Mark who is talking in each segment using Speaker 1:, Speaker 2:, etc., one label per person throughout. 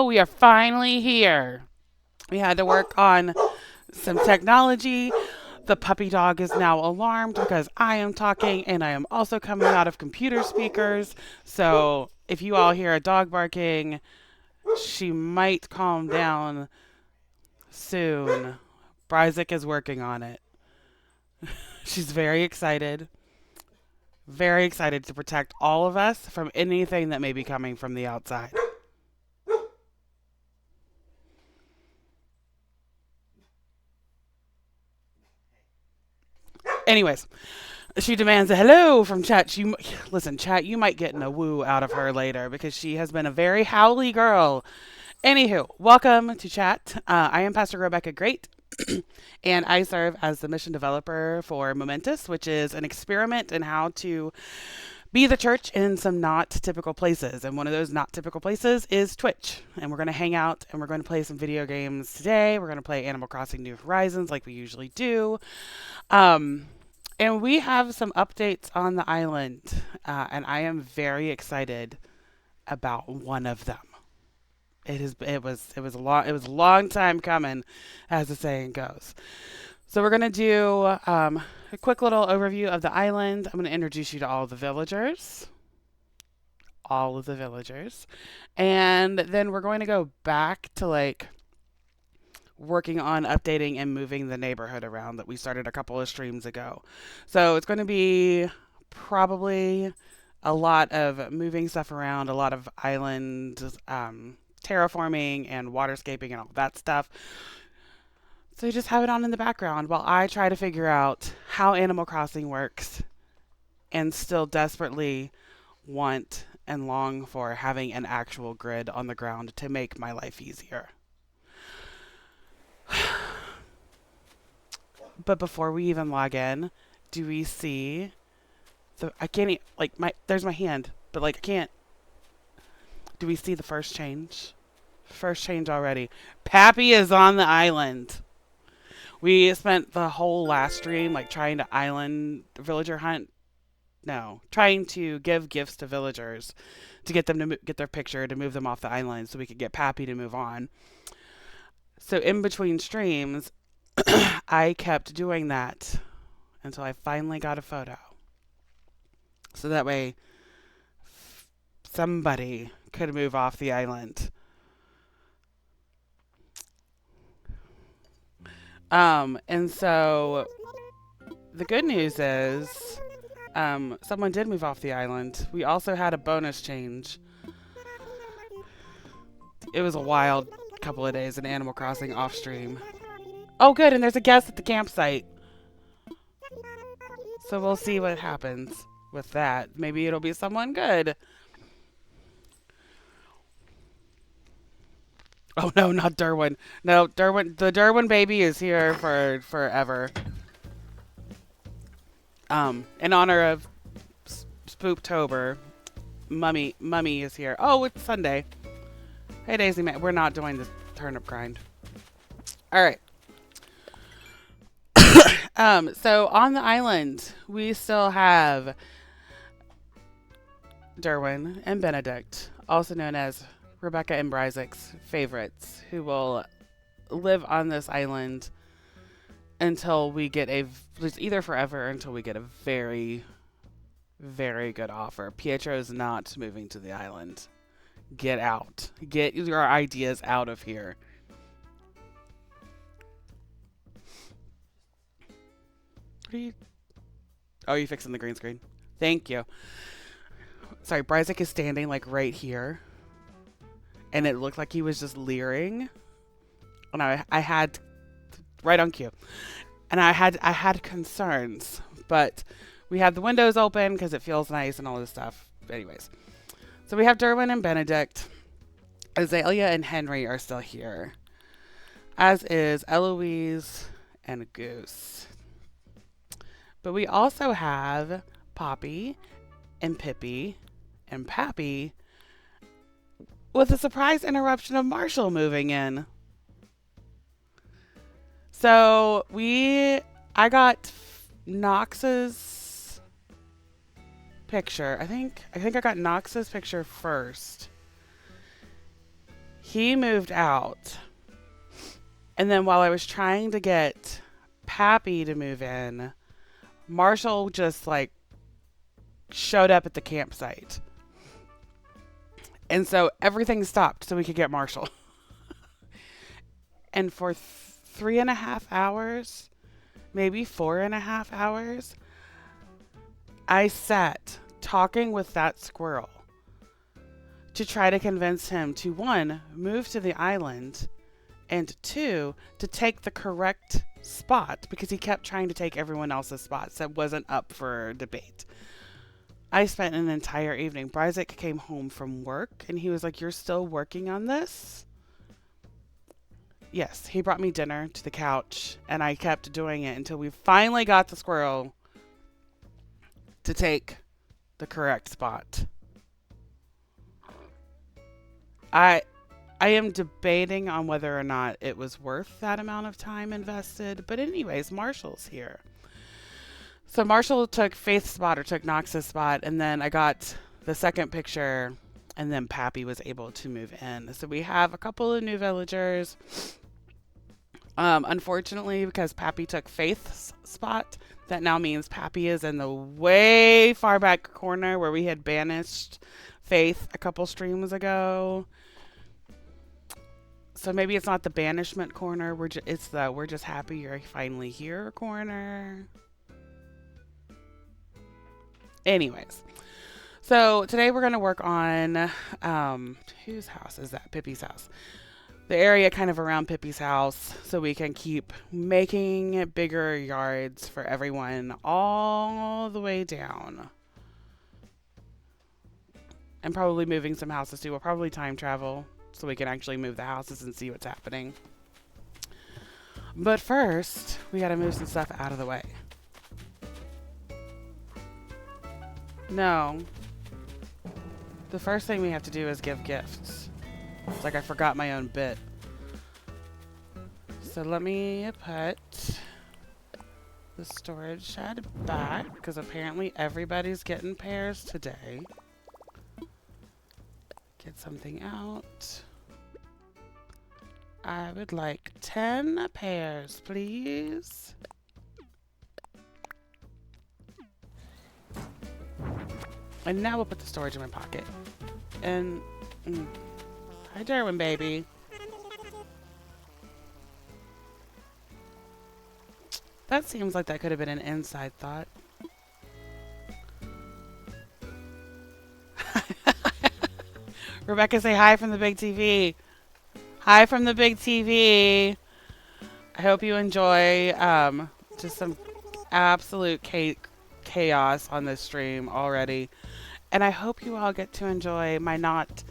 Speaker 1: Hello, we are finally here. We had to work on some technology. The puppy dog is now alarmed because I am talking and I am also coming out of computer speakers. So if you all hear a dog barking, she might calm down soon. Bryzik is working on it. She's very excited to protect all of us from anything that may be coming from the outside. Anyways, she demands a hello from Chat. Listen, Chat. You might get in a woo out of her later because she has been a very howly girl. Anywho, welcome to Chat. I am Pastor Rebecca Great, and I serve as the mission developer for Momentous, which is an experiment in how to be the church in some not typical places. And one of those not typical places is Twitch. And we're going to hang out and we're going to play some video games today. We're going to play Animal Crossing New Horizons like we usually do. Um, and we have some updates on the island, and I am very excited about one of them. It was a long time coming, as the saying goes. So we're gonna do a quick little overview of the island. I'm gonna introduce you to all of the villagers, and then we're going to go back to like working on updating and moving the neighborhood around that we started a couple of streams ago. So it's going to be probably a lot of moving stuff around, a lot of island terraforming and waterscaping and all that stuff. So you just have it on in the background while I try to figure out how Animal Crossing works and still desperately want and long for having an actual grid on the ground to make my life easier. But before we even log in, do we see I can't like there's my hand, but like I can't. Do we see the first change? First change already. Pappy is on the island. We spent the whole last stream like trying to island villager hunt. No, trying to give gifts to villagers to get them to get their picture to move them off the island so we could get Pappy to move on. So in between streams, I kept doing that until I finally got a photo. So that way somebody could move off the island. And so the good news is someone did move off the island. We also had a bonus change. It was a wild couple of days in Animal Crossing off stream. Oh, good, and there's a guest at the campsite. So we'll see what happens with that. Maybe it'll be someone good. Oh no, not Derwin. No, Derwin. The Derwin baby is here for forever. In honor of Spooktober, Mummy is here. Oh, it's Sunday. Hey, Daisy Man. We're not doing the turnip grind. All right. So on the island, we still have Derwin and Benedict, also known as Rebecca and Bryzik's favorites, who will live on this island until we get either forever or until we get a very, very good offer. Pietro's not moving to the island. Get out. Get your ideas out of here. What are you? Oh, you fixing the green screen? Thank you. Sorry, Bryzik is standing like right here. And it looked like he was just leering. And I had right on cue. And I had concerns, but we had the windows open because it feels nice and all this stuff. Anyways, so we have Derwin and Benedict. Azalea and Henry are still here, as is Eloise and Goose. But we also have Poppy and Pippi and Pappy with a surprise interruption of Marshall moving in. So I got Knox's picture. I think I got Knox's picture first. He moved out. And then while I was trying to get Pappy to move in, Marshall just like showed up at the campsite. And so everything stopped so we could get Marshall. And for 3.5 hours, maybe 4.5 hours, I sat talking with that squirrel to try to convince him to, one, move to the island, and two, to take the correct spot, because he kept trying to take everyone else's spots that wasn't up for debate. I spent an entire evening. Bryzik came home from work and he was like, "You're still working on this?" Yes, he brought me dinner to the couch and I kept doing it until we finally got the squirrel to take the correct spot. I am debating on whether or not it was worth that amount of time invested, but anyways, Marshall's here. So Marshall took Faith's spot, or took Knox's spot, and then I got the second picture, and then Pappy was able to move in. So we have a couple of new villagers. Unfortunately, because Pappy took Faith's spot, that now means Pappy is in the way far back corner where we had banished Faith a couple streams ago. So maybe it's not the banishment corner. It's the "we're just happy you're finally here" corner. Anyways, so today we're going to work on, whose house is that? Pippi's house. The area kind of around Pippi's house, so we can keep making bigger yards for everyone all the way down. And probably moving some houses too. We'll probably time travel so we can actually move the houses and see what's happening. But first, we got to move some stuff out of the way. No. The first thing we have to do is give gifts. It's like I forgot my own bit. So let me put the storage shed back, because apparently everybody's getting pears today. Get something out. I would like 10 pears, please. And now we'll put the storage in my pocket. And, hi Darwin, baby. That seems like that could have been an inside thought. Rebecca, say hi from the big TV. Hi from the big TV. I hope you enjoy just some absolute chaos on this stream already. And I hope you all get to enjoy my not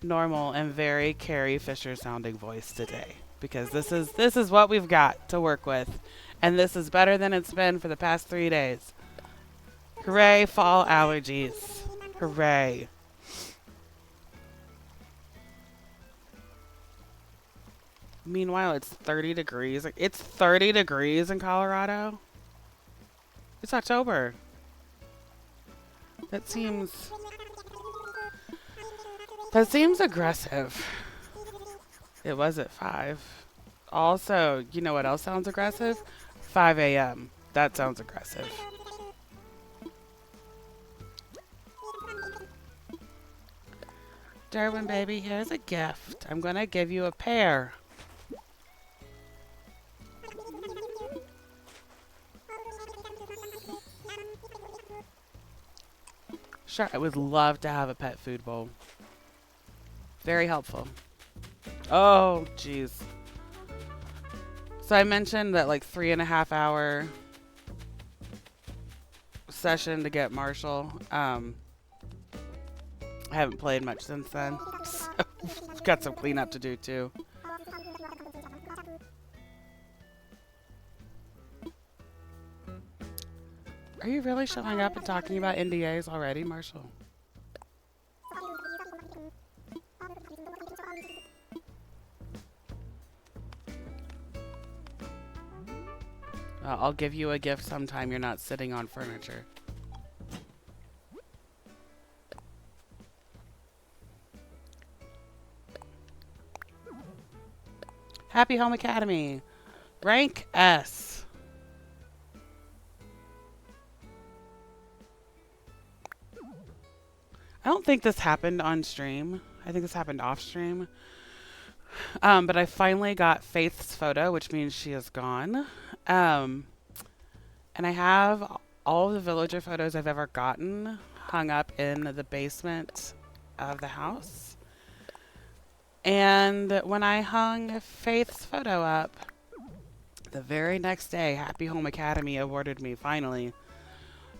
Speaker 1: normal and very Carrie Fisher sounding voice today, because this is what we've got to work with, and this is better than it's been for the past 3 days. Hooray, fall allergies. Hooray. Meanwhile, it's 30 degrees. It's 30 degrees in Colorado. It's October. That seems aggressive. It was at 5. Also, you know what else sounds aggressive? 5 a.m. That sounds aggressive. Darwin, baby, here's a gift. I'm gonna give you a pear. Sure, I would love to have a pet food bowl. Very helpful. Oh, jeez. So I mentioned that like 3.5 hour session to get Marshall. I haven't played much since then. So got some cleanup to do too. Are you really showing up and talking about NDAs already, Marshall? I'll give you a gift sometime you're not sitting on furniture. Happy Home Academy. Rank S. I don't think this happened on stream. I think this happened off stream. But I finally got Faith's photo, which means she is gone. Um, and I have all of the villager photos I've ever gotten hung up in the basement of the house. And when I hung Faith's photo up, the very next day, Happy Home Academy awarded me, finally,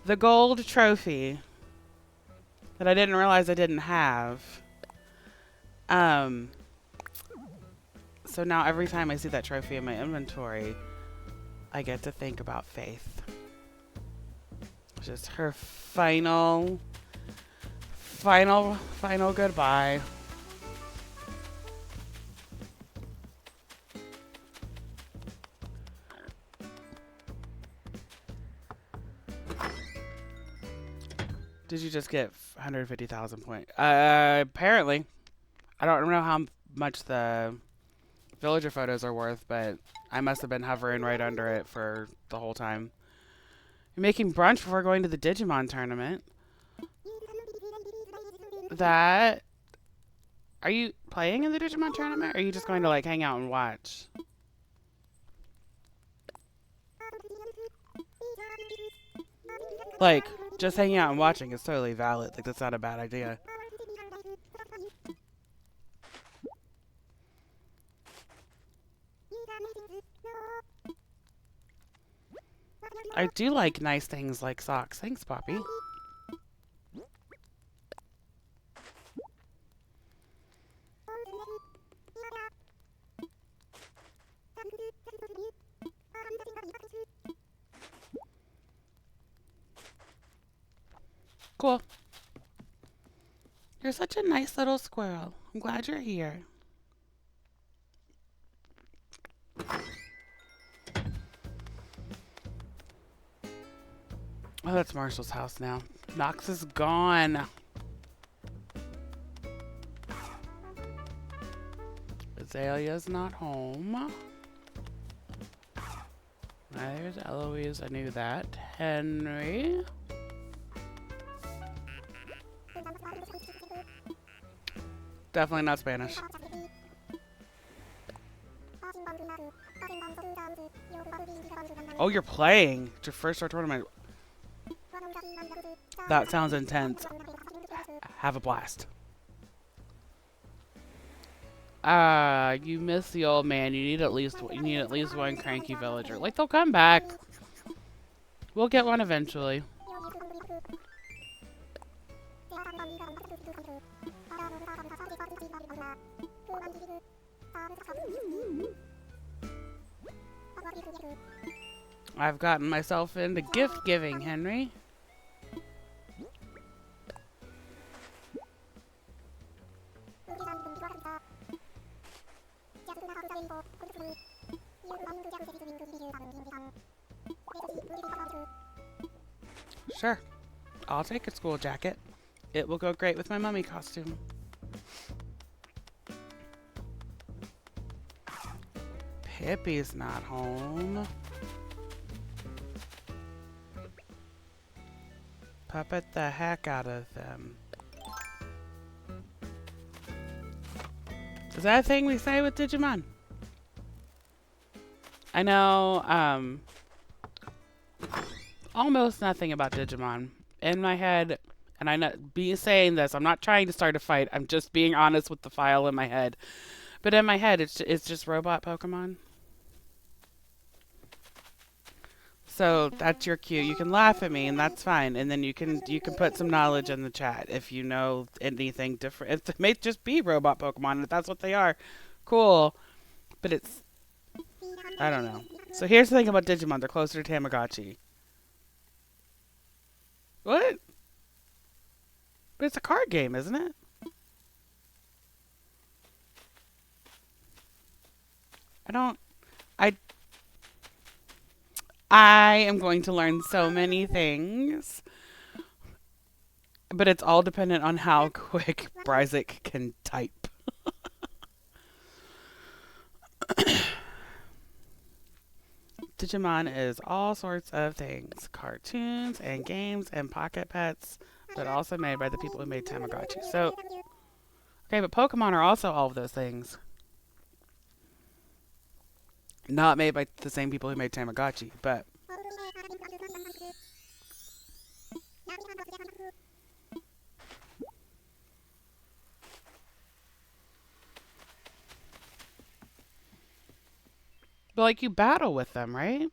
Speaker 1: the gold trophy that I didn't realize I didn't have. Um, so now every time I see that trophy in my inventory, I get to think about Faith. Just her final goodbye. Did you just get 150,000 points? Apparently. I don't know how much the villager photos are worth, but I must have been hovering right under it for the whole time. You're making brunch before going to the Digimon tournament. That... Are you playing in the Digimon tournament, or are you just going to, like, hang out and watch? Like, just hanging out and watching is totally valid. Like, that's not a bad idea. I do like nice things like socks. Thanks, Poppy. Cool. You're such a nice little squirrel. I'm glad you're here. Oh, that's Marshall's house now. Knox is gone. Azalea's not home. There's Eloise. I knew that. Henry. Definitely not Spanish. Oh, you're playing. It's your first Star tournament. That sounds intense. Have a blast. You miss the old man. You need at least one cranky villager. Like, they'll come back. We'll get one eventually. I've gotten myself into gift giving, Henry. Sure. I'll take a school jacket. It will go great with my mummy costume. Pippi's not home. Puppet the heck out of them. Is that a thing we say with Digimon? I know, almost nothing about Digimon. In my head, and I know, saying this, I'm not trying to start a fight. I'm just being honest with the file in my head. But in my head, it's just robot Pokemon. So that's your cue. You can laugh at me, and that's fine. And then you can put some knowledge in the chat if you know anything different. It may just be robot Pokemon, if that's what they are. Cool. But it's... I don't know. So here's the thing about Digimon. They're closer to Tamagotchi. What? But it's a card game, isn't it? I am going to learn so many things. But it's all dependent on how quick Bryzik can type. Digimon is all sorts of things. Cartoons and games and pocket pets, but also made by the people who made Tamagotchi. So, okay, but Pokemon are also all of those things. Not made by the same people who made Tamagotchi, but... But, like, you battle with them, right?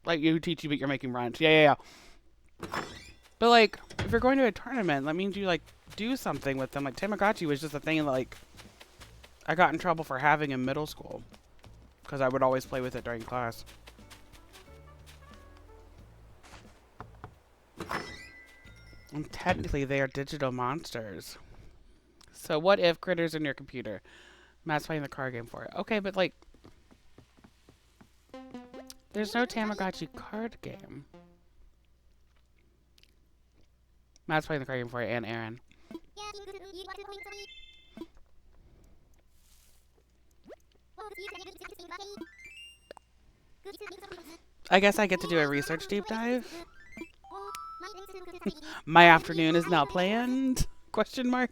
Speaker 1: Like, you teach you, but you're making runs. Yeah. But, like, if you're going to a tournament, that means you, like, do something with them. Like, Tamagotchi was just a thing that, like, I got in trouble for having in middle school. Because I would always play with it during class. And technically, they are digital monsters. So what if Critter's in your computer? Matt's playing the card game for it. Okay, but, like... There's no Tamagotchi card game. Matt's playing the card game for it, and Aaron. I guess I get to do a research deep dive. My afternoon is now planned? Question mark.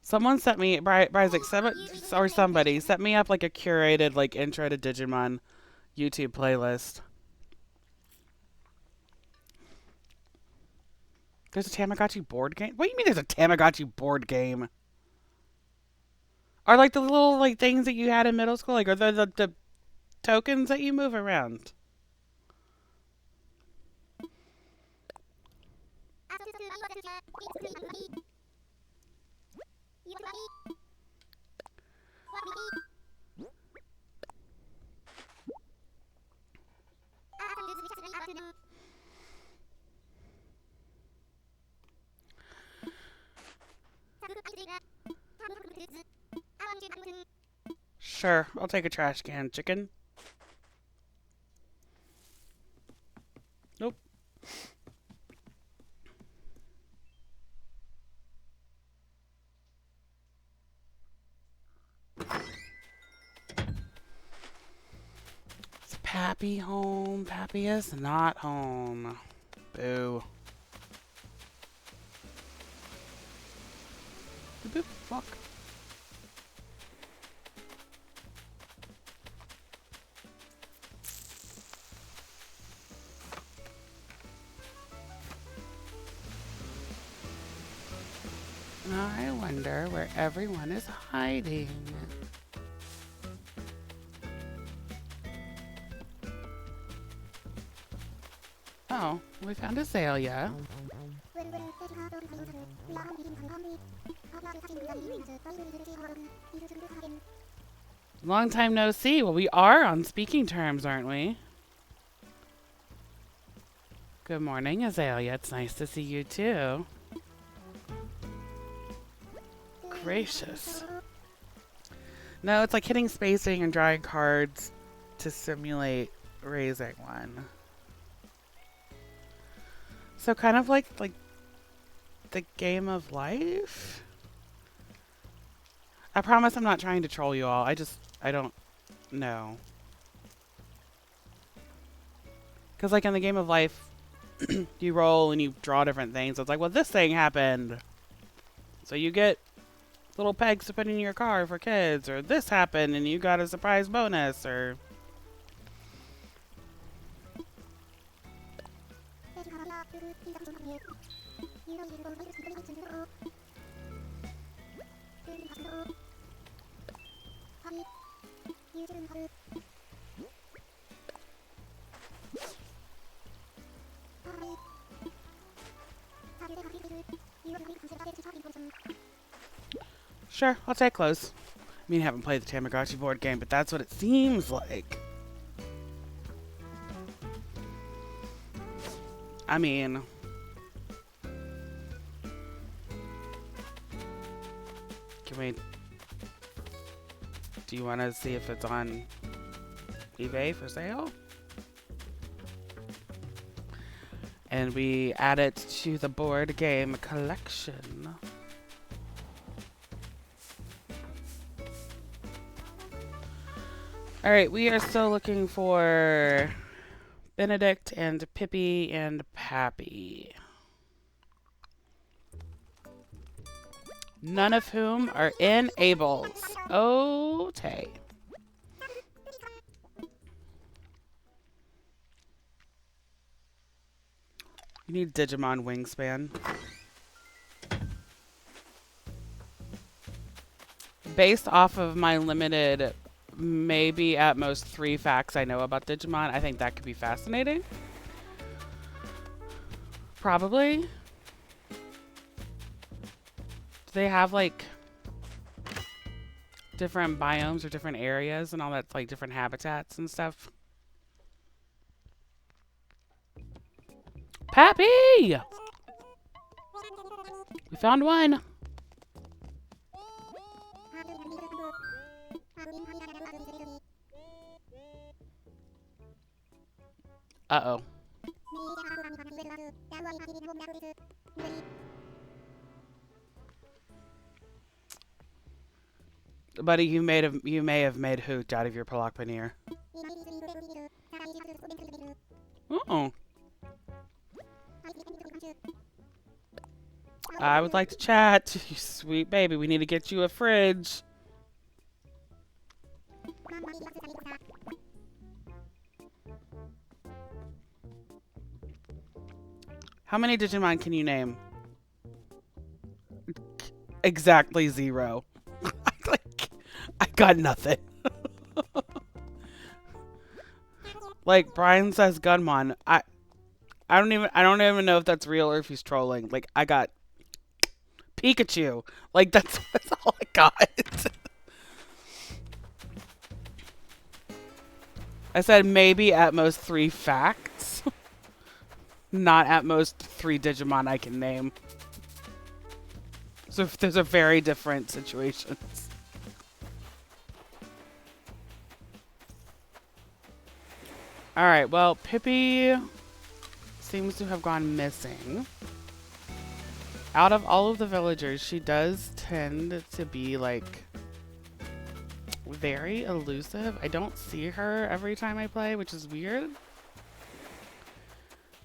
Speaker 1: Someone sent me, or somebody set me up like a curated like intro to Digimon YouTube playlist. There's a Tamagotchi board game? What do you mean there's a Tamagotchi board game? Are like the little like things that you had in middle school? Like are the tokens that you move around? Sure, I'll take a trash can, chicken. Nope. Is Pappy home? Pappy is not home. Boo. Boop, fuck. I wonder where everyone is hiding. Oh, we found Azalea. Long time no see. Well, we are on speaking terms, aren't we? Good morning, Azalea. It's nice to see you, too. Gracious. No, it's like hitting spacing and drawing cards to simulate raising one. So kind of like the game of life? I promise I'm not trying to troll you all. I don't know. Because like in the game of life, you roll and you draw different things. So it's like, well, this thing happened. So you get little pegs to put in your car for kids. Or this happened and you got a surprise bonus. Or... Sure, I'll take close. I mean, I haven't played the Tamagotchi board game, but that's what it seems like. I mean... Can we... Do you want to see if it's on eBay for sale? And we add it to the board game collection. Alright, we are still looking for Benedict and Pippi and Pappy. None of whom are in Abel's. Okay. You need Digimon Wingspan. Based off of my limited, maybe at most 3 facts I know about Digimon, I think that could be fascinating. Probably. Do they have like different biomes or different areas and all that, like different habitats and stuff? Pappy! We found one. Uh-oh. Buddy, you may have made Hoot out of your Palak Paneer. Uh-oh. I would like to chat. You sweet baby, we need to get you a fridge. How many Digimon can you name? Exactly 0. Like, I got nothing. Like Brian says Gunmon. I don't even know if that's real or if he's trolling. Like I got Pikachu. Like that's all I got. I said maybe at most 3 facts. Not at most 3 Digimon I can name. So those are very different situations. Alright, well, Pippi seems to have gone missing. Out of all of the villagers, she does tend to be, like, very elusive. I don't see her every time I play, which is weird.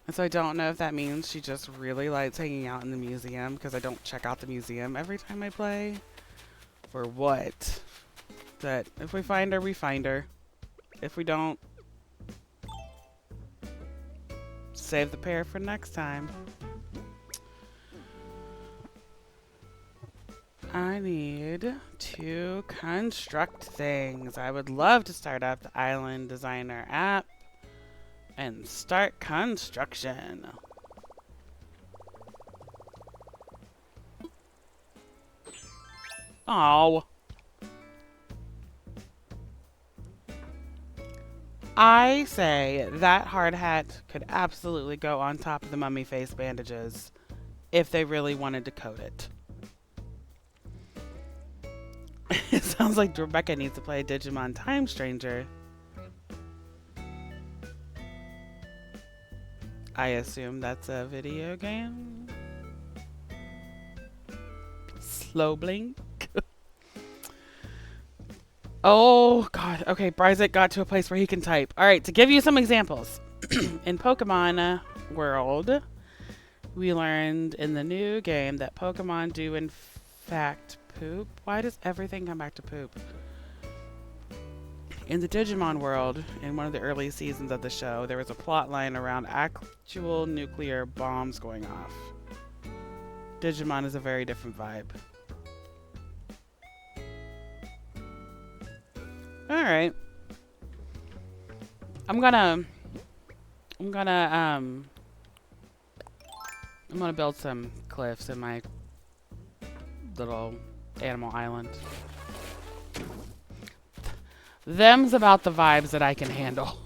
Speaker 1: And so I don't know if that means she just really likes hanging out in the museum, because I don't check out the museum every time I play. Or what. But if we find her, we find her. If we don't, save the pair for next time. I need to construct things. I would love to start up the Island Designer app and start construction. Oh. I say that hard hat could absolutely go on top of the mummy face bandages if they really wanted to coat it. It sounds like Rebecca needs to play Digimon Time Stranger. I assume that's a video game. Slow blink. Oh, God. Okay, Bryzik got to a place where he can type. All right, to give you some examples. In Pokemon World, we learned in the new game that Pokemon do, in fact, poop. Why does everything come back to poop? In the Digimon World, in one of the early seasons of the show, there was a plot line around actual nuclear bombs going off. Digimon is a very different vibe. Alright. I'm gonna build some cliffs in my little animal island. Them's about the vibes that I can handle.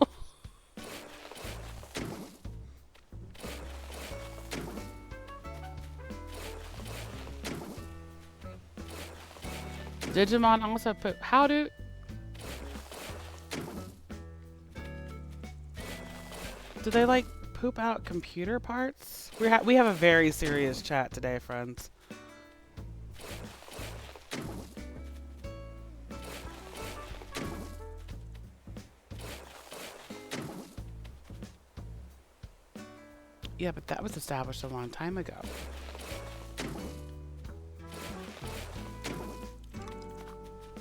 Speaker 1: Digimon also put... How do... Do they, like, poop out computer parts? We have a very serious chat today, friends. Yeah, but that was established a long time ago.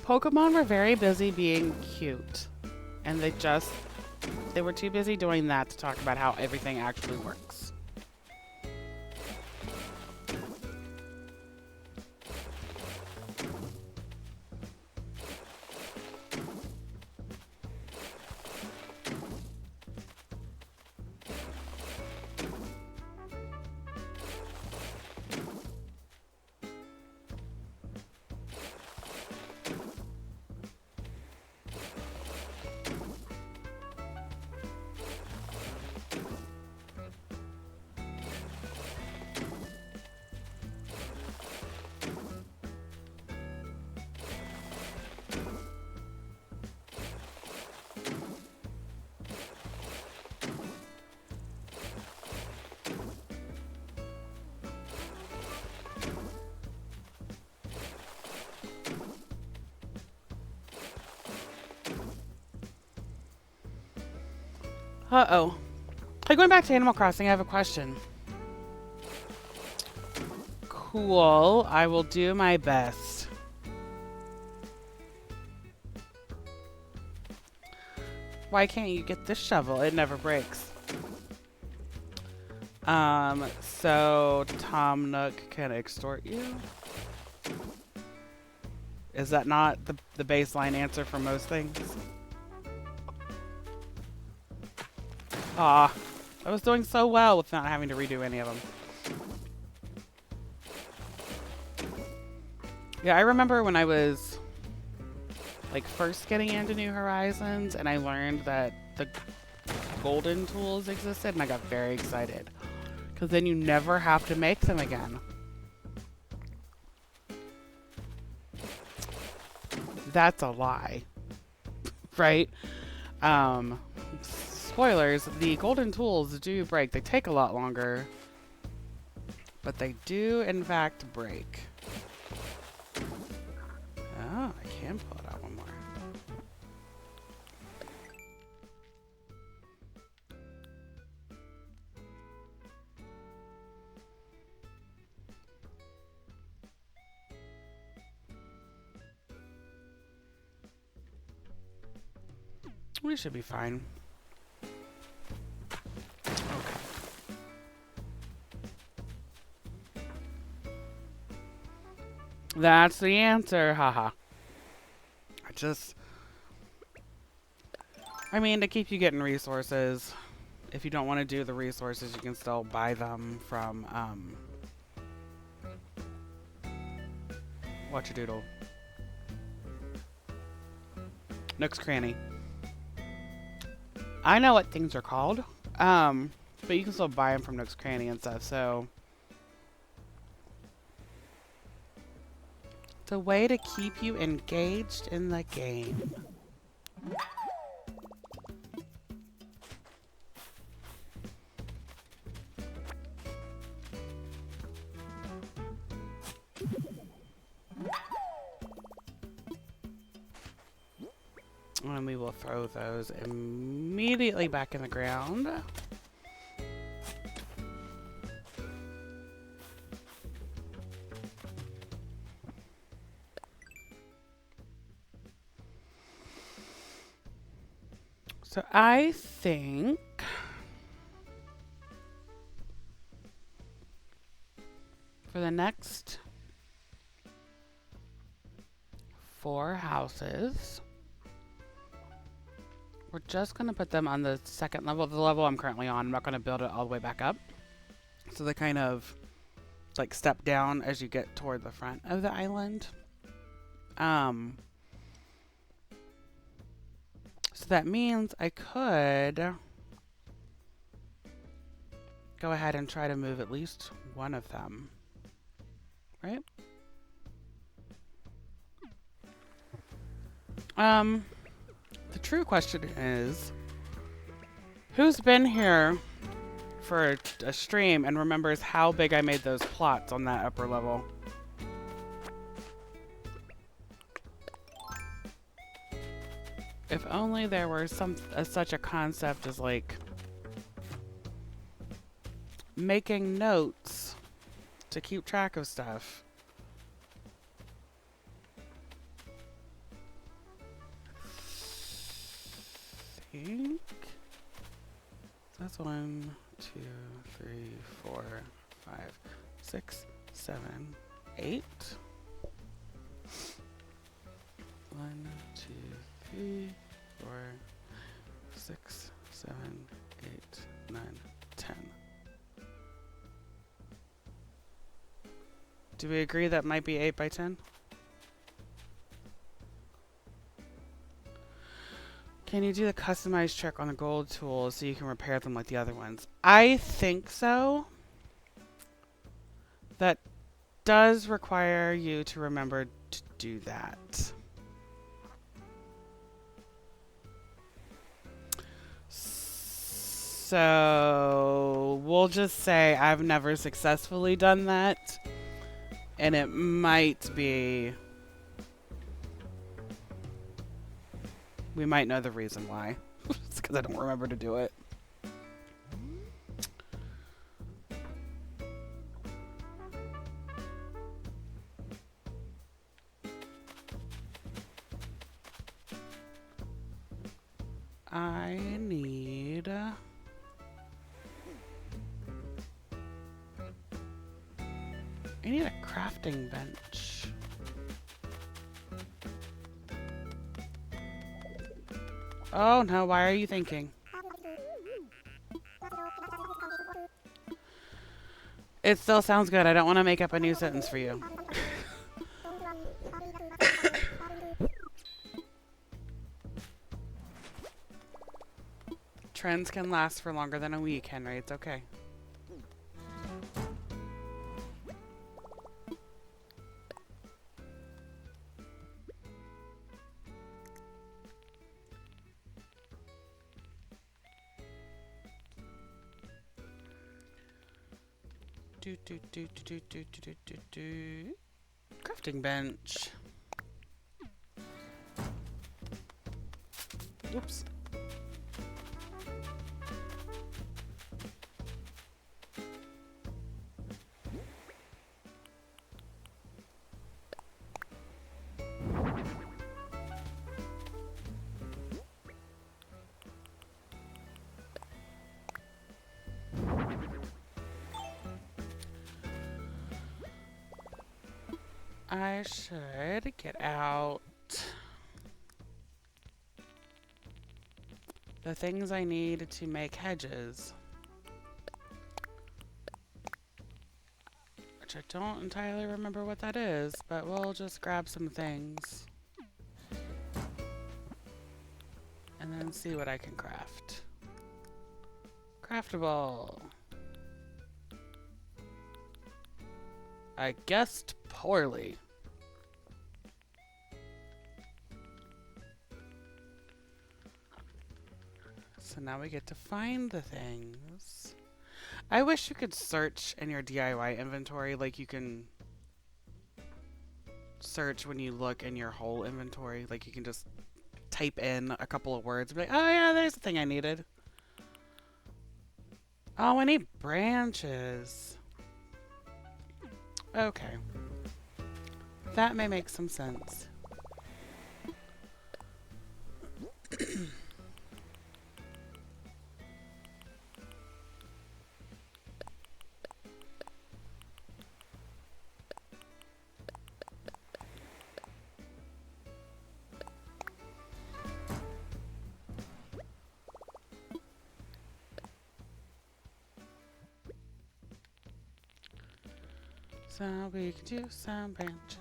Speaker 1: Pokemon were very busy being cute. And they were too busy doing that to talk about how everything actually works. Uh-oh. Hey, going back to Animal Crossing, I have a question. Cool. I will do my best. Why can't you get this shovel? It never breaks. So Tom Nook can extort you? Is that not the baseline answer for most things? Ah, I was doing so well with not having to redo any of them. Yeah, I remember when I was like first getting into New Horizons and I learned that the golden tools existed and I got very excited. Because then you never have to make them again. That's a lie. Right? Spoilers, the golden tools do break. They take a lot longer. But they do, in fact, break. Oh, I can pull it out one more. We should be fine. That's the answer, haha. I mean, to keep you getting resources, if you don't want to do the resources, you can still buy them from, Whatchadoodle. Nook's Cranny. I know what things are called, but you can still buy them from Nook's Cranny and stuff, so... It's a way to keep you engaged in the game. And we will throw those immediately back in the ground. So I think for the next 4 houses, we're just going to put them on the second level, the level I'm currently on. I'm not going to build it all the way back up. So they kind of like step down as you get toward the front of the island. So that means I could go ahead and try to move at least one of them. Right? The true question is, who's been here for a stream and remembers how big I made those plots on that upper level. If only there were such a concept as like making notes to keep track of stuff. I think that's 1, 2, 3, 4, 5, 6, 7, 8. 1, 2, 3, 4, 6, 7, 8, 9, 10. Do we agree that might be 8 by 10? Can you do the customized trick on the gold tools so you can repair them like the other ones? I think so. That does require you to remember to do that. So we'll just say I've never successfully done that. And it might be... We might know the reason why. It's because I don't remember to do it. I need... I need a crafting bench. Oh no, why are you thinking? It still sounds good. I don't want to make up a new sentence for you. Trends can last for longer than a week, Henry. It's okay. Crafting bench. Oops. I should get out the things I need to make hedges. Which I don't entirely remember what that is, but we'll just grab some things. And then see what I can craft. Craftable. I guessed poorly. So now we get to find the things. I wish you could search in your DIY inventory like you can search when you look in your whole inventory. Like you can just type in a couple of words and be like, oh yeah, there's the thing I needed. Oh, I need branches. Okay. That may make some sense. So we can do some branches.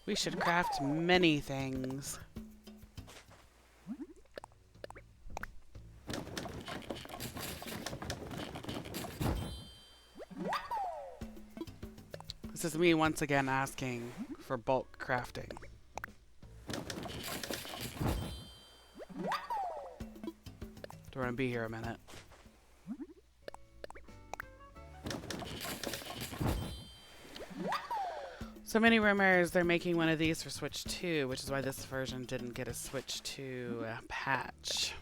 Speaker 1: We should craft many things. This this is me once again asking for bulk crafting. Do want to be here a minute? So many rumors they're making one of these for Switch 2, which is why this version didn't get a Switch 2 patch.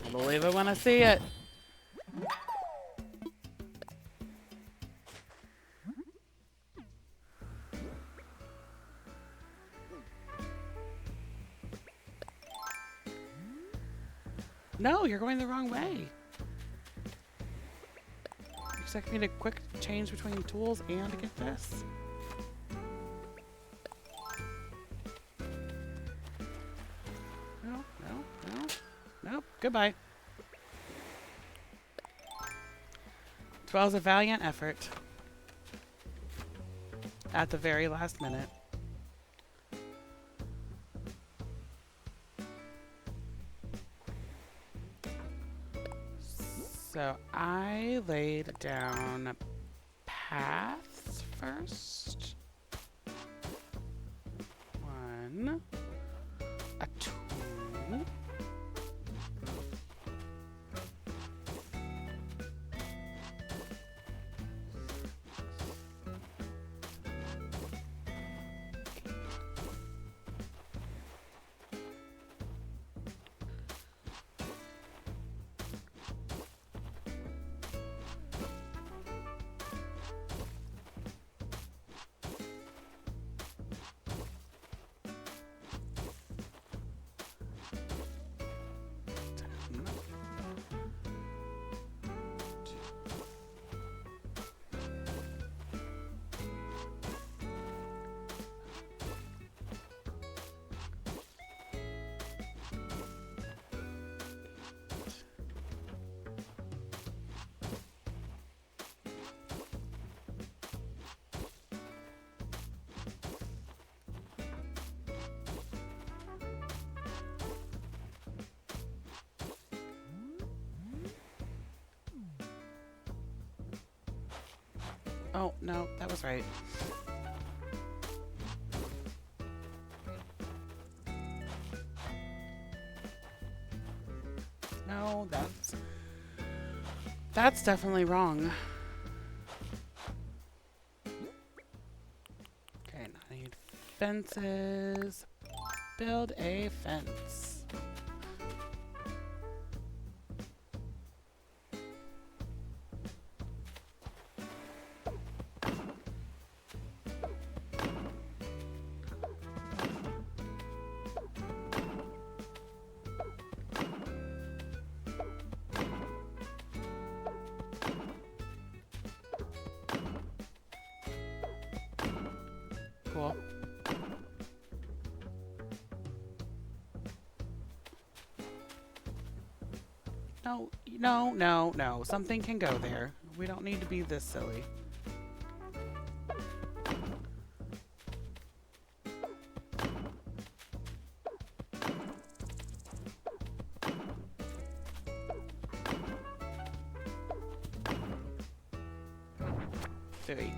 Speaker 1: I'll believe it when I see it. No, you're going the wrong way. You expect me to quick change between tools and get this? No, no, no. Nope. Goodbye. 12's a valiant effort. At the very last minute. So I laid down paths first. One. A two. Oh, no, that was right. No, that's definitely wrong. Okay, now I need fences. Build a fence. Cool. No, no, no, no. Something can go there. We don't need to be this silly. Three.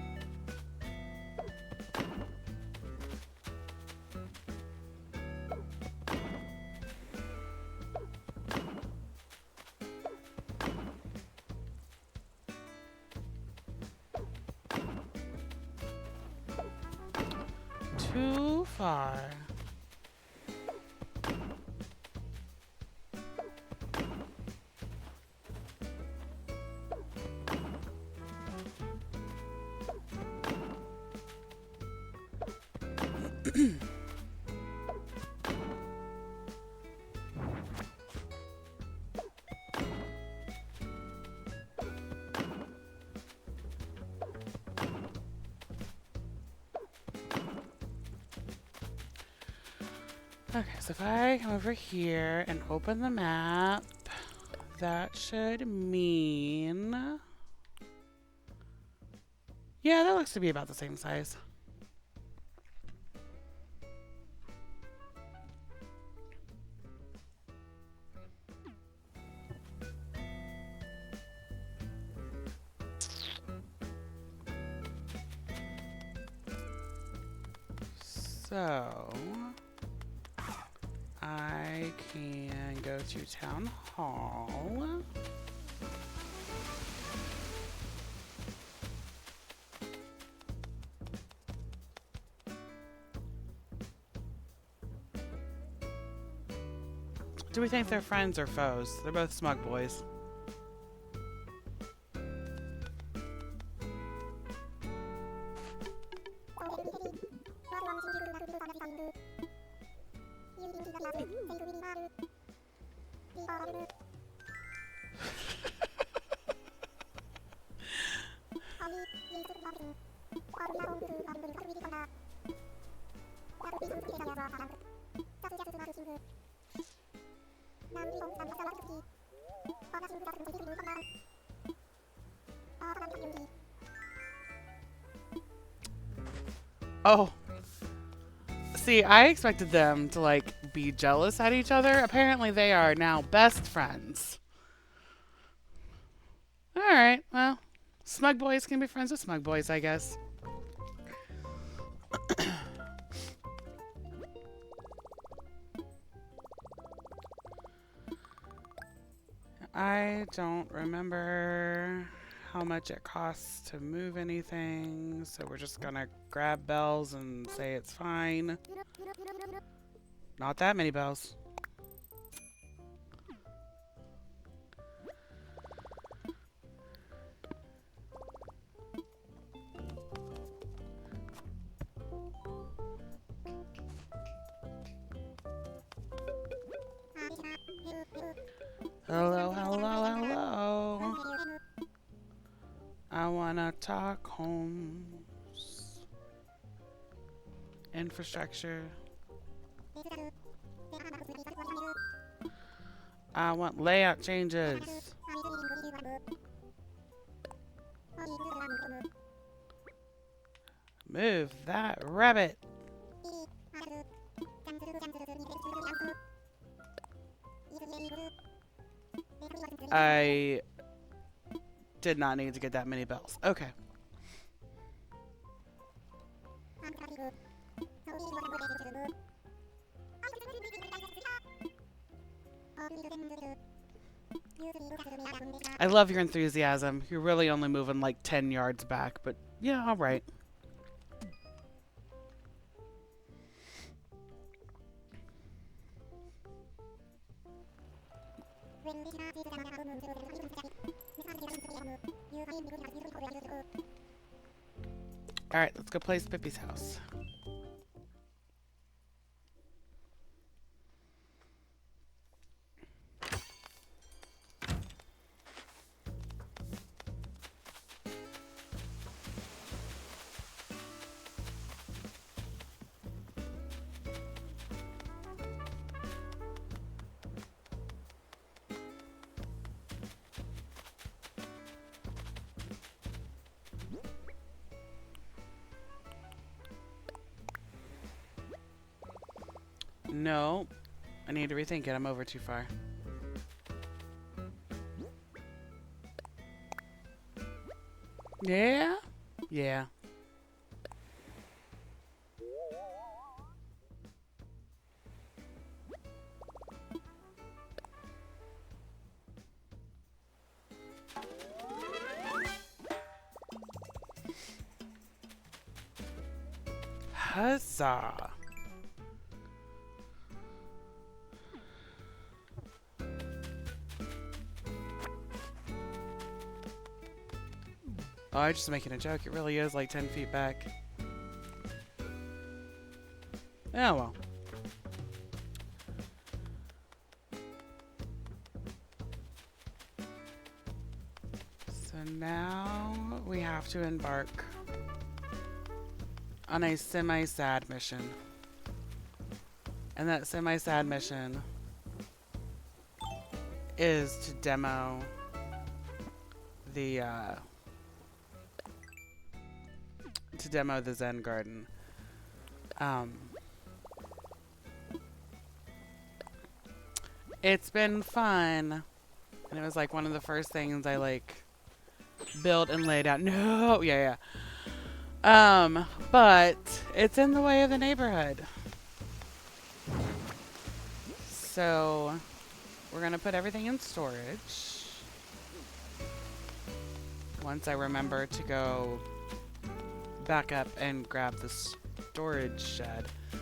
Speaker 1: Too far. Okay, so if I come over here and open the map, that should mean... Yeah, that looks to be about the same size. So I can go to town hall. Do we think they're friends or foes? They're both smug boys. Oh. See, I expected them to, like, be jealous at each other. Apparently they are now best friends. Alright, well, smug boys can be friends with smug boys, I guess. I don't remember how much it costs to move anything, so we're just gonna grab bells and say it's fine. Not that many bells. Hello, hello, hello. I wanna talk homes. Infrastructure. I want layout changes. Move that rabbit. I did not need to get that many bells. Okay. I love your enthusiasm. You're really only moving like 10 yards back, but yeah, all right. All right, let's go play Spippy's house. No, I need to rethink it. I'm over too far. Yeah? Yeah. Huzzah. Oh, I'm just making a joke. It really is like 10 feet back. Oh, well. So now we have to embark on a semi-sad mission. And that semi-sad mission is to demo the Zen garden. It's been fun, and it was like one of the first things I like built and laid out. No, yeah. But it's in the way of the neighborhood. So we're gonna put everything in storage. Once I remember to go back up and grab the storage shed. So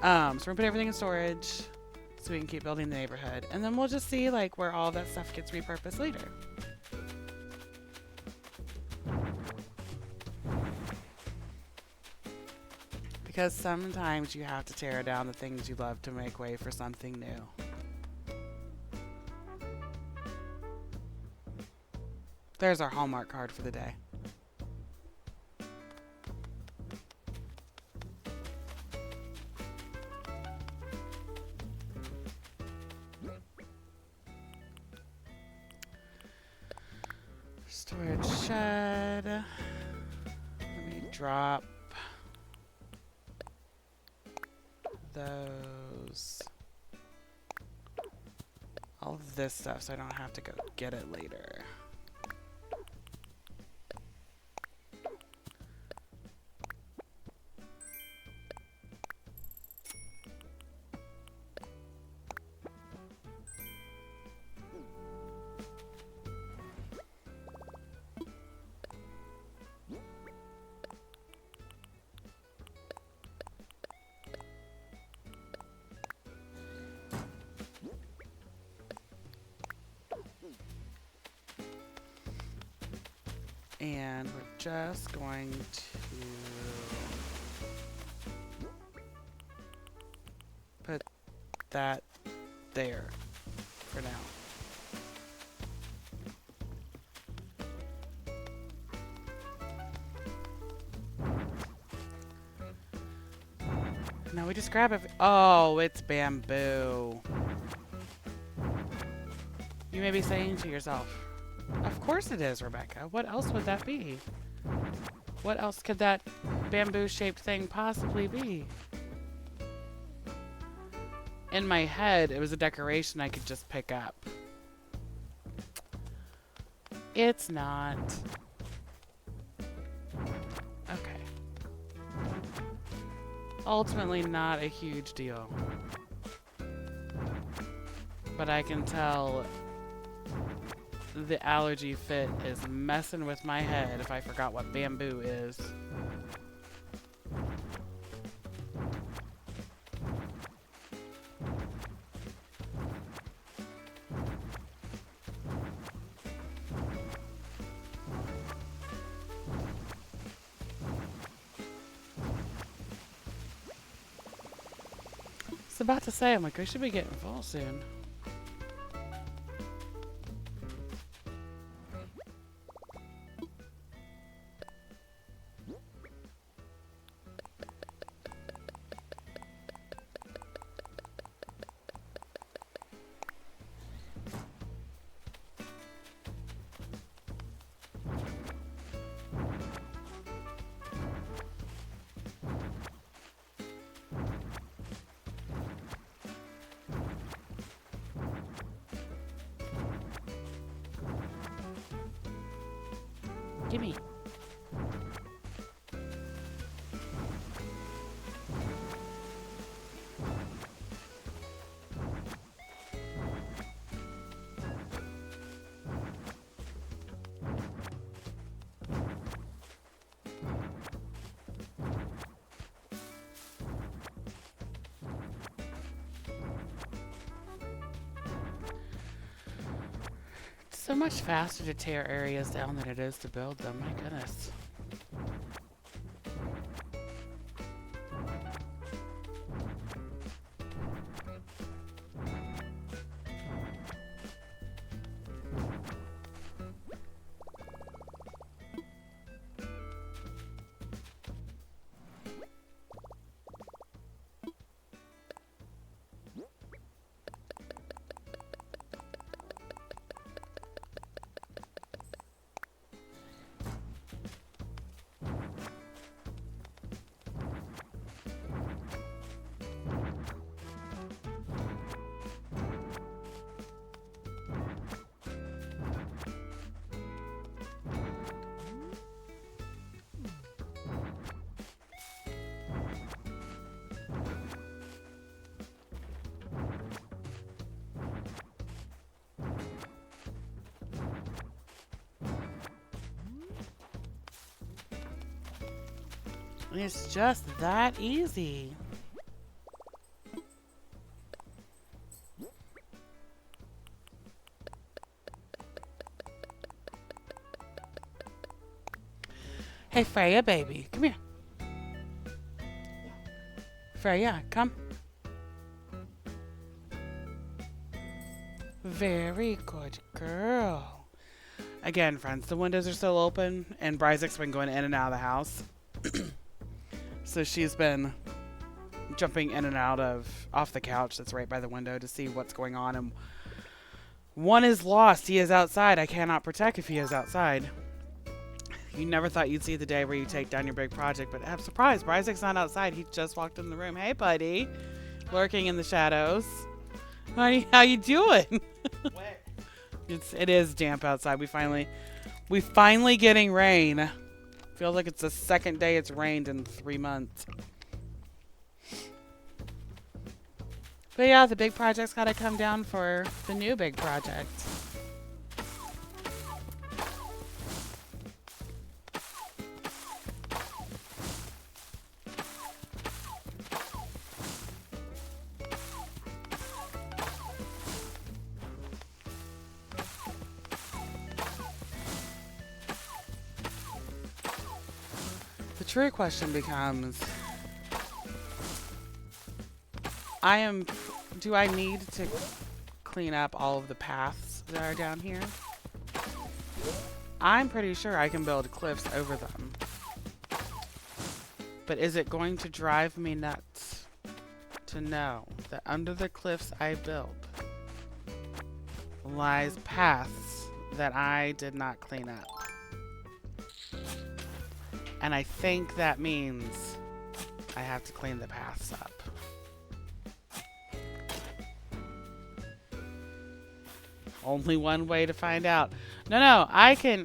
Speaker 1: we're gonna put everything in storage so we can keep building the neighborhood. And then we'll just see like where all that stuff gets repurposed later. Because sometimes you have to tear down the things you love to make way for something new. There's our Hallmark card for the day. Storage shed. Let me drop those. All of this stuff so I don't have to go get it later. And we're just going to put that there for now. Now we just grab it. Oh, it's bamboo. You may be saying to yourself, of course it is, Rebecca. What else would that be? What else could that bamboo-shaped thing possibly be? In my head, it was a decoration I could just pick up. It's not. Okay. Ultimately not a huge deal. But I can tell the allergy fit is messing with my head if I forgot what bamboo is. I was about to say, I'm like, we should be getting fall soon. Gimme. So much faster to tear areas down than it is to build them. My goodness. It's just that easy. Hey, Freya, baby. Come here. Freya, come. Very good girl. Again, friends, the windows are still open, and Bryzik's been going in and out of the house. So she's been jumping in and out off the couch that's right by the window to see what's going on. And one is lost. He is outside. I cannot protect if he is outside. You never thought you'd see the day where you take down your big project, but I'm surprised. Bryzik's not outside. He just walked in the room. Hey, buddy. Lurking in the shadows. Honey, how you doing? Wet. It is damp outside. We finally getting rain. Feels like it's the second day it's rained in 3 months. But yeah, the big project's got to come down for the new big project. The true question becomes, do I need to clean up all of the paths that are down here? I'm pretty sure I can build cliffs over them. But is it going to drive me nuts to know that under the cliffs I built lies paths that I did not clean up? And I think that means I have to clean the paths up. Only one way to find out. No, I can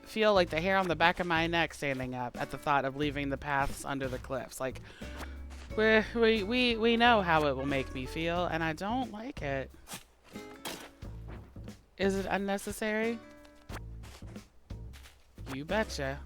Speaker 1: feel like the hair on the back of my neck standing up at the thought of leaving the paths under the cliffs. Like, we know how it will make me feel, and I don't like it. Is it unnecessary? You betcha.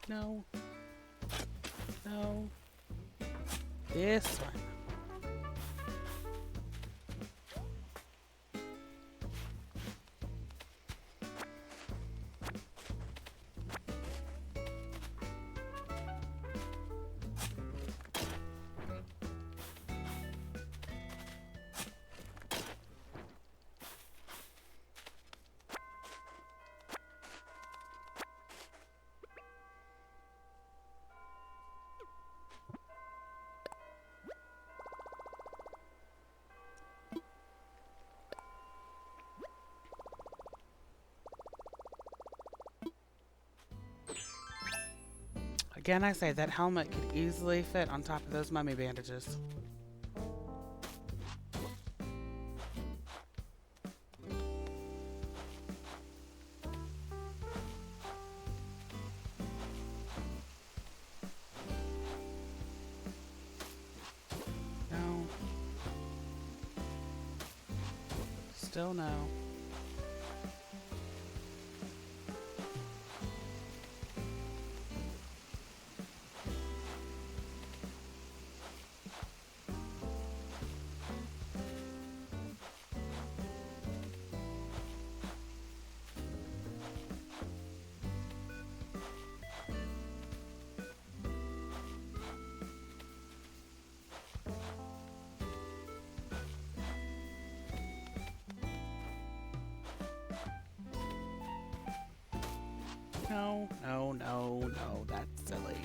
Speaker 1: No. No. This one. Again, I say that helmet could easily fit on top of those mummy bandages. No. Still no. No, no, no, no. That's silly.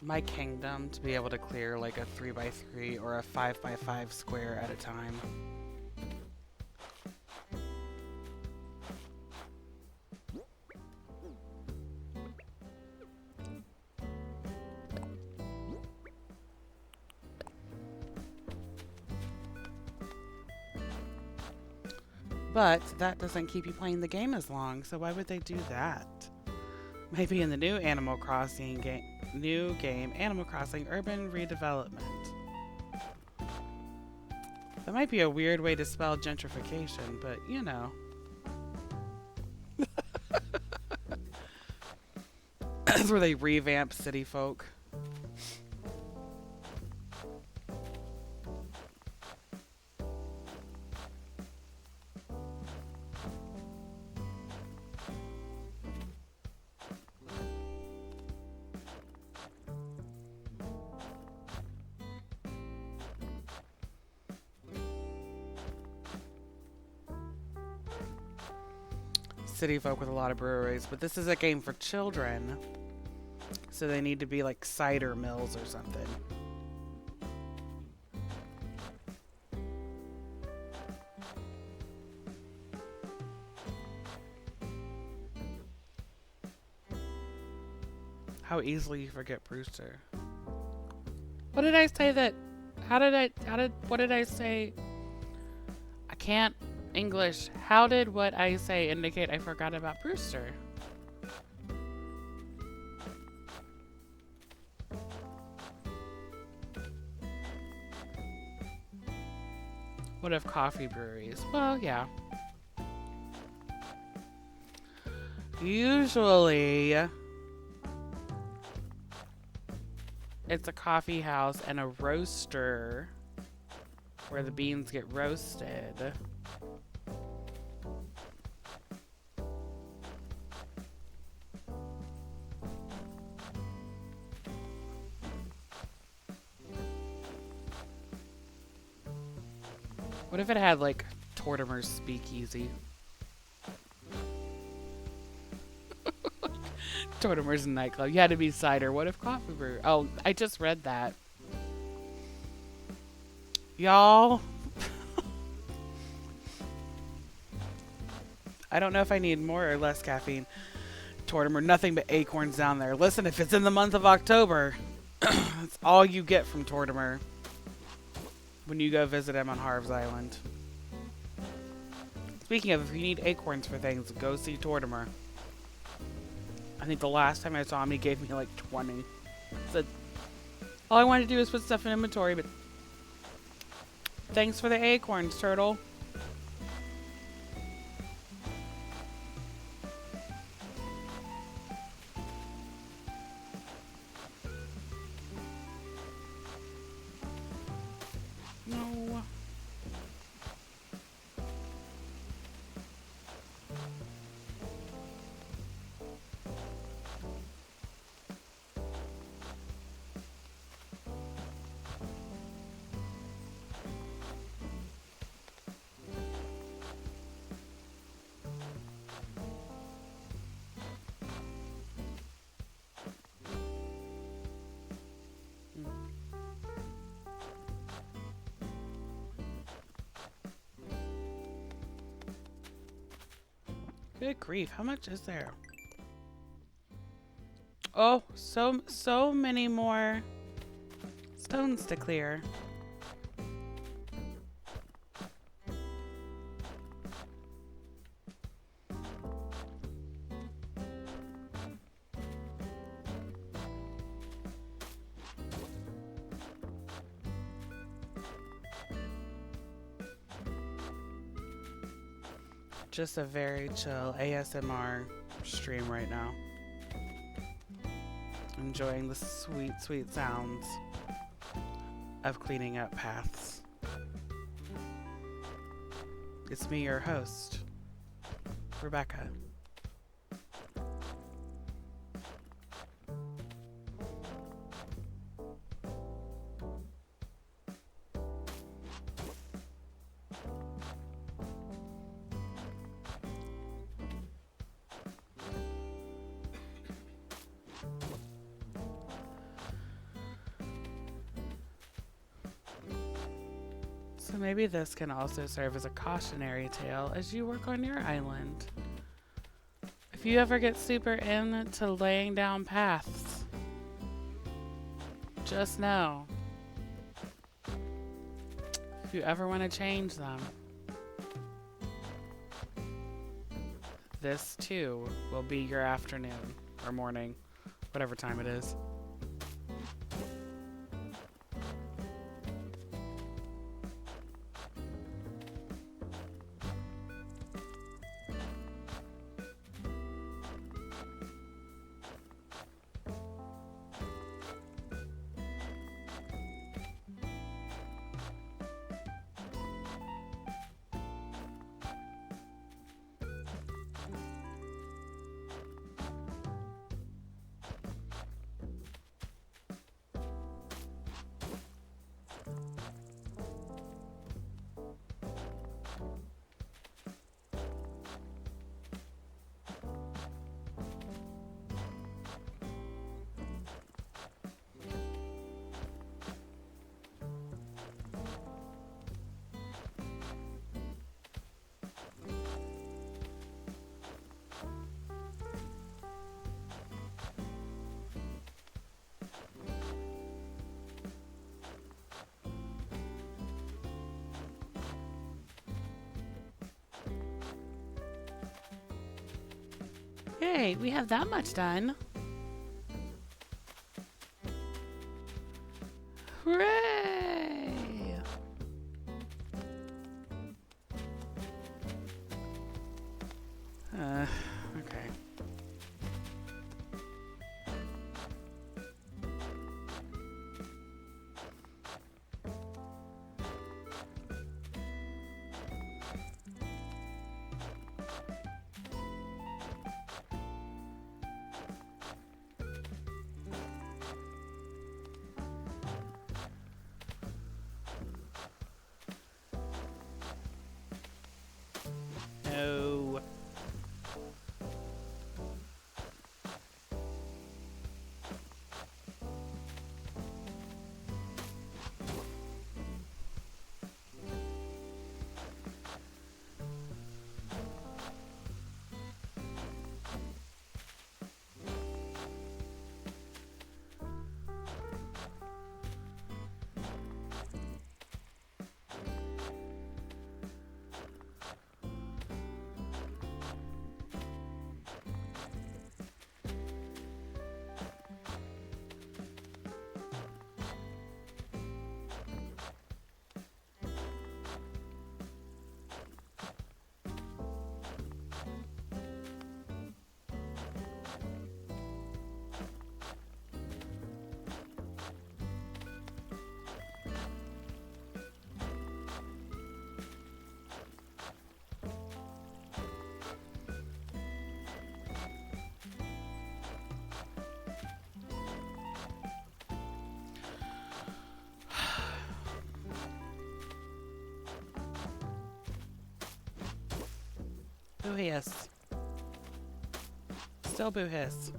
Speaker 1: My kingdom to be able to clear like a 3x3 or a 5x5 square at a time. But that doesn't keep you playing the game as long, so why would they do that? Maybe in the new Animal Crossing game, Animal Crossing Urban Redevelopment. That might be a weird way to spell gentrification, but you know. That's where they revamp city folk. City folk with a lot of breweries, but this is a game for children, so they need to be like cider mills or something. How easily you forget Brewster. What did I say that? What did I say? I can't English. How did what I say indicate I forgot about Brewster? What if coffee breweries? Well, yeah. Usually, it's a coffee house and a roaster where the beans get roasted. What if it had like Tortimer's Speakeasy? Tortimer's nightclub. You had to be cider. What if coffee brew? Oh, I just read that. Y'all. I don't know if I need more or less caffeine. Tortimer, nothing but acorns down there. Listen, if it's in the month of October, that's all you get from Tortimer when you go visit him on Harv's Island. Speaking of, if you need acorns for things, go see Tortimer. I think the last time I saw him, he gave me like 20. Said, all I wanted to do was put stuff in inventory, but thanks for the acorns, turtle. No. Good grief, how much is there? Oh, so many more stones to clear. just a very chill ASMR stream right now. Enjoying the sweet, sweet sounds of cleaning up paths. It's me, your host, Rebecca. So maybe this can also serve as a cautionary tale as you work on your island. If you ever get super into laying down paths, just know, if you ever want to change them, this too will be your afternoon or morning, whatever time it is. Yay, we have that much done. Hooray! Okay. No. Boo hiss. Still boo hiss.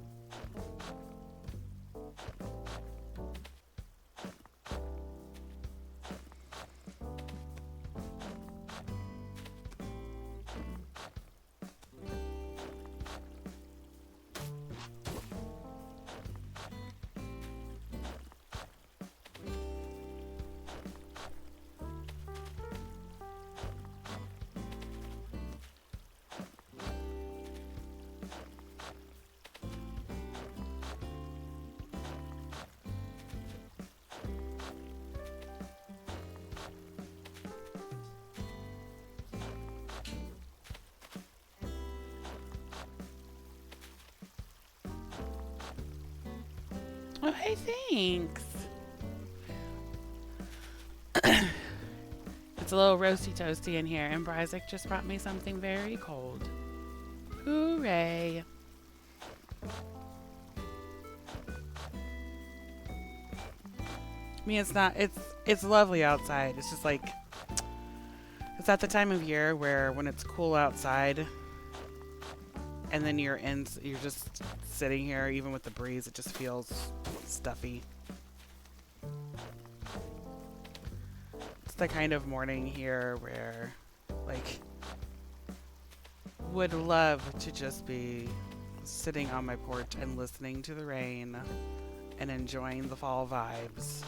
Speaker 1: Oh, hey, thanks. It's a little roasty toasty in here, and Bryzik just brought me something very cold. Hooray. I mean, it's lovely outside. It's just like, it's at the time of year where when it's cool outside and then you're just sitting here, even with the breeze, it just feels stuffy. It's the kind of morning here where, like, would love to just be sitting on my porch and listening to the rain and enjoying the fall vibes.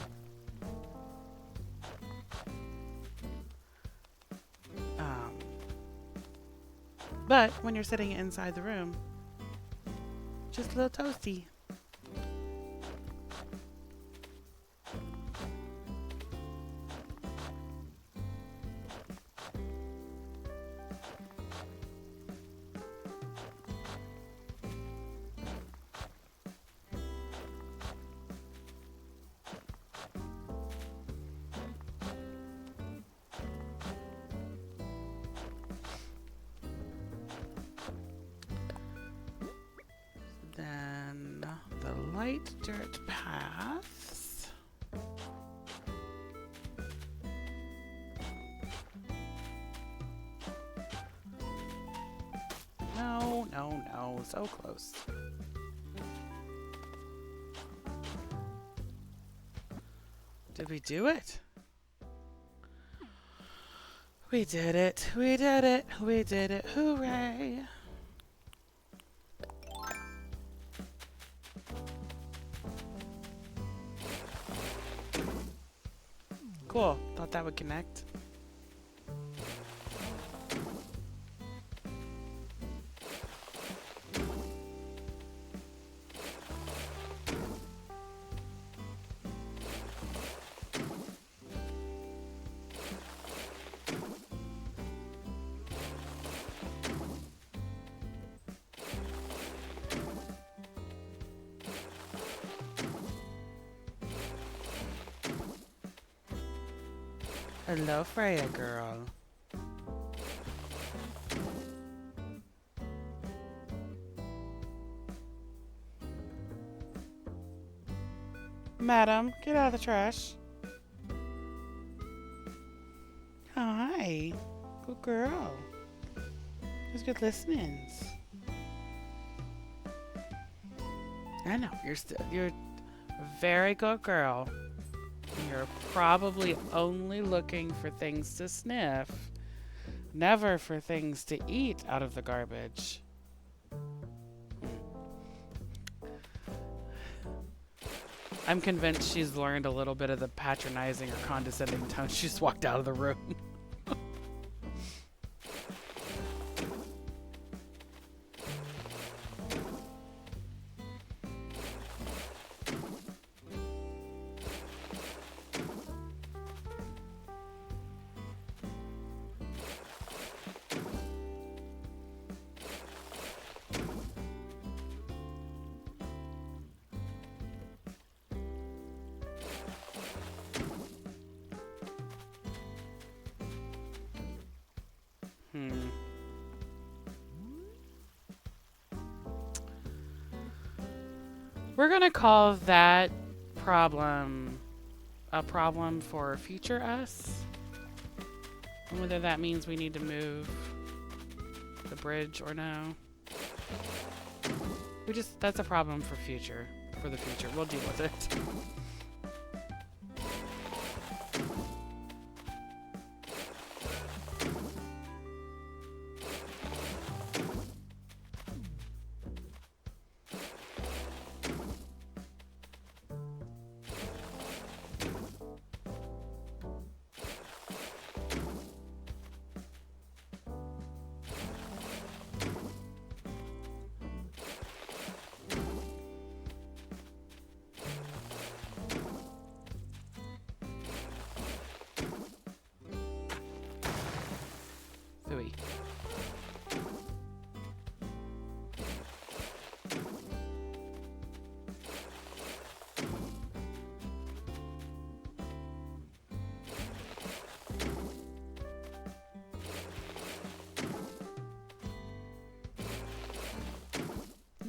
Speaker 1: But when you're sitting inside the room, just a little toasty. Then the light dirt paths. No, no, no, so close. Did we do it? We did it, we did it, we did it, hooray! Cool, thought that would connect. Hello, Freya girl. Madam, get out of the trash. Hi. Good girl. Those good listenings. I know, you're a very good girl. You're probably only looking for things to sniff, never for things to eat out of the garbage. I'm convinced she's learned a little bit of the patronizing or condescending tone. She just walked out of the room. We're going to call that problem a problem for future us. And whether that means we need to move the bridge or no. That's a problem for the future. We'll deal with it.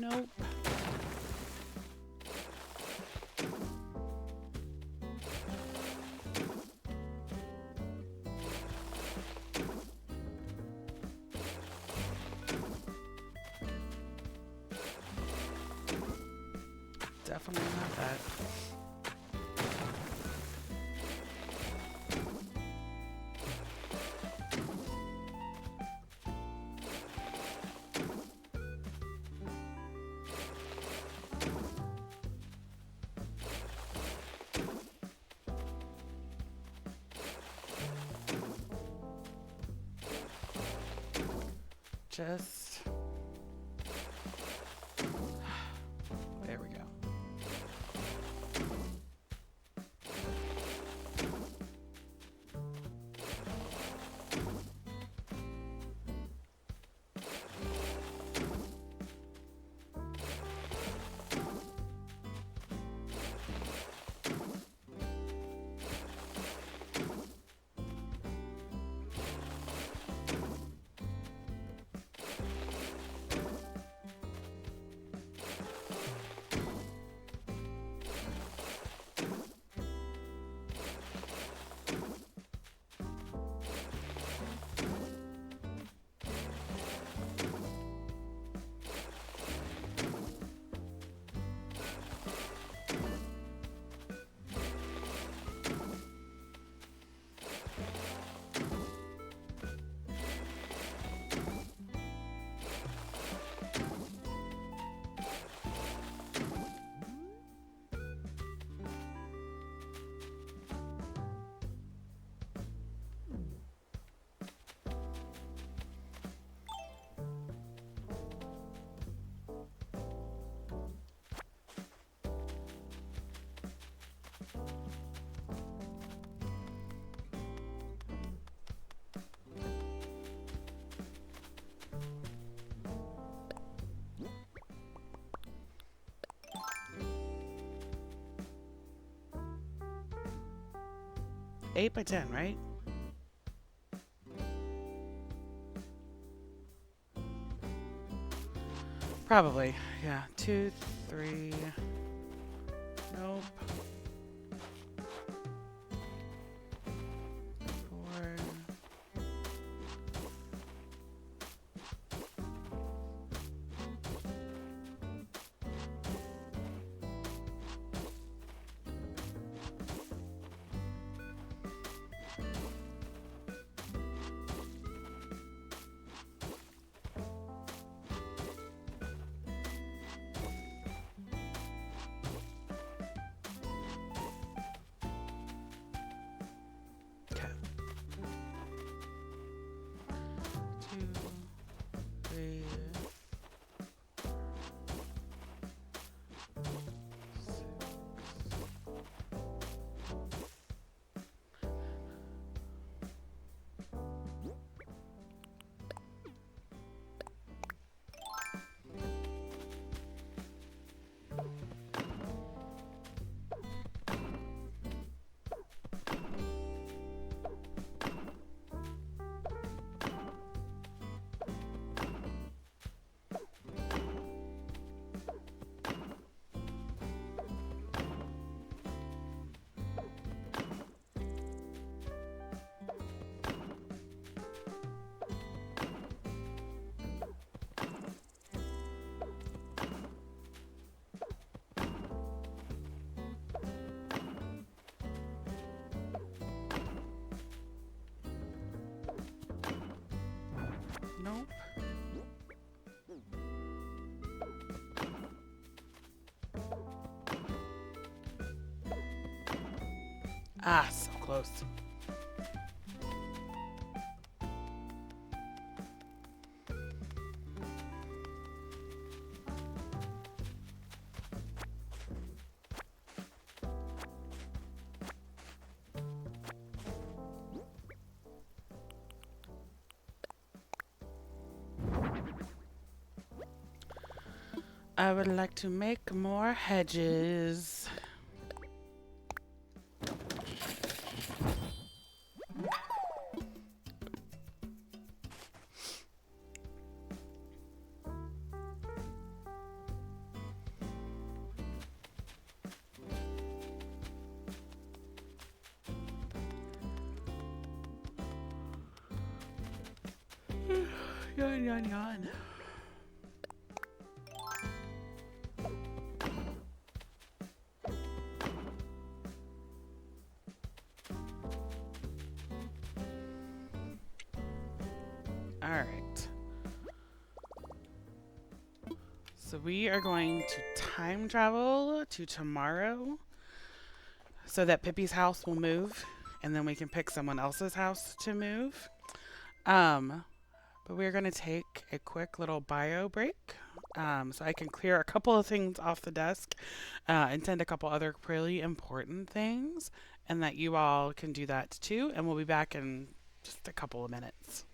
Speaker 1: Nope. Definitely not that. Just there we go. Eight by 10, right? Probably. Yeah. 2, 3. Nope. 4. Okay. 2, 3. 6. Nope. Ah, so close. I would like to make more hedges. Yawn, yawn, yawn. All right. So we are going to time travel to tomorrow so that Pippi's house will move and then we can pick someone else's house to move. Um, but we're going to take a quick little bio break so I can clear a couple of things off the desk and send a couple other really important things, and that you all can do that too. And we'll be back in just a couple of minutes.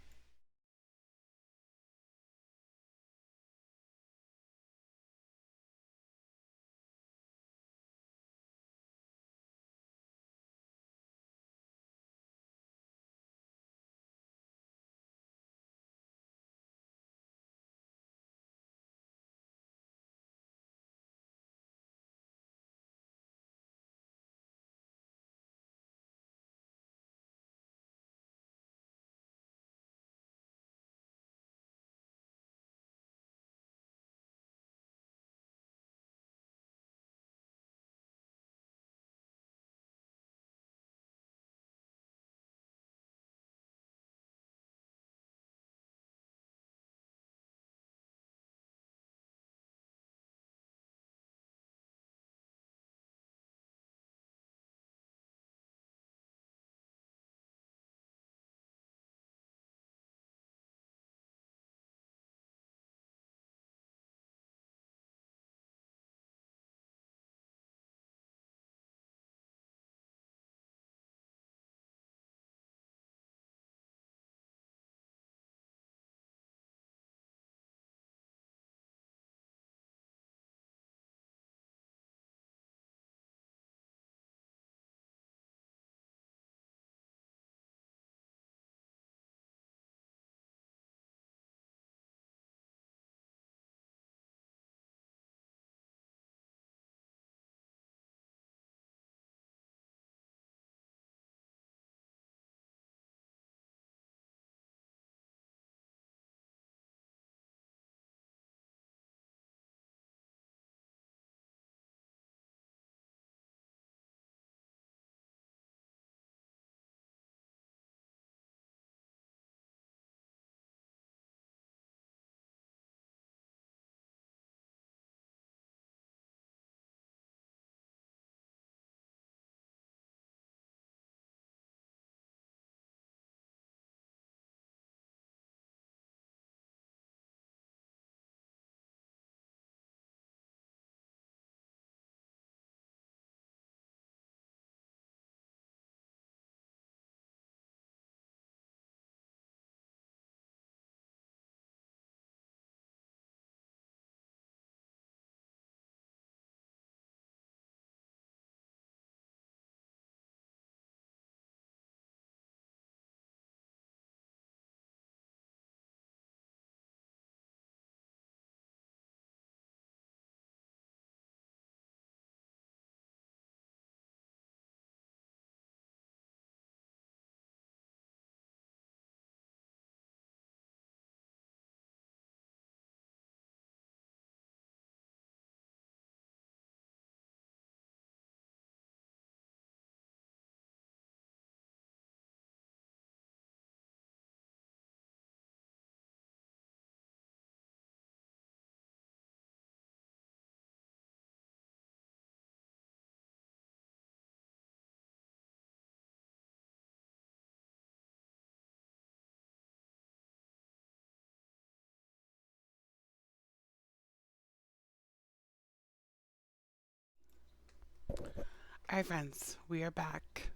Speaker 1: All right, friends, we are back.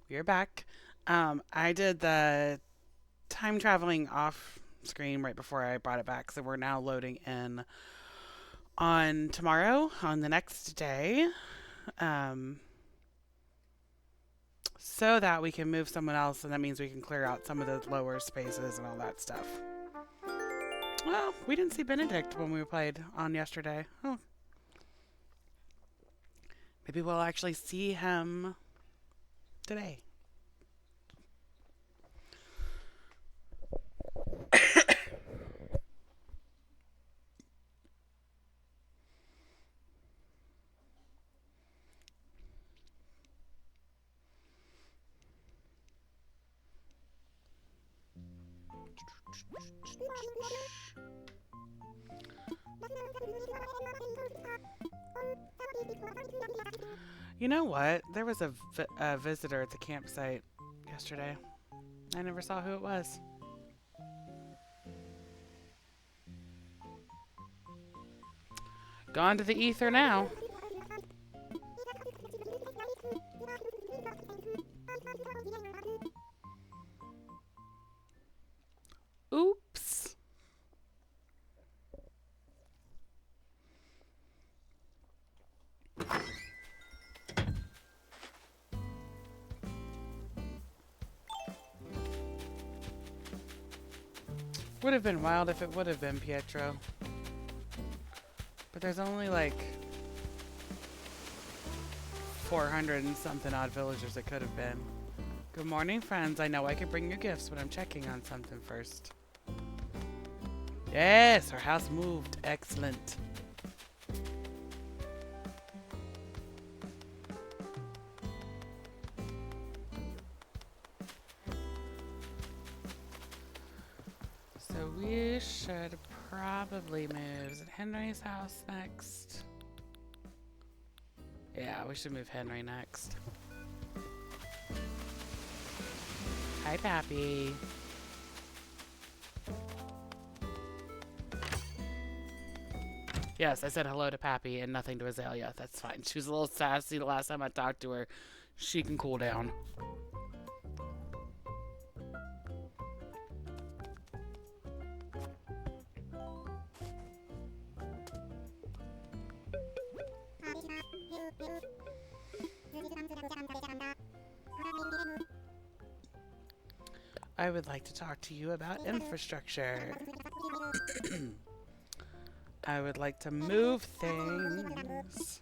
Speaker 1: We are back. I did the time traveling off screen right before I brought it back, so we're now loading in on tomorrow, on the next day, um, so that we can move someone else, and that means we can clear out some of those lower spaces and all that stuff. Well, we didn't see Benedict when we played on yesterday. Oh, maybe we'll actually see him today. You know what? There was a visitor at the campsite yesterday. I never saw who it was. Gone to the ether now. Oops. Would have been wild if it would have been Pietro. But there's only like 400 and something odd villagers it could have been. Good morning, friends. I know I could bring you gifts, but I'm checking on something first. Yes, our house moved. Excellent. So we should probably move. Is it Henry's house next? Yeah, we should move Henry next. Hi, Pappy. Yes, I said hello to Pappy and nothing to Azalea. That's fine. She was a little sassy the last time I talked to her. She can cool down. I would like to talk to you about infrastructure. I would like to move things.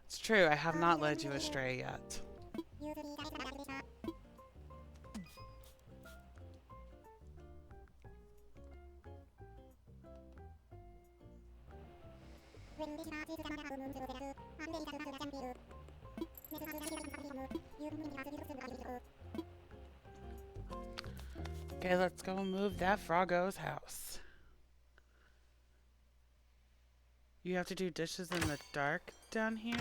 Speaker 1: It's true, I have not led you astray yet. Okay, let's go move that Froggo's house. You have to do dishes in the dark down here?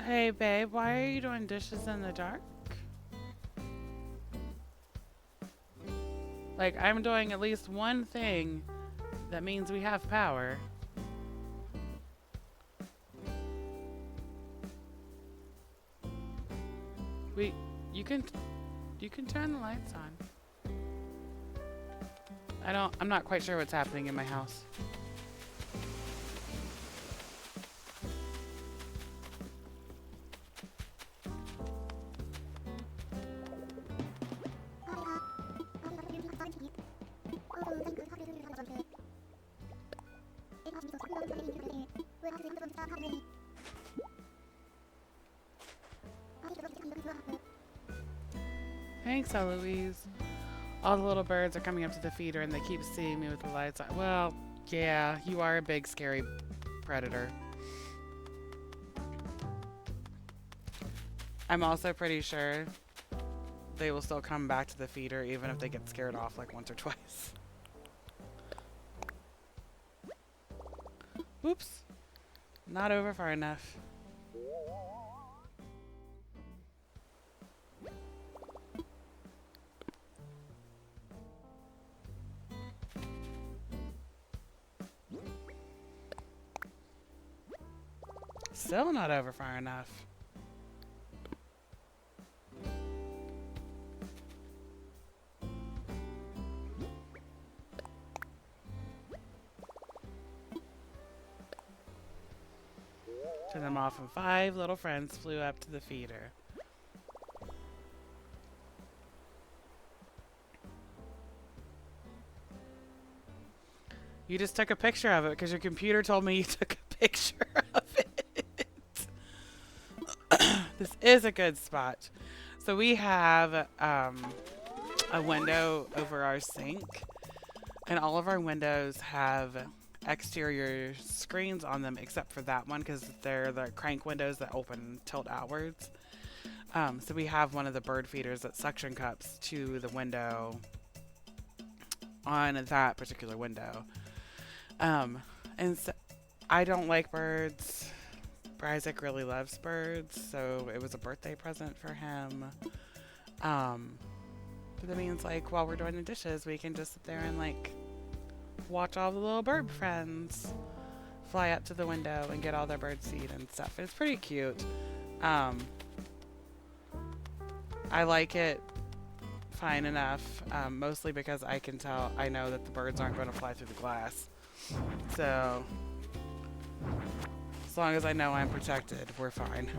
Speaker 1: Hey, babe, why are you doing dishes in the dark? Like, I'm doing at least one thing that means we have power. You can turn the lights on. I'm not quite sure what's happening in my house. Thanks, Eloise. All the little birds are coming up to the feeder and they keep seeing me with the lights on. Well, yeah, you are a big, scary predator. I'm also pretty sure they will still come back to the feeder even if they get scared off like once or twice. Oops. Not over far enough. Still not over far enough. Turned them off, and 5 little friends flew up to the feeder. You just took a picture of it because your computer told me you took a picture of it. This is a good spot. So we have a window over our sink, and all of our windows have exterior screens on them except for that one because they're the crank windows that open and tilt outwards. So we have one of the bird feeders that suction cups to the window on that particular window. And so I don't like birds. Isaac really loves birds, so it was a birthday present for him. But that means, like, while we're doing the dishes, we can just sit there and, like, watch all the little bird friends fly up to the window and get all their bird seed and stuff. It's pretty cute. I like it fine enough, mostly because I know that the birds aren't going to fly through the glass. So, as long as I know I'm protected, we're fine.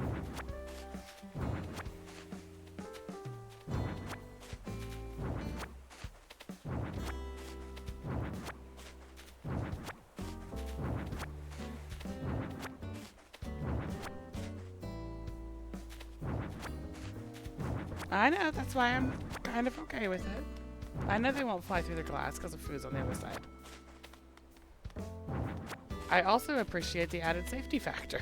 Speaker 1: I know, that's why I'm kind of okay with it. I know they won't fly through the glass because the food's on the other side. I also appreciate the added safety factor.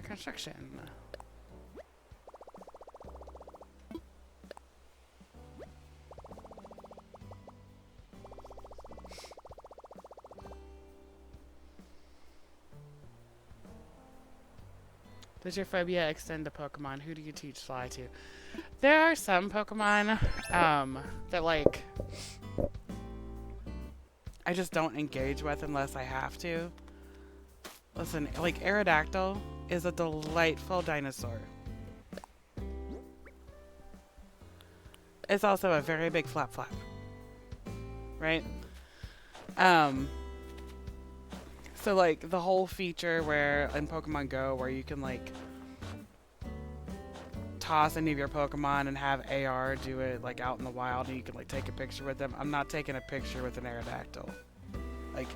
Speaker 1: Construction. Does your phobia extend to Pokemon? Who do you teach Fly to? There are some Pokemon that, like, I just don't engage with unless I have to. Listen, like, Aerodactyl is a delightful dinosaur. It's also a very big flap, right? So, like, the whole feature where in Pokemon Go where you can, like, toss any of your Pokemon and have AR do it, like, out in the wild, and you can, like, take a picture with them. I'm not taking a picture with an Aerodactyl. Like,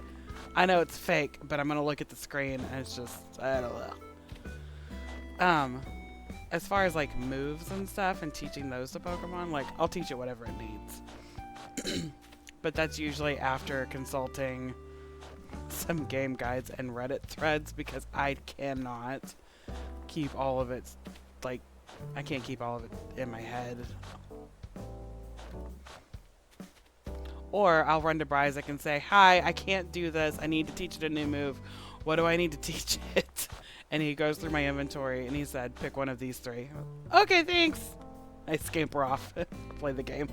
Speaker 1: I know it's fake, but I'm gonna look at the screen and it's just, I don't know. As far as, like, moves and stuff and teaching those to Pokemon, like, I'll teach it whatever it needs. But that's usually after consulting some game guides and Reddit threads because I cannot keep all of it, like, I can't keep all of it in my head. Or I'll run to Bryzik and say, hi, I can't do this. I need to teach it a new move. What do I need to teach it? And he goes through my inventory and he said, pick one of these 3. Okay, thanks. I scamper off and play the game.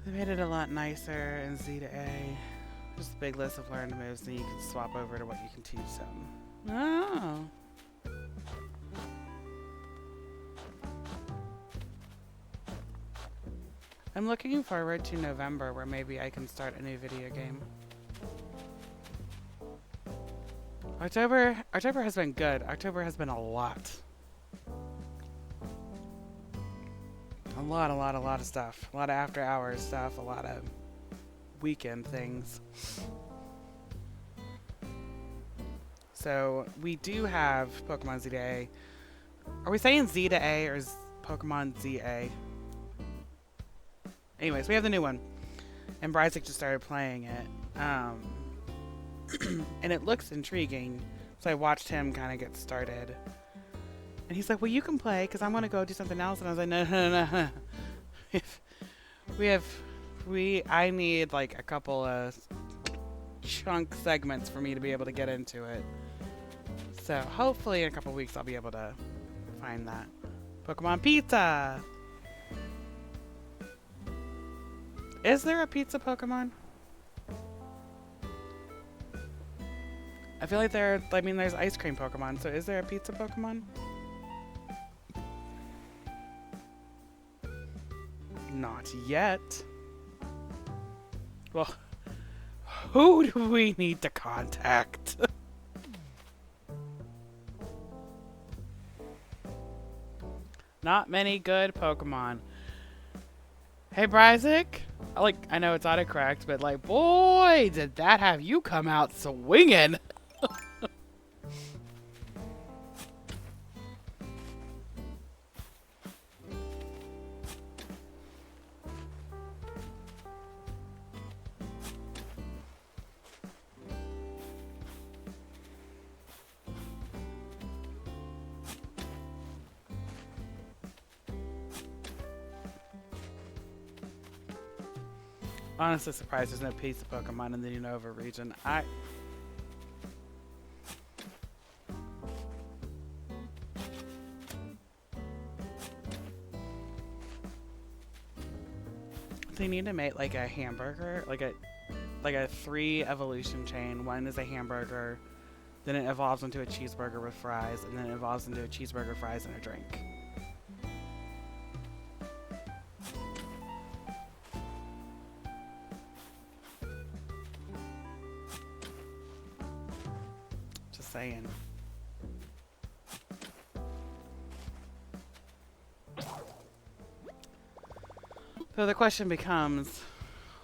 Speaker 1: They made it a lot nicer in Z to A. Just a big list of learned moves, and you can swap over to what you can teach them. Oh. I'm looking forward to November, where maybe I can start a new video game. October has been good. October has been a lot. A lot of stuff. A lot of after hours stuff. A lot of weekend things. So we do have Pokemon Z to A. Are we saying Z to A or is Pokemon ZA? Anyways, we have the new one. And Bryzik just started playing it. And it looks intriguing. So I watched him kind of get started. And he's like, well, you can play because I want to go do something else. And I was like, no. I need like a couple of chunk segments for me to be able to get into it. So hopefully in a couple weeks I'll be able to find that. Pokemon Pizza! Is there a pizza Pokemon? I feel like there's ice cream Pokemon, so is there a pizza Pokemon? Not yet. Well, who do we need to contact? Not many good Pokemon. Hey, Bryzik. I know it's autocorrect, but like, boy, did that have you come out swinging. Honestly surprised there's no pizza Pokemon in the Unova region. They need to make like a hamburger, like a 3 evolution chain. One is a hamburger, then it evolves into a cheeseburger with fries, and then it evolves into a cheeseburger, fries, and a drink. Just saying. So the question becomes,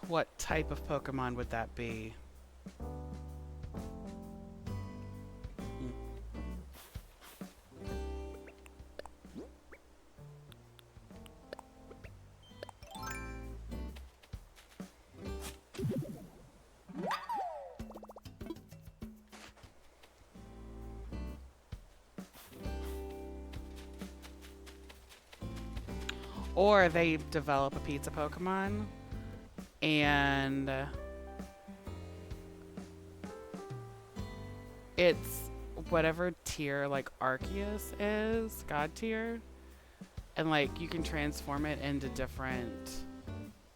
Speaker 1: what type of Pokemon would that be? Or they develop a pizza Pokemon and it's whatever tier like Arceus is, God tier, and like you can transform it into different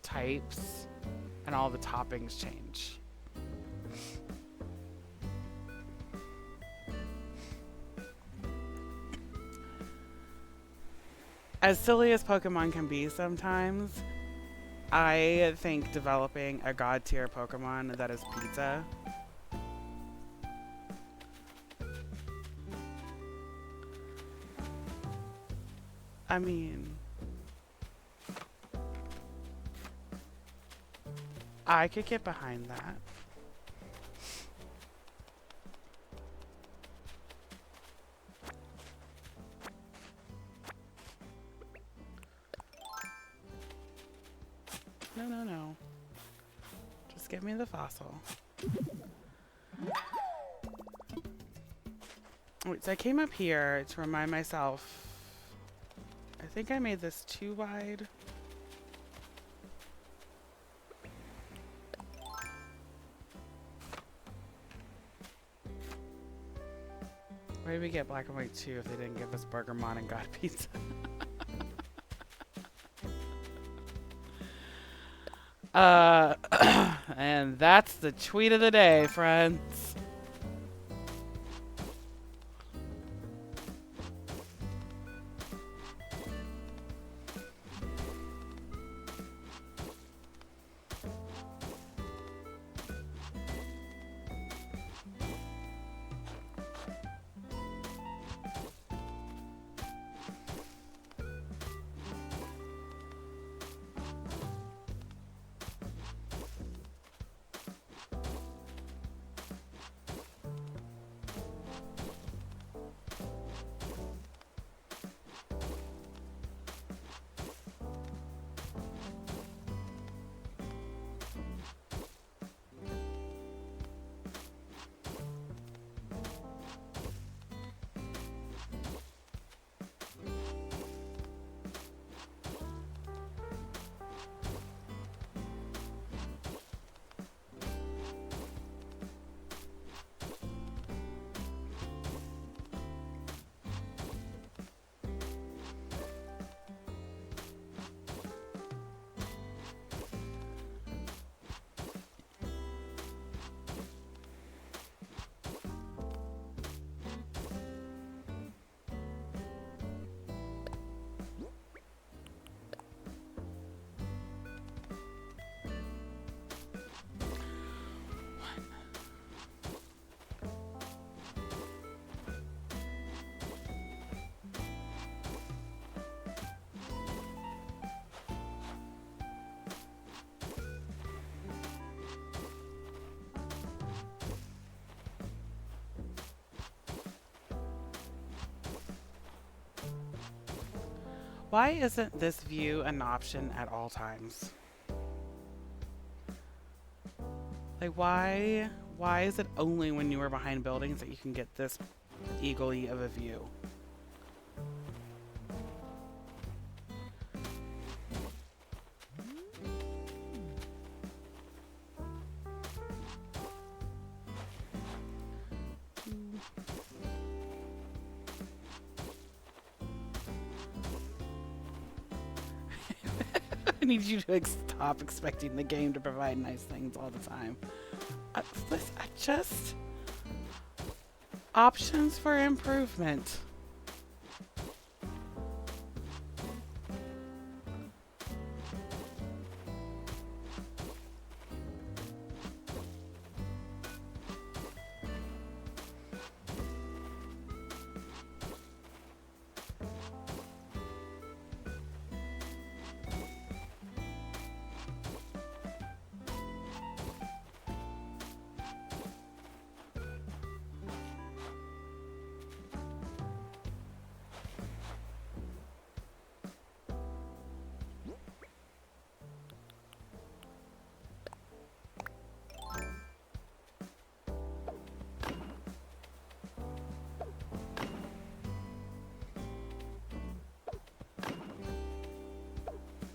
Speaker 1: types and all the toppings change. As silly as Pokemon can be sometimes, I think developing a God tier Pokemon that is pizza I mean, I could get behind that. No. Just give me the fossil. Wait, so I came up here to remind myself. I think I made this too wide. Where did we get Black and White 2 if they didn't give us Burgermon and God Pizza? And that's the tweet of the day, friends. Why isn't this view an option at all times? Like, why is it only when you are behind buildings that you can get this eagle-y of a view? I need you to stop expecting the game to provide nice things all the time. I just... Options for improvement.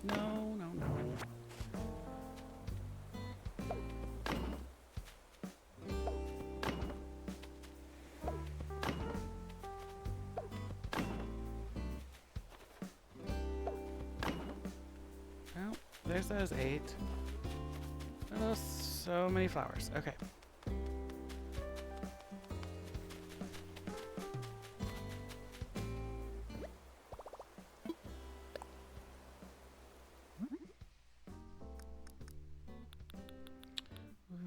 Speaker 1: No, no, no. Well, there's those 8. Oh, so many flowers. Okay.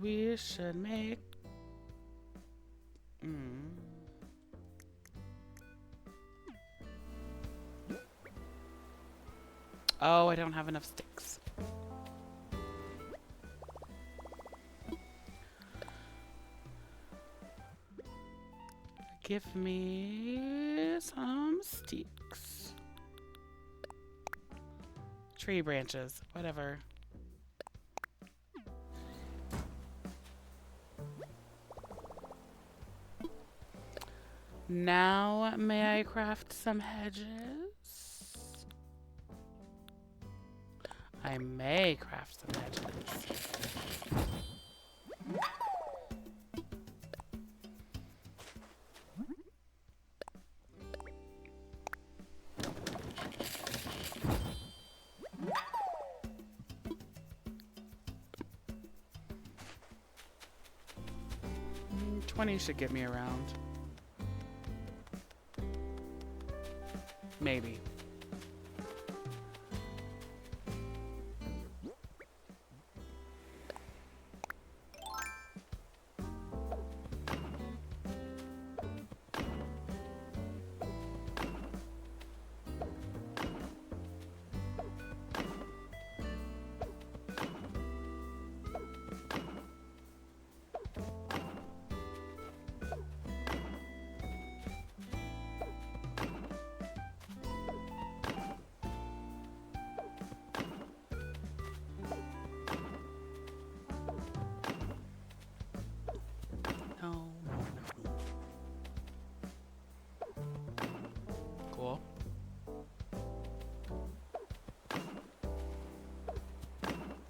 Speaker 1: We should make... Oh, I don't have enough sticks. Give me some sticks. Tree branches, whatever. Now, may I craft some hedges? I may craft some hedges. Mm, 20 should get me around. Maybe. No. Cool.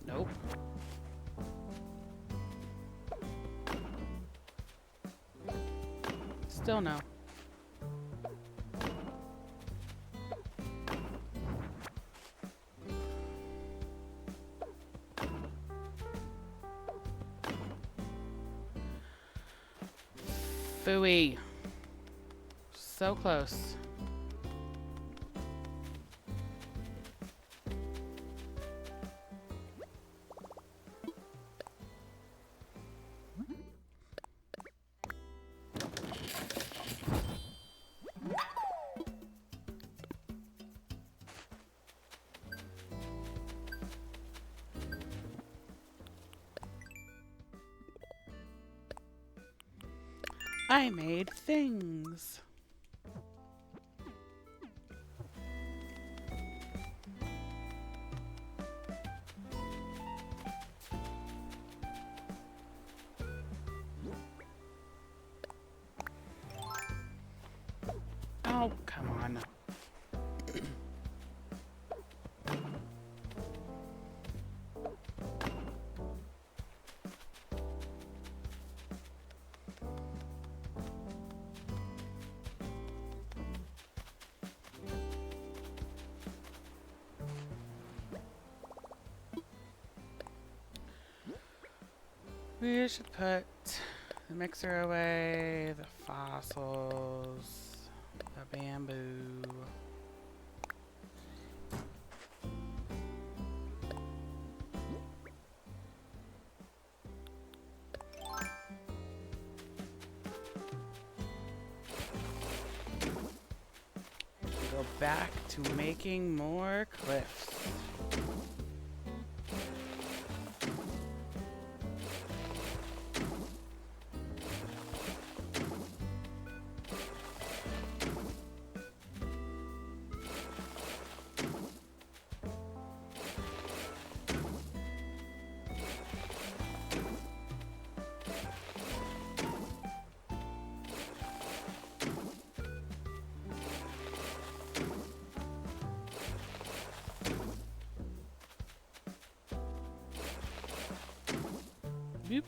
Speaker 1: Nope. Still no. Phooey. So close. I made things. Oh, come on. We should put the mixer away, the fossils, the bamboo. Go back to making more cliffs. Boop.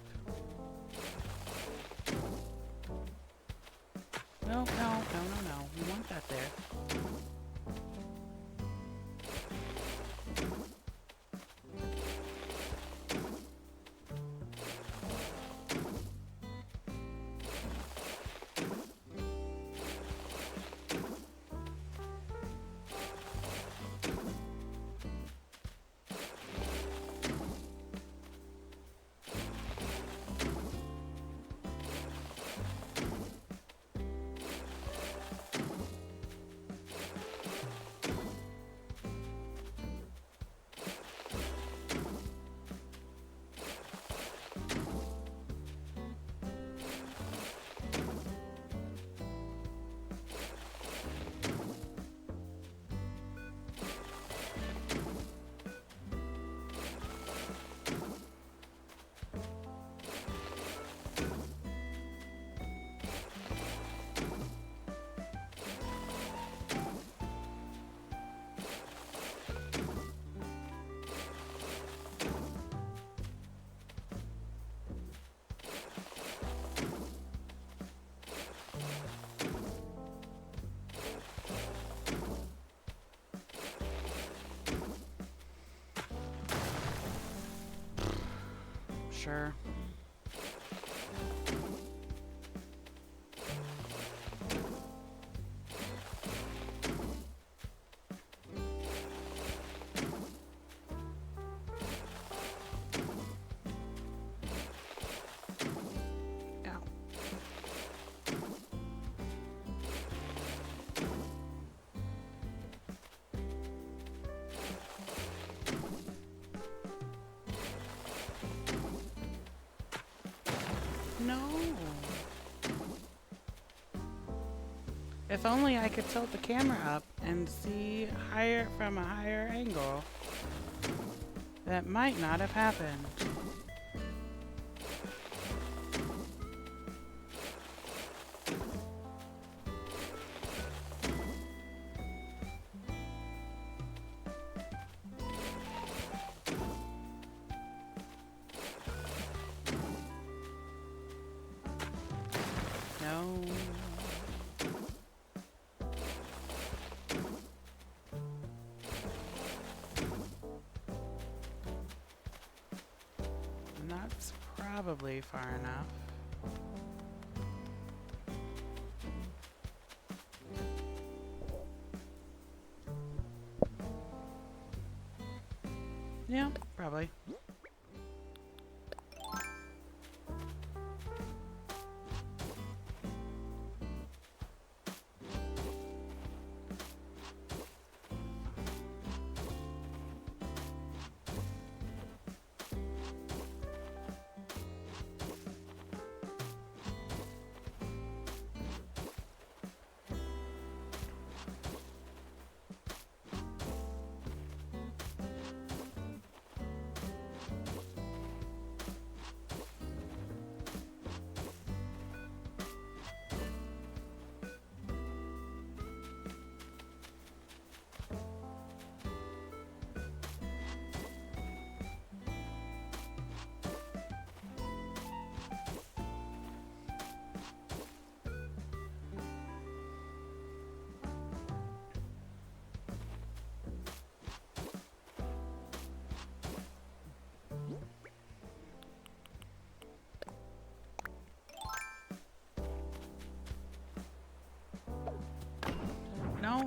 Speaker 1: No, no, no, no, no. We want that there. Sure. Ow. No. If only I could tilt the camera up and see higher from a higher angle. That might not have happened. No. And that's probably far enough. Yeah, probably.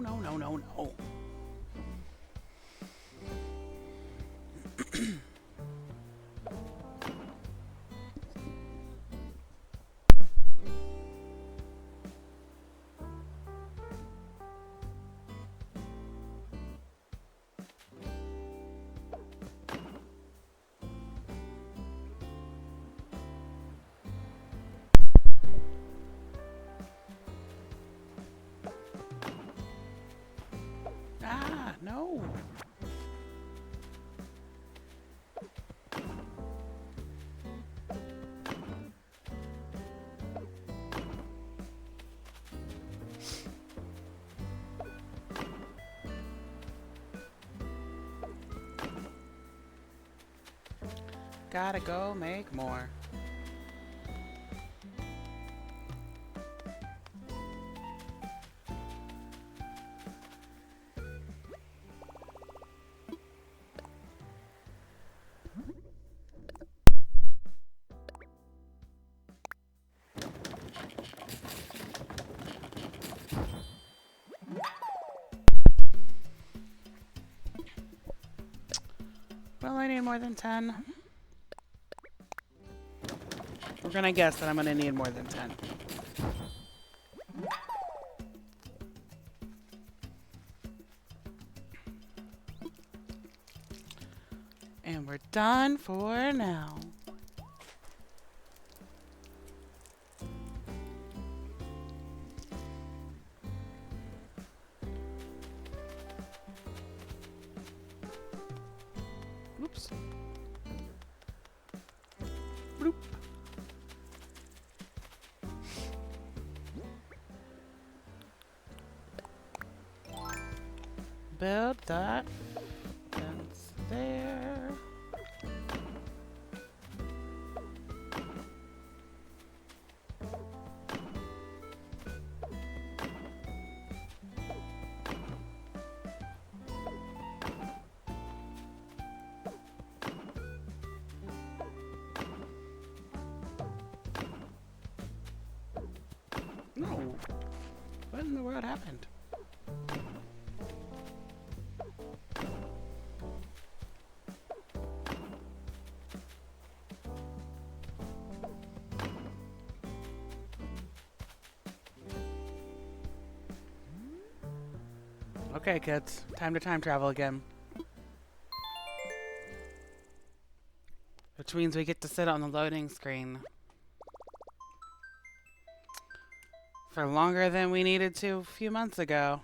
Speaker 1: no, no, no, no. Ah, no. Gotta go make more. Well, I need more than 10. We're gonna guess that I'm gonna need more than 10. And we're done for now. Oops. Bloop. Build that fence there. No. What in the world happened? Okay, kids. Time to time travel again. Which means we get to sit on the loading screen for longer than we needed to a few months ago.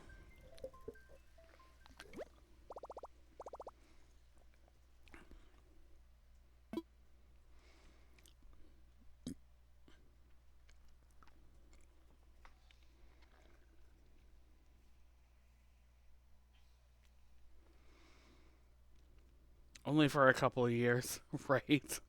Speaker 1: Only for a couple of years, right?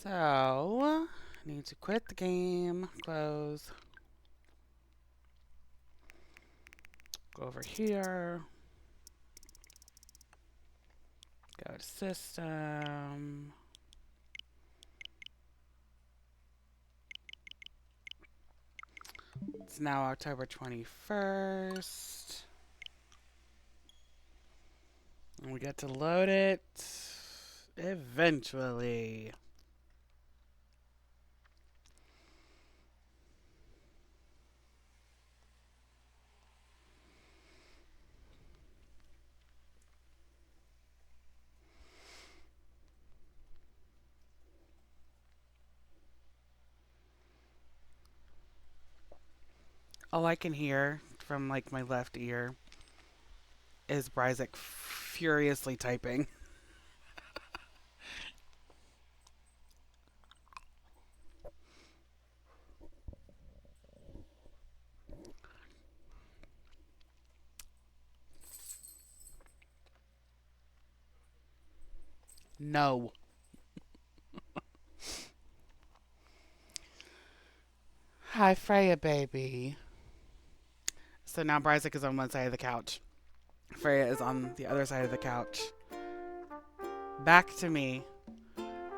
Speaker 1: So, I need to quit the game, close, go over here, go to system. It's now October 21st. And we get to load it eventually. All I can hear from like my left ear is Bryzik furiously typing. No. Hi, Freya, baby. So now Bryzik is on one side of the couch. Freya is on the other side of the couch. Back to me.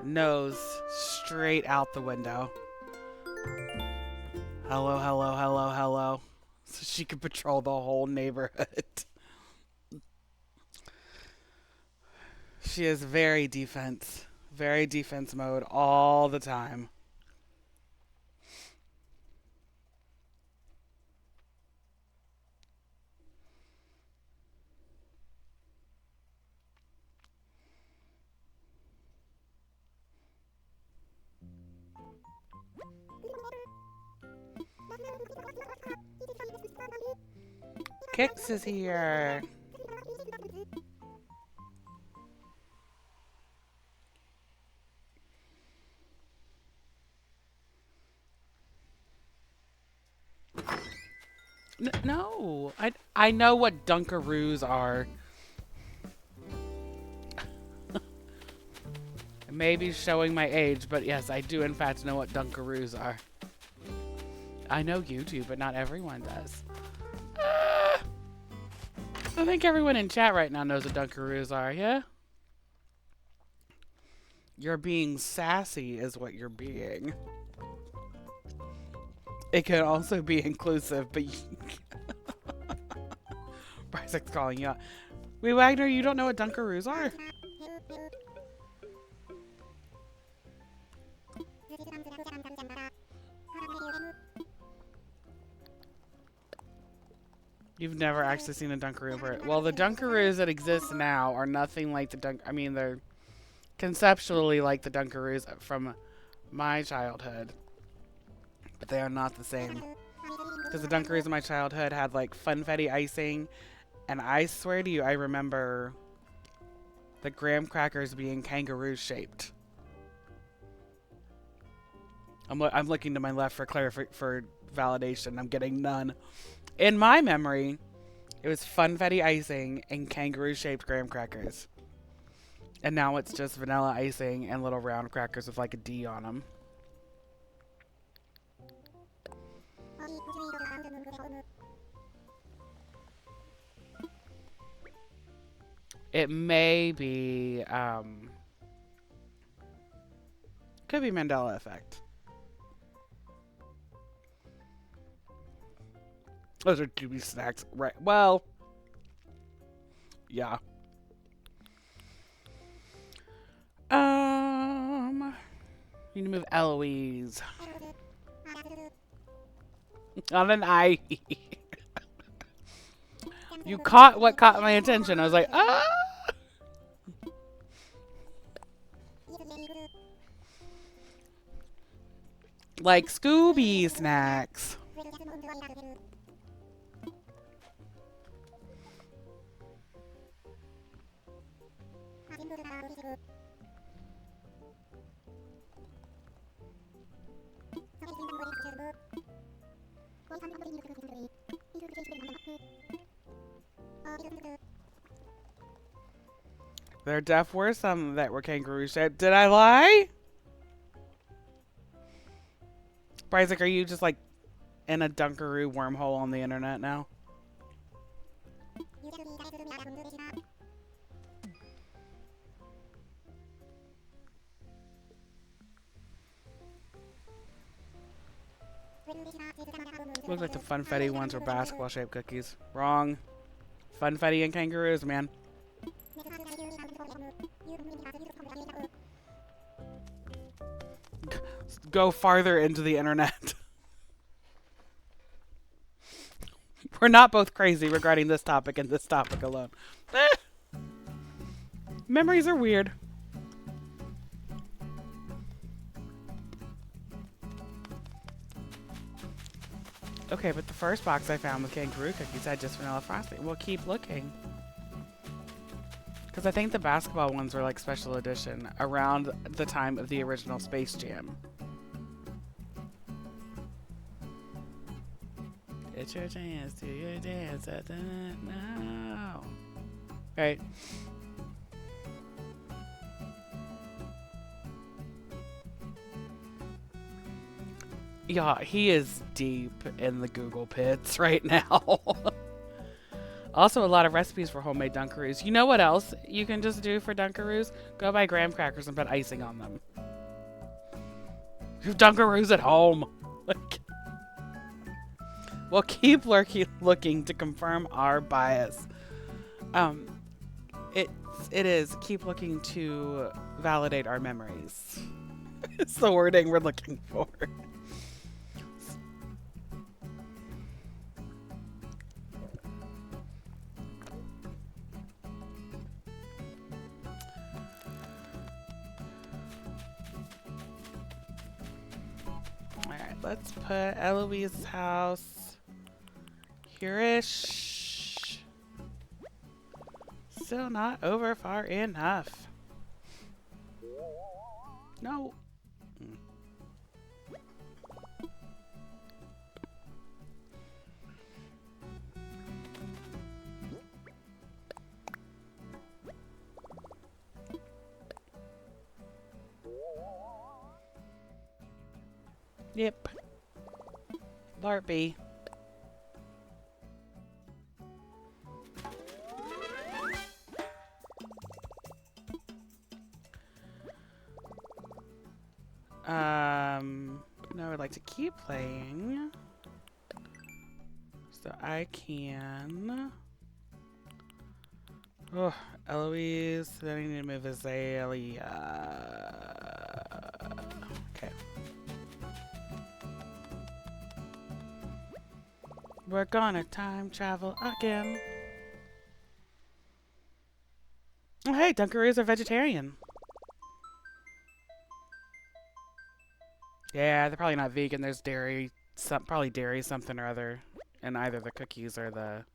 Speaker 1: Nose straight out the window. Hello, hello, hello, hello. So she could patrol the whole neighborhood. She is very defense mode all the time. Kix is here. No, I know what Dunkaroos are. Maybe showing my age, but yes, I do in fact know what Dunkaroos are. I know YouTube, but not everyone does. I think everyone in chat right now knows what Dunkaroos are, yeah? You're being sassy is what you're being. It can also be inclusive, but Bryce's calling you out. Wait, Wagner, you don't know what Dunkaroos are? You've never actually seen a Dunkaroo. Well, the Dunkaroos that exist now are nothing like the I mean, they're conceptually like the Dunkaroos from my childhood, but they are not the same. Because the Dunkaroos in my childhood had like funfetti icing, and I swear to you, I remember the graham crackers being kangaroo shaped. I'm looking to my left for validation. I'm getting none. In my memory, it was funfetti icing and kangaroo-shaped graham crackers. And now it's just vanilla icing and little round crackers with like a D on them. It may be, could be Mandela effect. Those are Doobie snacks, right? Well, yeah. You need to move Eloise. On an eye. You caught what caught my attention. I was like, ah! Like Scooby snacks. There were some that were kangaroo shaped. Did I lie? Bryzik, are you just like in a Dunkaroo wormhole on the internet now? Looks like the funfetti ones were basketball shaped cookies. Wrong. Funfetti and kangaroos, man. Go farther into the internet. We're not both crazy regarding this topic and this topic alone. Memories are weird. Okay, but the first box I found with kangaroo cookies had just vanilla frosting. We'll keep looking. Because I think the basketball ones were like special edition around the time of the original Space Jam. It's your chance to your dance at the night now. Right. Yeah, he is deep in the Google pits right now. Also, a lot of recipes for homemade Dunkaroos. You know what else you can just do for Dunkaroos? Go buy graham crackers and put icing on them. You have Dunkaroos at home. Like, we'll keep looking to confirm our bias. It is keep looking to validate our memories. It's the wording we're looking for. Alright, let's put Eloise's house here-ish. Still not over far enough. No. Yep. LARPy. No, I'd like to keep playing. So I can. Oh, Eloise. Then I need to move Azalea. Okay. We're gonna time travel again. Oh, hey, Dunkaroos are vegetarian. Yeah, they're probably not vegan. There's dairy, probably dairy something or other in either the cookies or the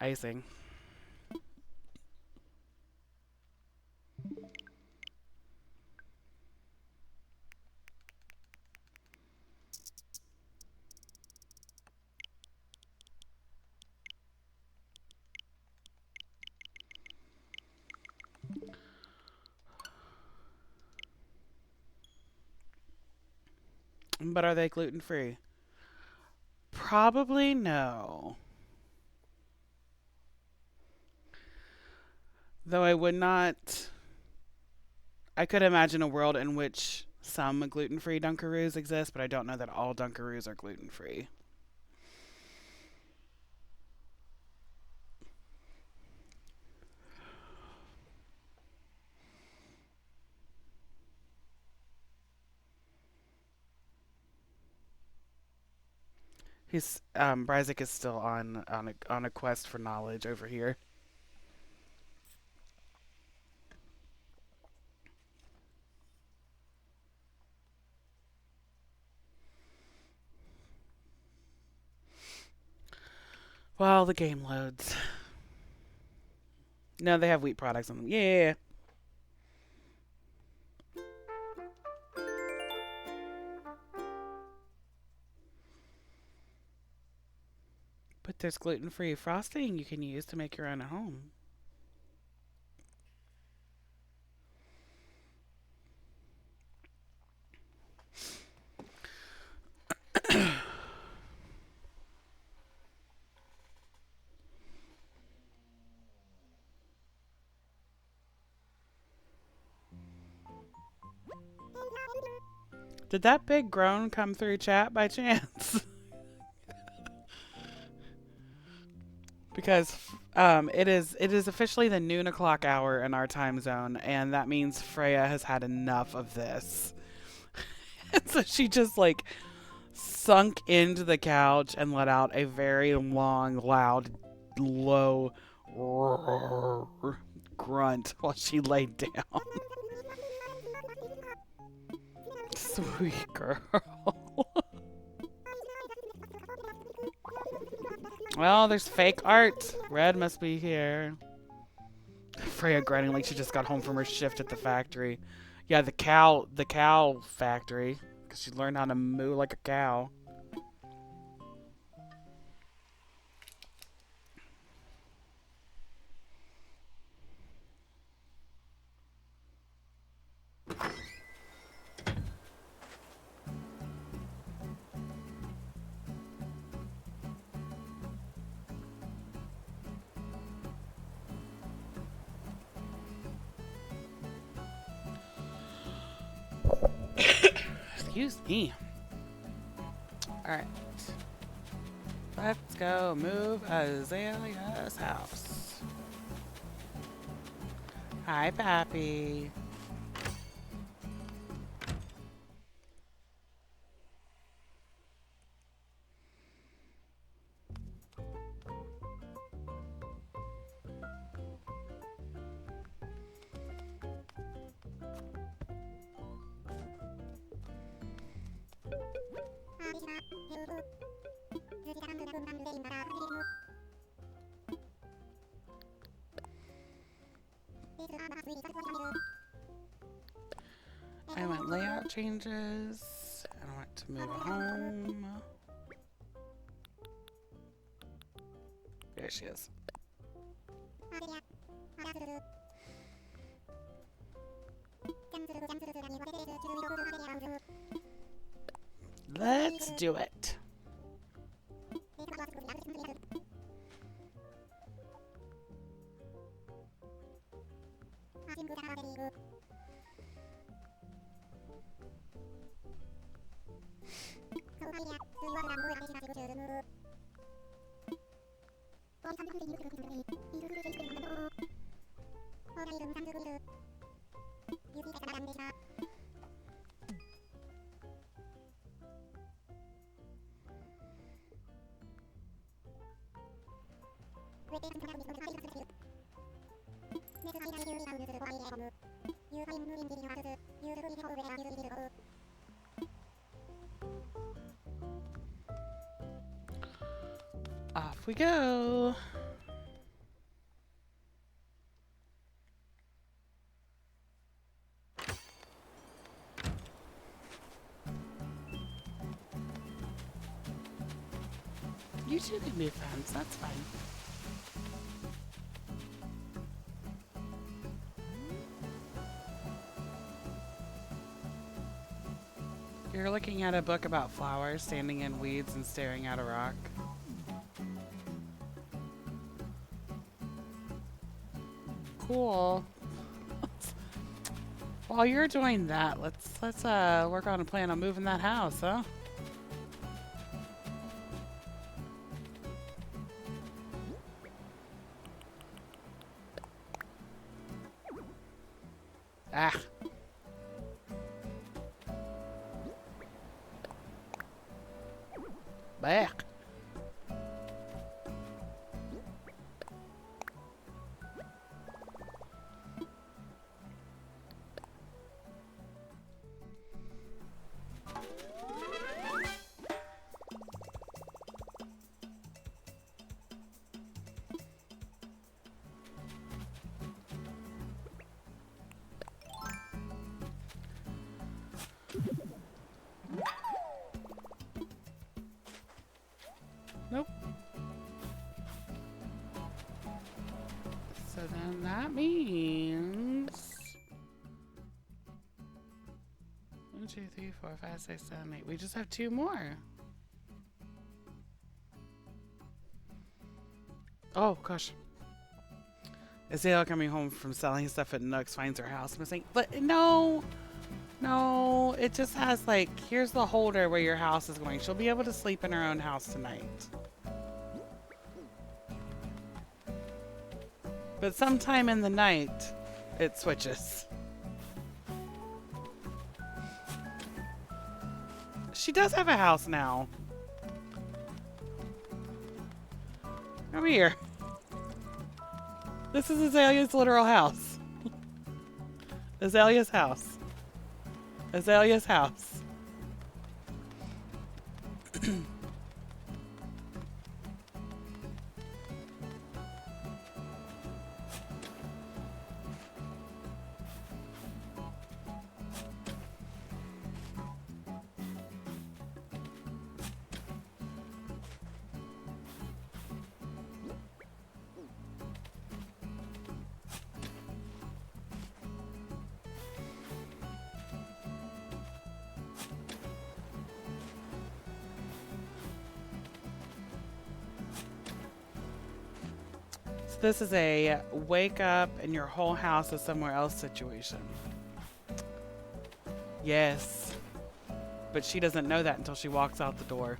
Speaker 1: icing. But are they gluten-free? Probably no. Though I would not... I could imagine a world in which some gluten-free Dunkaroos exist, but I don't know that all Dunkaroos are gluten-free. He's Bryzik is still on a quest for knowledge over here. Well, the game loads. No, they have wheat products on them. Yeah. But there's gluten-free frosting you can use to make your own at home. Did that big groan come through chat by chance? Because it is officially the noon o'clock hour in our time zone, and that means Freya has had enough of this. And so she just like sunk into the couch and let out a very long, loud, low grunt while she laid down. Sweet girl. Well, there's fake art. Red must be here. Freya grunting like she just got home from her shift at the factory. Yeah, the cow factory. Because she learned how to moo like a cow. Excuse me. Alright. Let's go move Azalea's house. Hi, Pappy. I want layout changes. I want to move home. There she is. Let's do it. Off we go. You two can be friends, that's fine. You're looking at a book about flowers, standing in weeds and staring at a rock. Cool. While you're doing that, let's work on a plan on moving that house, huh? Ah. Back. Nope. So then that means 1, 2, 3, 4, 5, 6, 7, 8. We just have 2 more. Oh gosh. Azalea coming home from selling stuff at Nooks finds her house missing. But no, it just has like, here's the holder where your house is going. She'll be able to sleep in her own house tonight. But sometime in the night, it switches. She does have a house now. Come here. This is Azalea's literal house. Azalea's house. Azalea's house. This is a wake up and your whole house is somewhere else situation. Yes. but she doesn't know that until she walks out the door.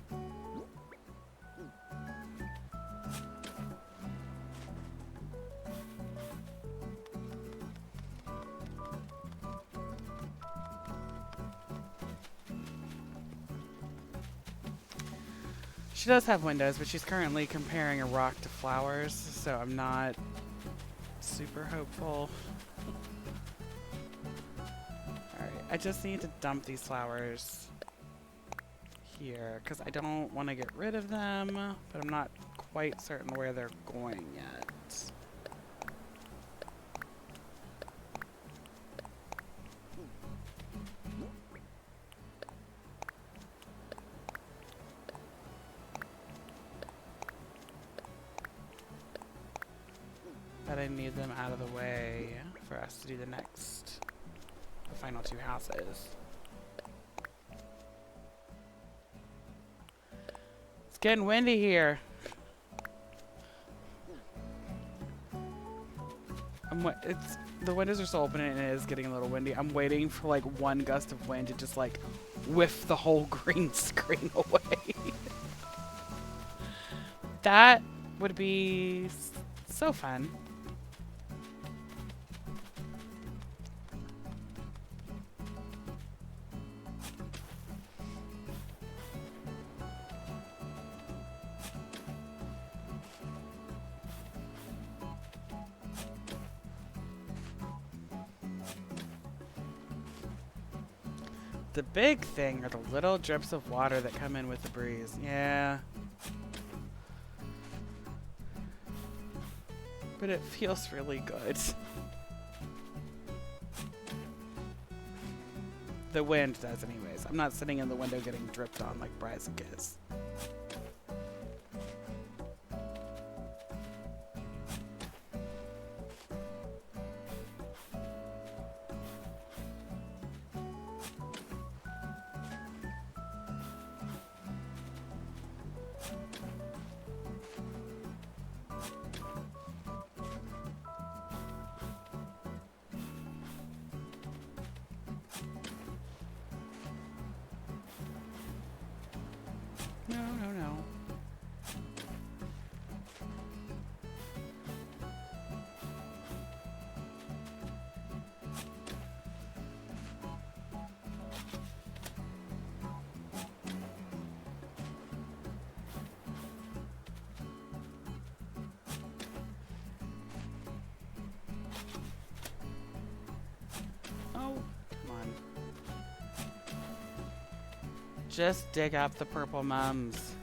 Speaker 1: She does have windows, but she's currently comparing a rock to flowers, so I'm not super hopeful. Alright, I just need to dump these flowers here, because I don't want to get rid of them, but I'm not quite certain where they're going yet. But I need them out of the way for us to do the final two houses. It's getting windy here. The windows are still open and it is getting a little windy. I'm waiting for like one gust of wind to just like whiff the whole green screen away. That would be so fun. The big thing are the little drips of water that come in with the breeze. Yeah. But it feels really good. The wind does anyways. I'm not sitting in the window getting dripped on like Bryzik is. No. Oh, come on. Just dig up the purple mums.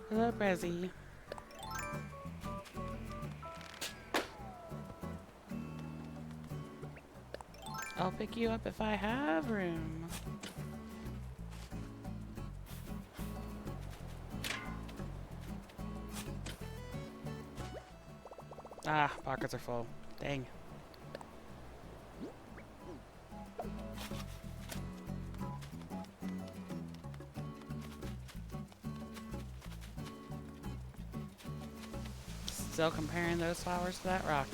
Speaker 1: Hello, Brezzy. I'll pick you up if I have room. Ah, pockets are full. Dang. Still comparing those flowers to that rock.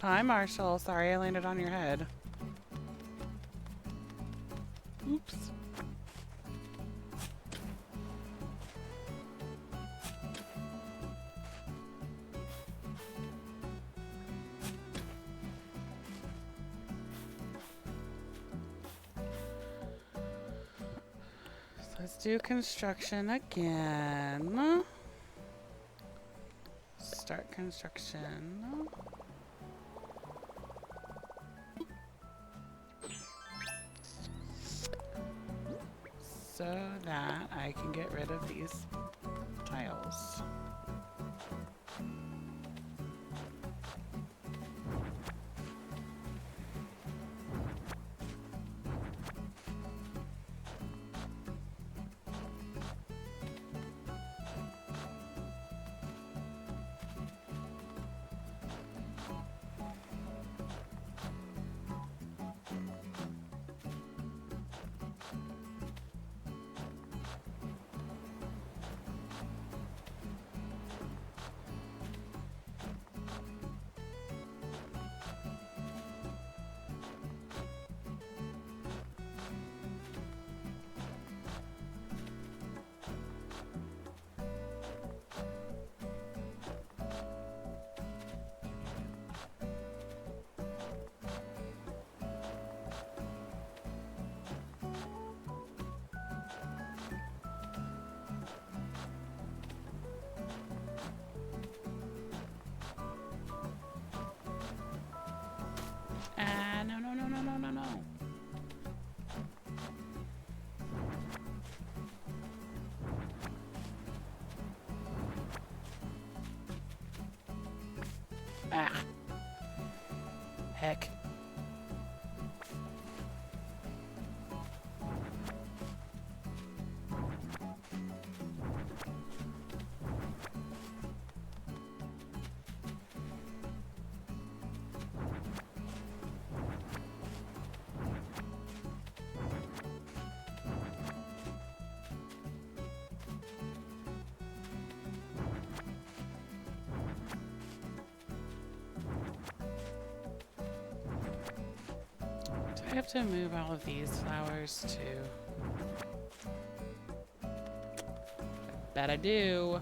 Speaker 1: Hi, Marshall. Sorry I landed on your head. Oops. So let's do construction again. Start construction. So that I can get rid of these tiles. No, no, no, no, no, no, no. Ah. Heck. I have to move all of these flowers too. I bet I do.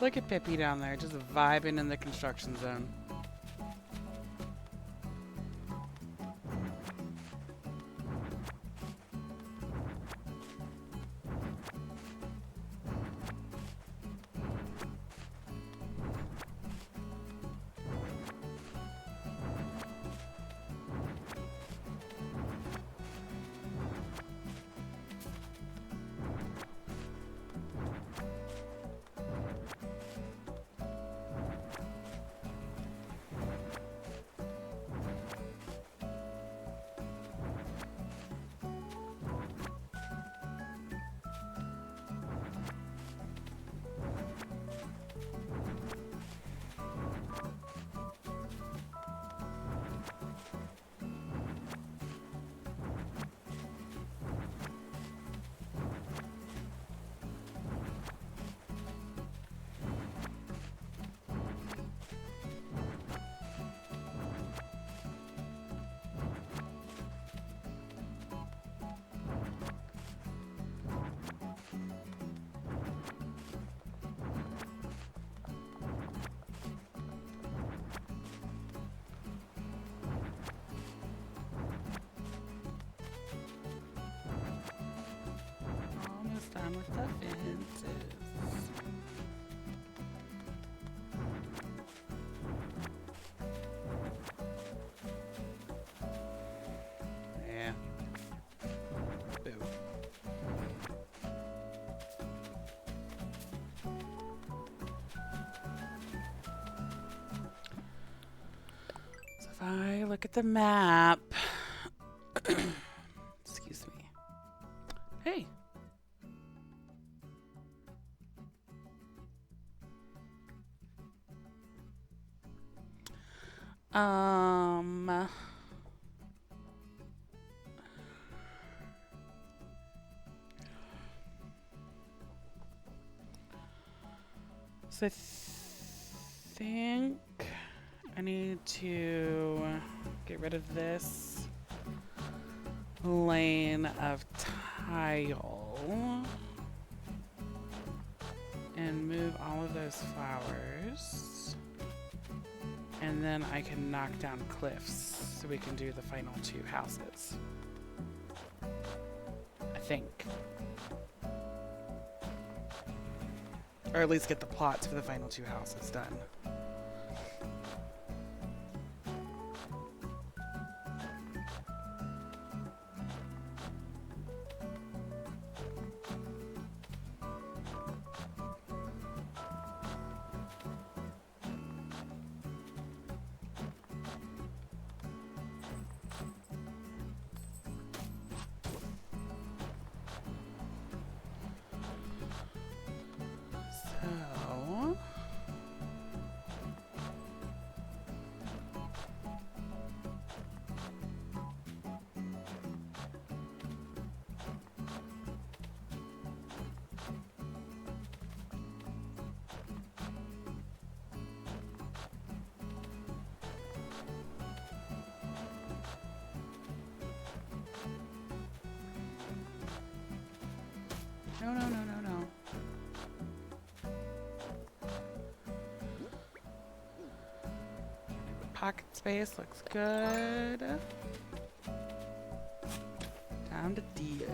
Speaker 1: Look at Pippi down there, just vibing in the construction zone. Done with the fences. Yeah. Boo. So if I look at the map, So I think I need to get rid of this lane of tile and move all of those flowers. And then I can knock down cliffs so we can do the final 2 houses. I think. Or at least get the plots for the final 2 houses done. No, no, no, no, no. Pocket space looks good. Time to dig.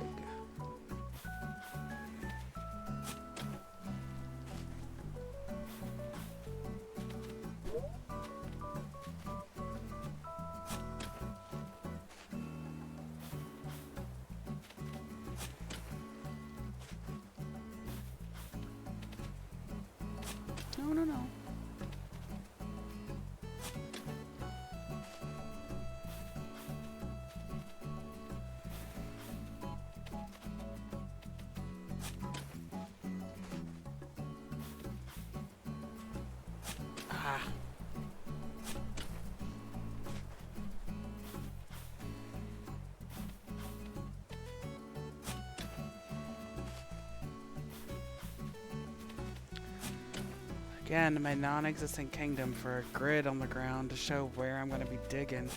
Speaker 1: No, no, no. Ah. Again, my non-existent kingdom for a grid on the ground to show where I'm going to be digging.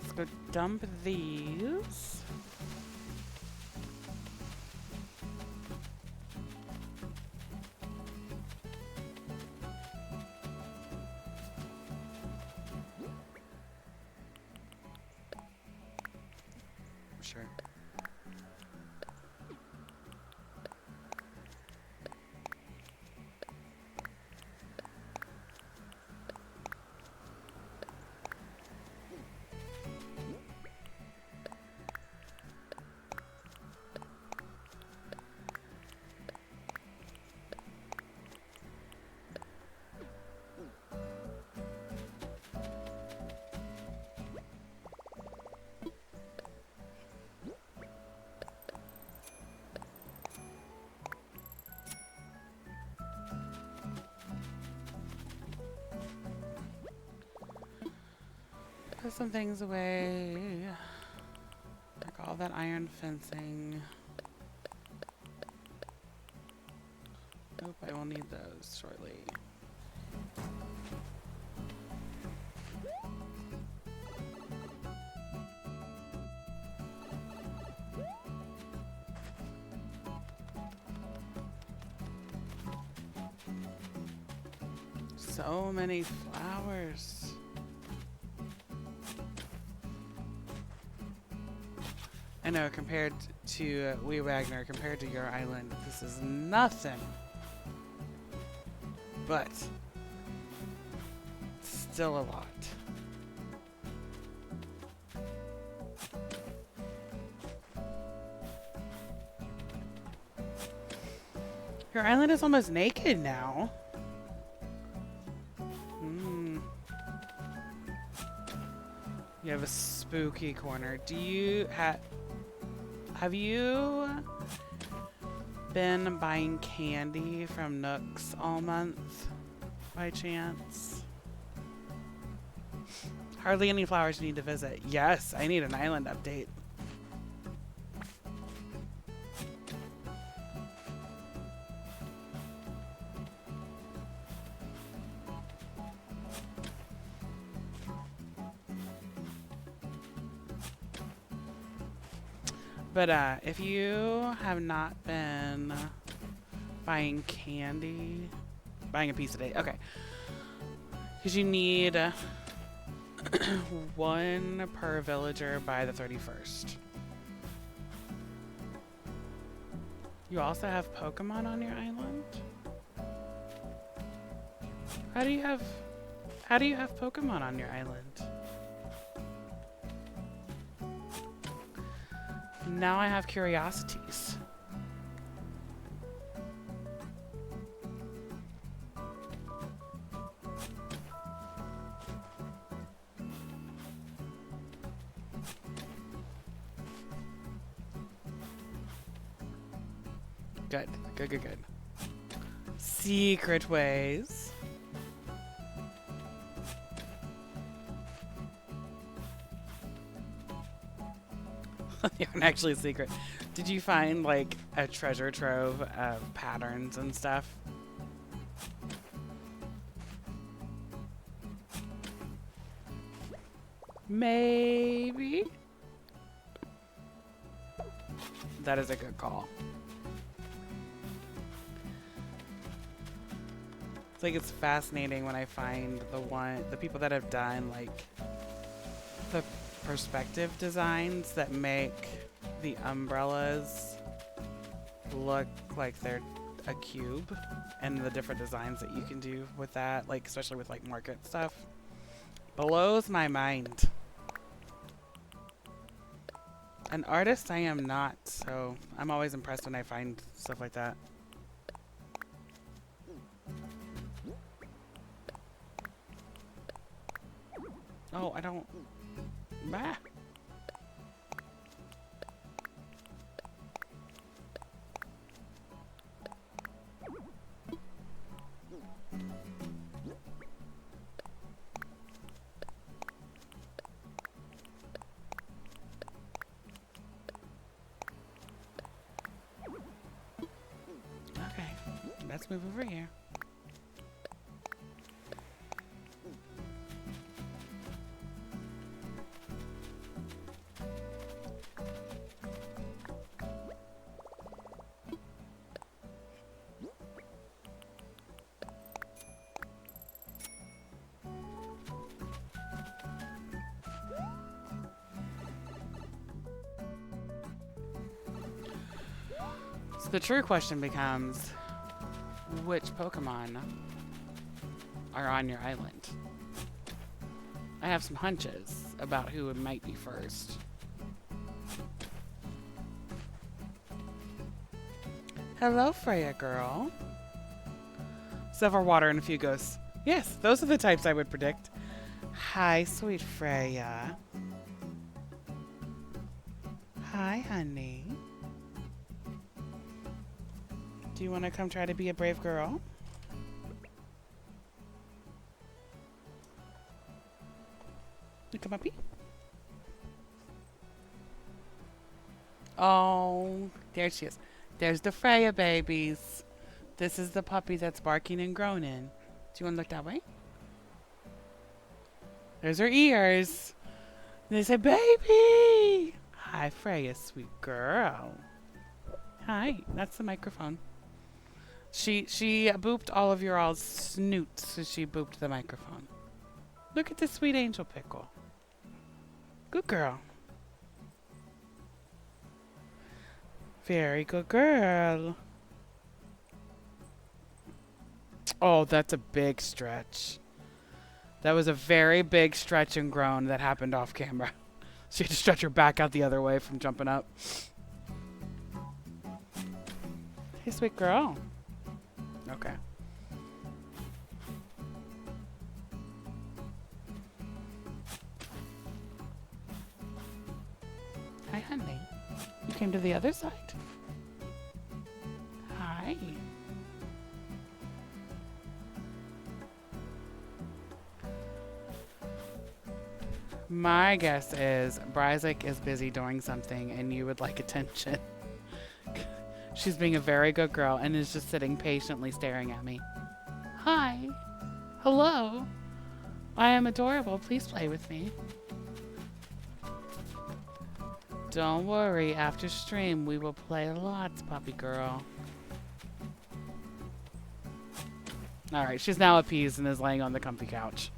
Speaker 1: Let's go dump these. Sure. Put some things away. Like all that iron fencing. Nope, I will need those shortly. So many flowers. I know, compared to Wee Wagner, compared to your island, this is nothing. But still a lot. Your island is almost naked now. You have a spooky corner. Do you have you been buying candy from Nooks all month by chance? Hardly any flowers need to visit. Yes, I need an island update. But if you have not been buying candy, buying a piece a day, okay. Because you need one per villager by the 31st. You also have Pokemon on your island? How do you have Pokemon on your island? Now I have curiosities. Good, good, good, good. Secret ways. They aren't actually secret. Did you find like a treasure trove of patterns and stuff? Maybe. That is a good call. It's like it's fascinating when I find the people that have done like the perspective designs that make the umbrellas look like they're a cube, and the different designs that you can do with that, like especially with like market stuff, blows my mind. An artist I am not, so I'm always impressed when I find stuff like that. Oh, I don't. Bah. Okay, let's move over here. So the true question becomes, which Pokemon are on your island? I have some hunches about who it might be first. Hello, Freya girl. Several water and a few ghosts. Yes, those are the types I would predict. Hi, sweet Freya. Hi, honey. Do you want to come try to be a brave girl? Come up here. Oh, there she is. There's the Freya babies. This is the puppy that's barking and groaning. Do you want to look that way? There's her ears. They say, baby. Hi, Freya, sweet girl. Hi, that's the microphone. She booped all of your all's snoots, so she booped the microphone. Look at this sweet angel pickle. Good girl. Very good girl. Oh, that's a big stretch. That was a very big stretch and groan that happened off camera. She had to stretch her back out the other way from jumping up. Hey, sweet girl. Okay. Hi, honey. You came to the other side. Hi. My guess is Bryzik is busy doing something and you would like attention. She's being a very good girl and is just sitting patiently staring at me. Hi. Hello. I am adorable. Please play with me. Don't worry. After stream, we will play lots, puppy girl. Alright, she's now appeased and is laying on the comfy couch.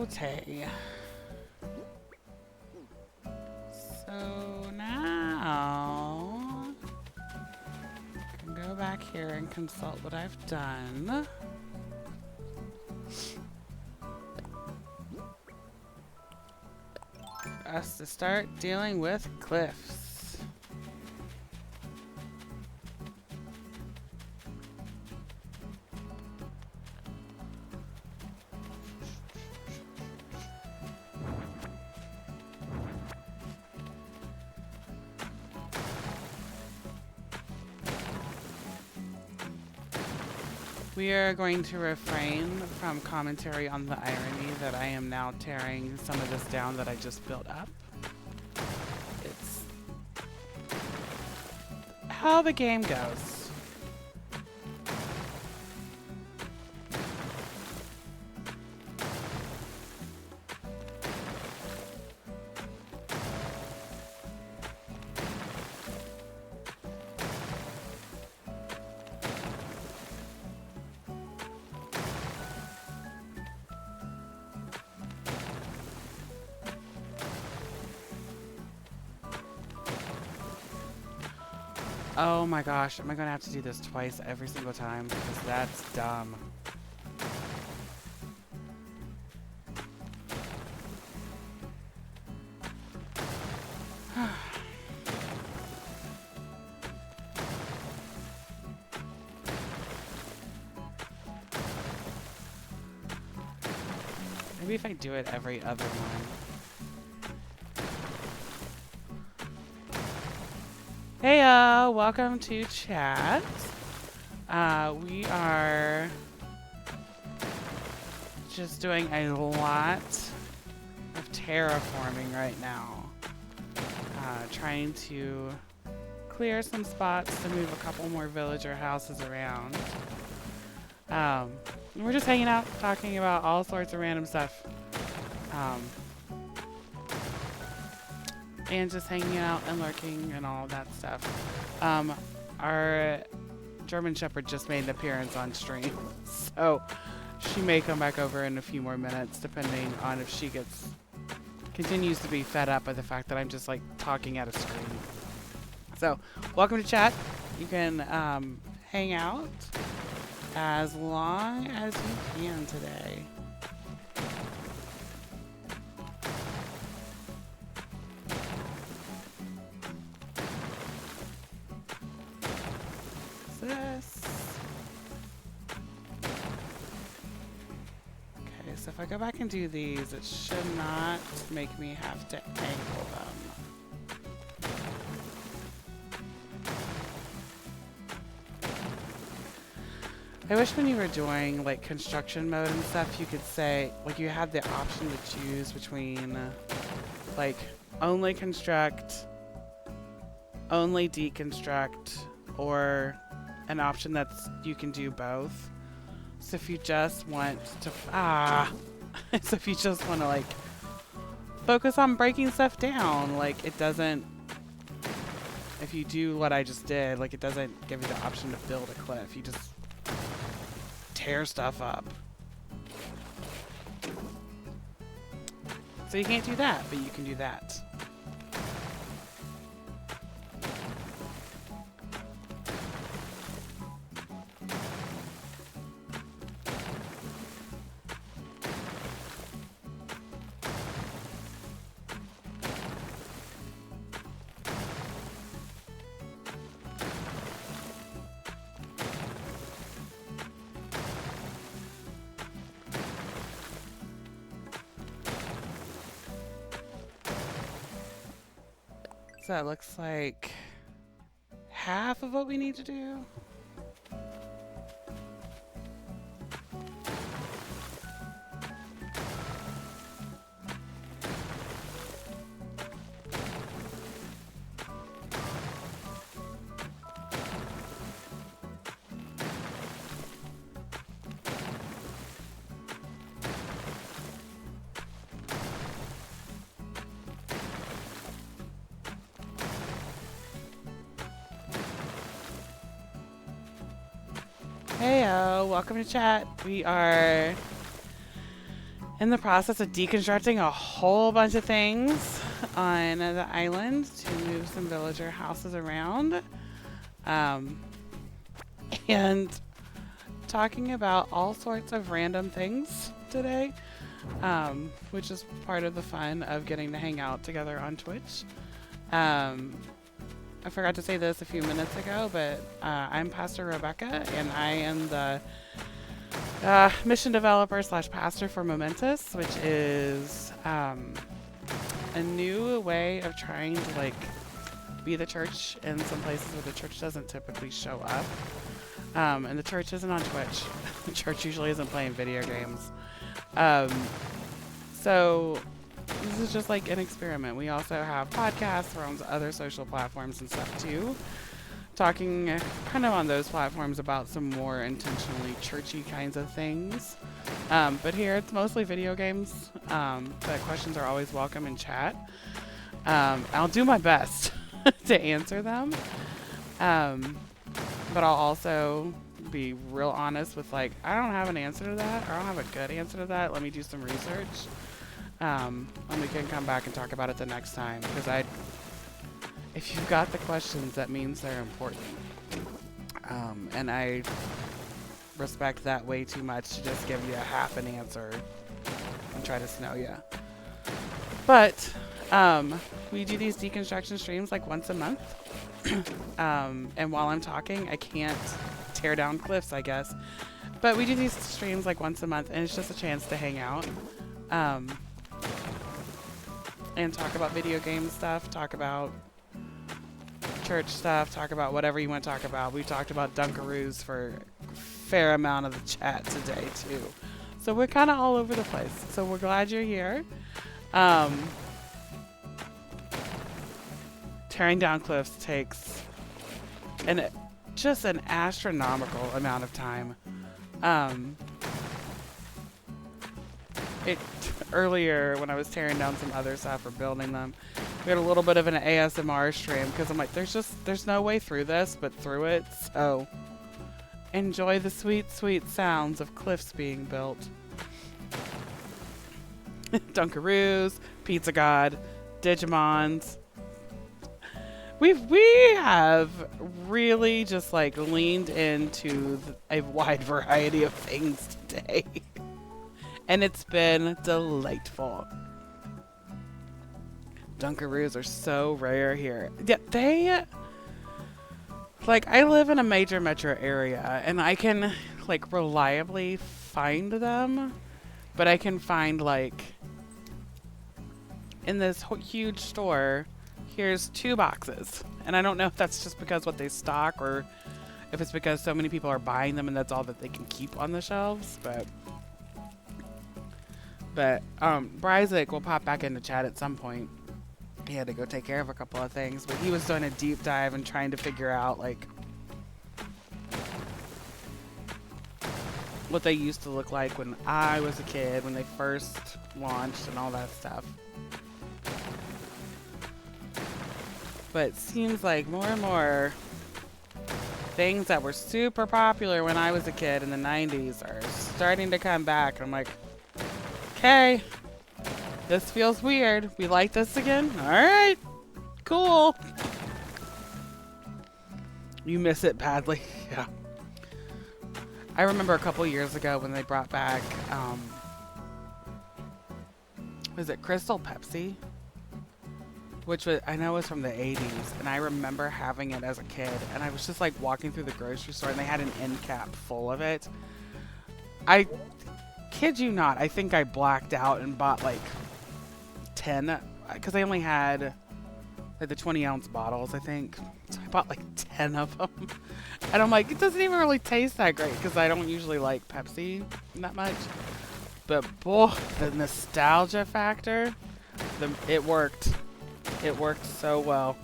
Speaker 1: Okay. So now I can go back here and consult what I've done. For us to start dealing with cliffs. We are going to refrain from commentary on the irony that I am now tearing some of this down that I just built up. It's how the game goes. Oh my gosh, am I gonna have to do this twice every single time? Because that's dumb. Maybe if I do it every other one. Hey, welcome to chat. We are just doing a lot of terraforming right now. Trying to clear some spots to move a couple more villager houses around. We're just hanging out, talking about all sorts of random stuff. And just hanging out and lurking and all that stuff. Our German Shepherd just made an appearance on stream, so she may come back over in a few more minutes, depending on if she continues to be fed up by the fact that I'm just like talking at a screen. So, welcome to chat. You can hang out as long as you can today. So if I go back and do these, it should not make me have to angle them. I wish when you were doing like construction mode and stuff, you could say, like you had the option to choose between like only construct, only deconstruct, or an option that's you can do both. So if you just want to, so if you just want to like focus on breaking stuff down. Like, it doesn't, if you do what I just did, like, it doesn't give you the option to build a cliff. You just tear stuff up. So you can't do that, but you can do that. So that looks like half of what we need to do. Heyo, welcome to chat. We are in the process of deconstructing a whole bunch of things on the island to move some villager houses around. And talking about all sorts of random things today, which is part of the fun of getting to hang out together on Twitch. I forgot to say this a few minutes ago, but I'm Pastor Rebecca, and I am the mission developer / pastor for Momentous, which is a new way of trying to like be the church in some places where the church doesn't typically show up. And the church isn't on Twitch. The church usually isn't playing video games. So this is just like an experiment. We also have podcasts. We're on other social platforms and stuff too. Talking kind of on those platforms about some more intentionally churchy kinds of things. But here it's mostly video games. But questions are always welcome in chat. I'll do my best to answer them. But I'll also be real honest with like, I don't have an answer to that. Or I don't have a good answer to that. Let me do some research. And we can come back and talk about it the next time, because if you've got the questions, that means they're important. And I respect that way too much to just give you a half an answer and try to snow you. But we do these deconstruction streams like once a month. And while I'm talking, I can't tear down cliffs, I guess. But we do these streams like once a month, and it's just a chance to hang out. And talk about video game stuff, talk about church stuff, talk about whatever you want to talk about. We've talked about Dunkaroos for a fair amount of the chat today, too. So we're kind of all over the place. So we're glad you're here. Tearing down cliffs takes just an astronomical amount of time. Earlier when I was tearing down some other stuff or building them, we had a little bit of an ASMR stream because I'm like, there's no way through this but through it. So enjoy the sweet, sweet sounds of cliffs being built. Dunkaroos, Pizza God, Digimons. We have really just like leaned into a wide variety of things today. And it's been delightful. Dunkaroos are so rare here. Yeah, I live in a major metro area, and I can, like, reliably find them. But I can find, like, in this huge store, here's 2 boxes. And I don't know if that's just because what they stock or if it's because so many people are buying them and that's all that they can keep on the shelves, but Bryzik will pop back into chat at some point. He had to go take care of a couple of things, but he was doing a deep dive and trying to figure out like what they used to look like when I was a kid, when they first launched and all that stuff. But it seems like more and more things that were super popular when I was a kid in the 90s are starting to come back. I'm like, okay, this feels weird. We like this again? All right, cool. You miss it badly. Yeah. I remember a couple years ago when they brought back, was it Crystal Pepsi? Which was, I know was from the 80s, and I remember having it as a kid, and I was just like walking through the grocery store, and they had an end cap full of it. I kid you not, I think I blacked out and bought like 10, because they only had like the 20-ounce bottles, I think. So I bought like 10 of them. And I'm like, it doesn't even really taste that great, because I don't usually like Pepsi that much. But boy, the nostalgia factor, it worked. It worked so well.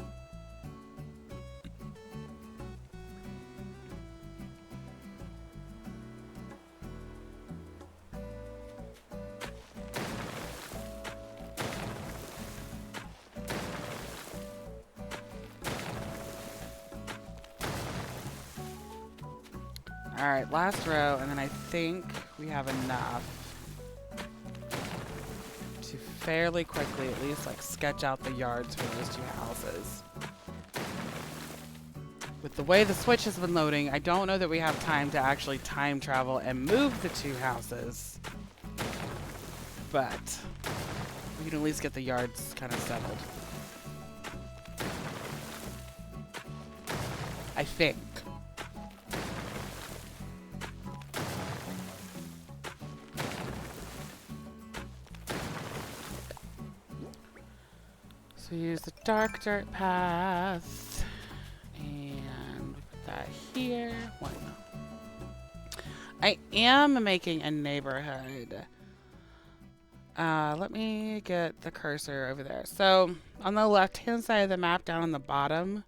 Speaker 1: All right, last row, and then I think we have enough to fairly quickly at least like sketch out the yards for those two houses. With the way the Switch has been loading, I don't know that we have time to actually time travel and move the two houses. But we can at least get the yards kind of settled. I think. So use the dark dirt path. And put that here. One. I am making a neighborhood. Let me get the cursor over there. So on the left-hand side of the map, down on the bottom,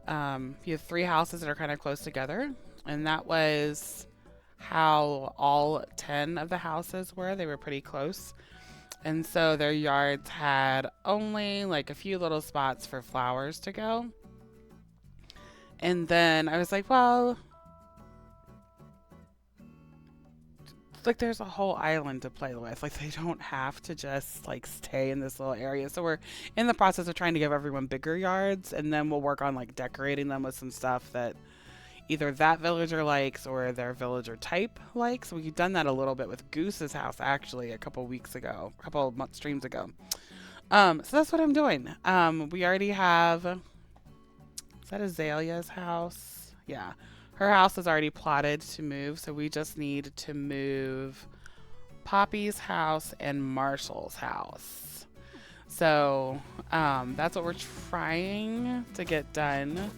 Speaker 1: you have 3 houses that are kind of close together. And that was how all 10 of the houses were. They were pretty close. And so their yards had only like a few little spots for flowers to go. And then I was like, well, like there's a whole island to play with. Like they don't have to just like stay in this little area. So we're in the process of trying to give everyone bigger yards, and then we'll work on like decorating them with some stuff that either that villager likes or their villager type likes. We've done that a little bit with Goose's house actually a couple streams ago. So that's what I'm doing. We already have, is that Azalea's house? Yeah. Her house is already plotted to move, so we just need to move Poppy's house and Marshall's house. So that's what we're trying to get done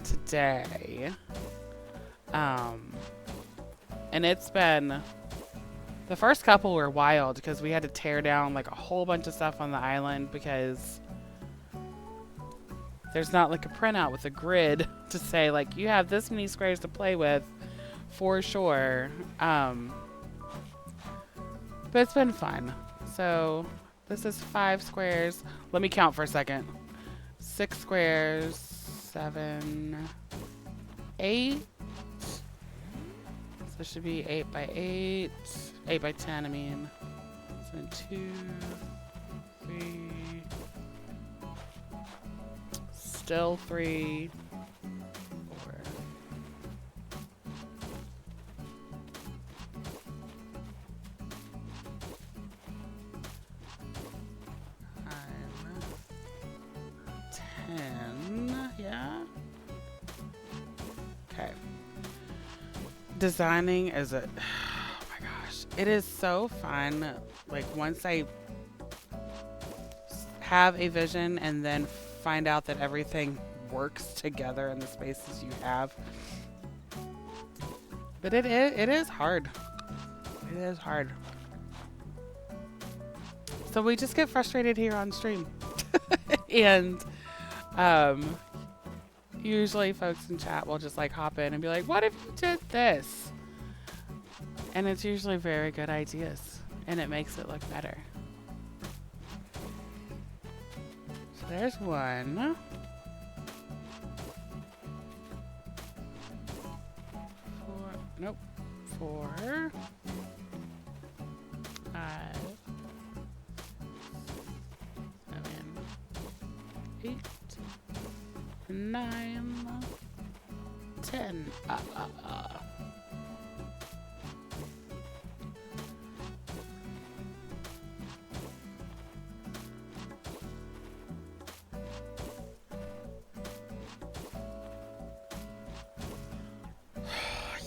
Speaker 1: today. And it's been, the first couple were wild because we had to tear down like a whole bunch of stuff on the island because there's not like a printout with a grid to say like you have this many squares to play with for sure. But it's been fun. So this is 5 squares. Let me count for a second. 6 squares, 7, 8. So it should be 8 by 8, 8 by 10. I mean, so 2, 3. Still 3, 4. I'm 10, yeah. Okay. Designing is a, oh my gosh, it is so fun. Like once I have a vision and then find out that everything works together in the spaces you have. But it is hard. It is hard. So we just get frustrated here on stream. And usually folks in chat will just like hop in and be like, what if you did this? And it's usually very good ideas and it makes it look better. So there's one. Nope. 4, 5, 7, 8, 9, 10.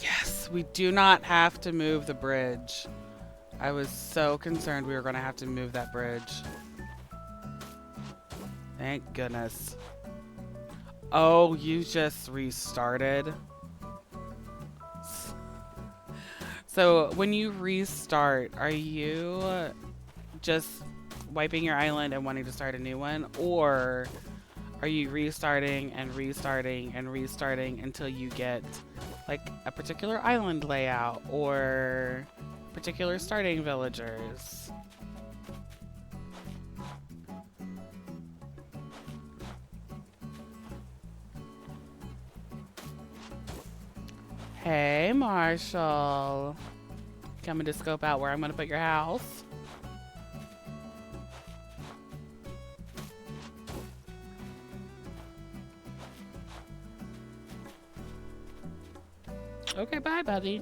Speaker 1: Yes, we do not have to move the bridge. I was so concerned we were going to have to move that bridge. Thank goodness. Oh, you just restarted. So when you restart, are you just wiping your island and wanting to start a new one? Or are you restarting and restarting and restarting until you get like a particular island layout or particular starting villagers? Hey, Marshall. Coming to scope out where I'm going to put your house. Okay, bye, buddy.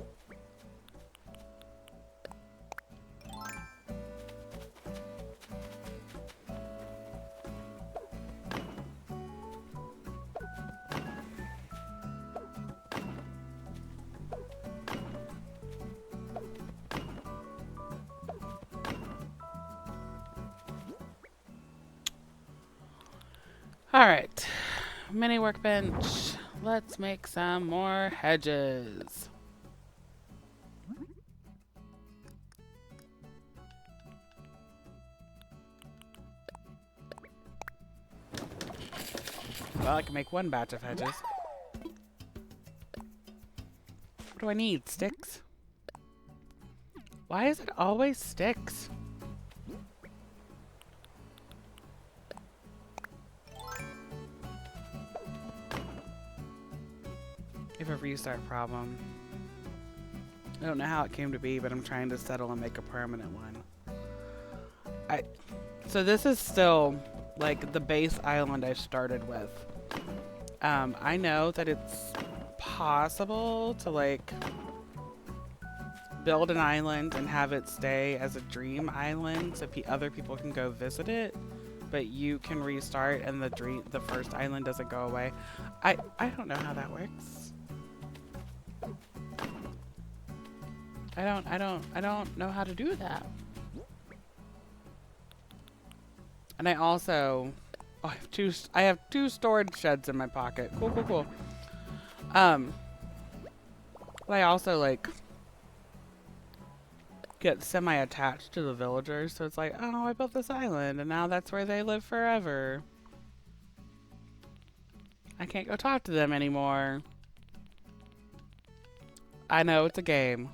Speaker 1: All right, mini workbench. Let's make some more hedges. Well, I can make one batch of hedges. What do I need? Sticks? Why is it always sticks? If a restart problem. I don't know how it came to be, but I'm trying to settle and make a permanent one. So this is still like the base island I started with. I know that it's possible to like build an island and have it stay as a dream island so other people can go visit it, but you can restart and the first island doesn't go away. I don't know how that works. I don't know how to do that. And I also I have two storage sheds in my pocket. Cool. But I also like get semi-attached to the villagers, so it's like, oh, I built this island and now that's where they live forever. I can't go talk to them anymore. I know it's a game.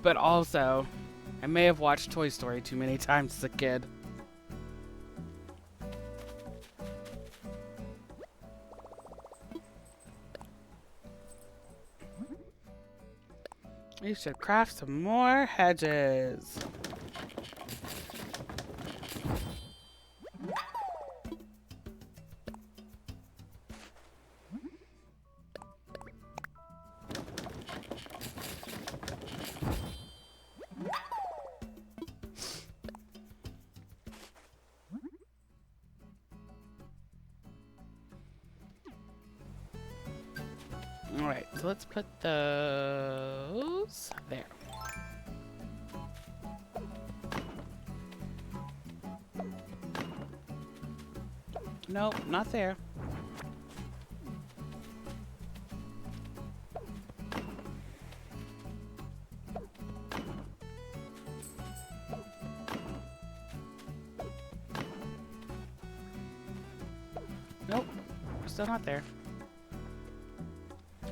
Speaker 1: But also, I may have watched Toy Story too many times as a kid. We should craft some more hedges. Alright, so let's put those there. Nope, not there. Nope, still not there.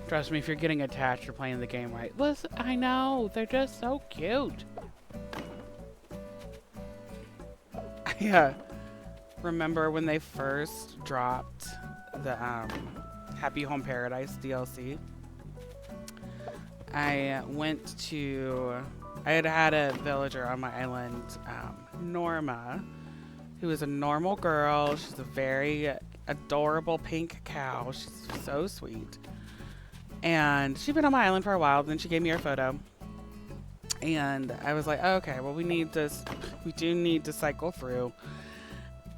Speaker 1: Trust me, if you're getting attached, you're playing the game right. Listen, I know, they're just so cute. Yeah. Remember when they first dropped the Happy Home Paradise DLC? I went to, I had a villager on my island, Norma, who is a normal girl. She's a very adorable pink cow. She's so sweet. And she'd been on my island for a while. Then she gave me her photo. And I was like, okay, well, we do need to cycle through.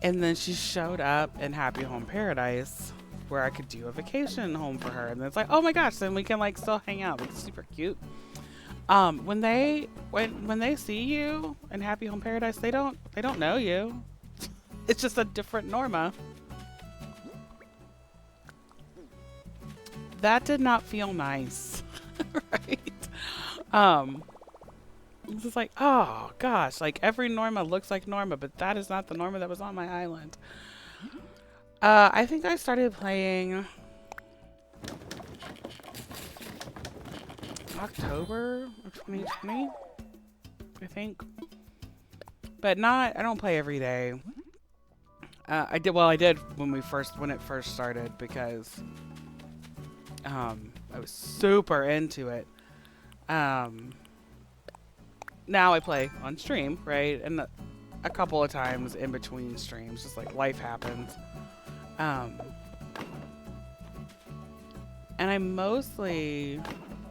Speaker 1: And then she showed up in Happy Home Paradise where I could do a vacation home for her. And it's like, oh my gosh, then we can like still hang out. It's super cute. When they see you in Happy Home Paradise, they don't know you. It's just a different Norma. That did not feel nice. Right? It's just like, oh gosh, like every Norma looks like Norma, but that is not the Norma that was on my island. I think I started playing October of 2020, I think. But I don't play every day. I did when it first started because I was super into it. Now I play on stream, right? And a couple of times in between streams, just like life happens. And I mostly,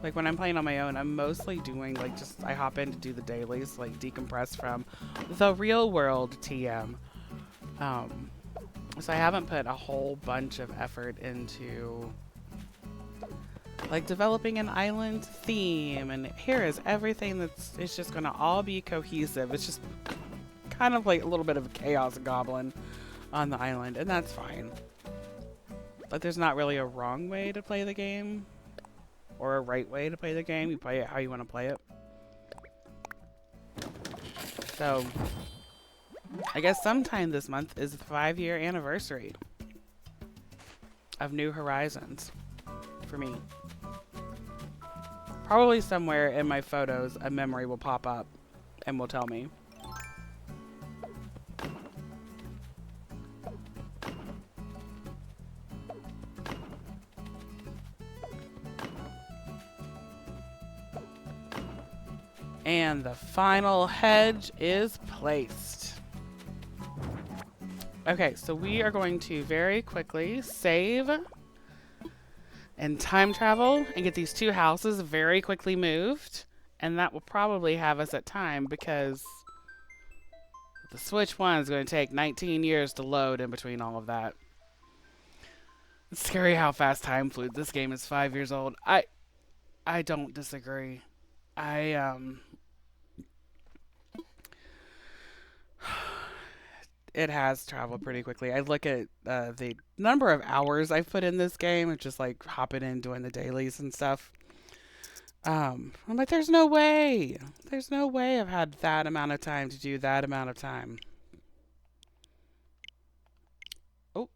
Speaker 1: like when I'm playing on my own, I'm mostly doing like I hop in to do the dailies, like decompress from the real world TM. So I haven't put a whole bunch of effort into like developing an island theme, and here is everything it's just gonna all be cohesive. It's just kind of like a little bit of a chaos goblin on the island, and that's fine. But there's not really a wrong way to play the game or a right way to play the game. You play it how you want to play it. So I guess sometime this month is the 5-year anniversary of New Horizons for me. Probably somewhere in my photos, a memory will pop up and will tell me. And the final hedge is placed. Okay, so we are going to very quickly save and time travel and get these 2 houses very quickly moved. And that will probably have us at time because the Switch 1 is going to take 19 years to load in between all of that. It's scary how fast time flew. This game is 5 years old. I don't disagree. It has traveled pretty quickly. I look at the number of hours I've put in this game and just like hopping in doing the dailies and stuff. I'm like, there's no way. There's no way I've had that amount of time to do that amount of time. Oh,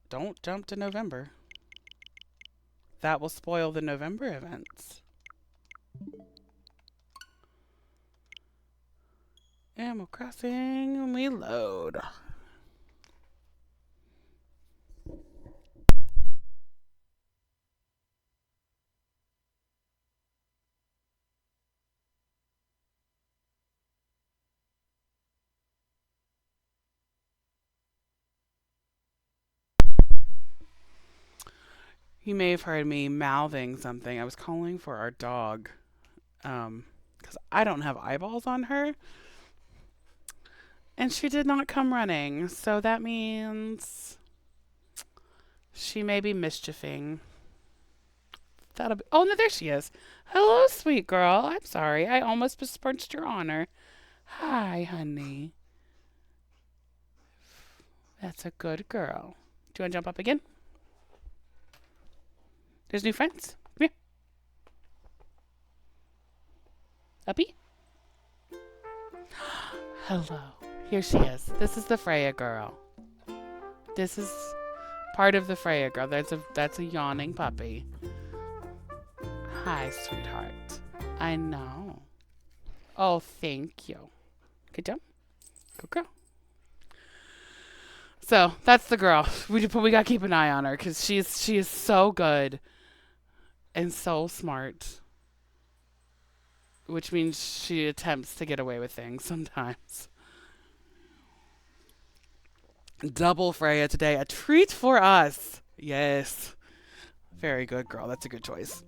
Speaker 1: don't jump to November. That will spoil the November events. Animal Crossing, we load. You may have heard me mouthing something. I was calling for our dog. Because I don't have eyeballs on her. And she did not come running. So that means she may be mischieving. That'll be... Oh, no, there she is. Hello, sweet girl. I'm sorry. I almost besmirched your honor. Hi, honey. That's a good girl. Do you want to jump up again? There's new friends. Come here. Uppy? Hello. Here she is. This is the Freya girl. This is part of the Freya girl. That's a yawning puppy. Hi, sweetheart. I know. Oh, thank you. Good job. Good girl. So that's the girl. We gotta keep an eye on her because she is so good and so smart. which means she attempts to get away with things sometimes. Double Freya today. A treat for us. Yes. Very good, girl. That's a good choice.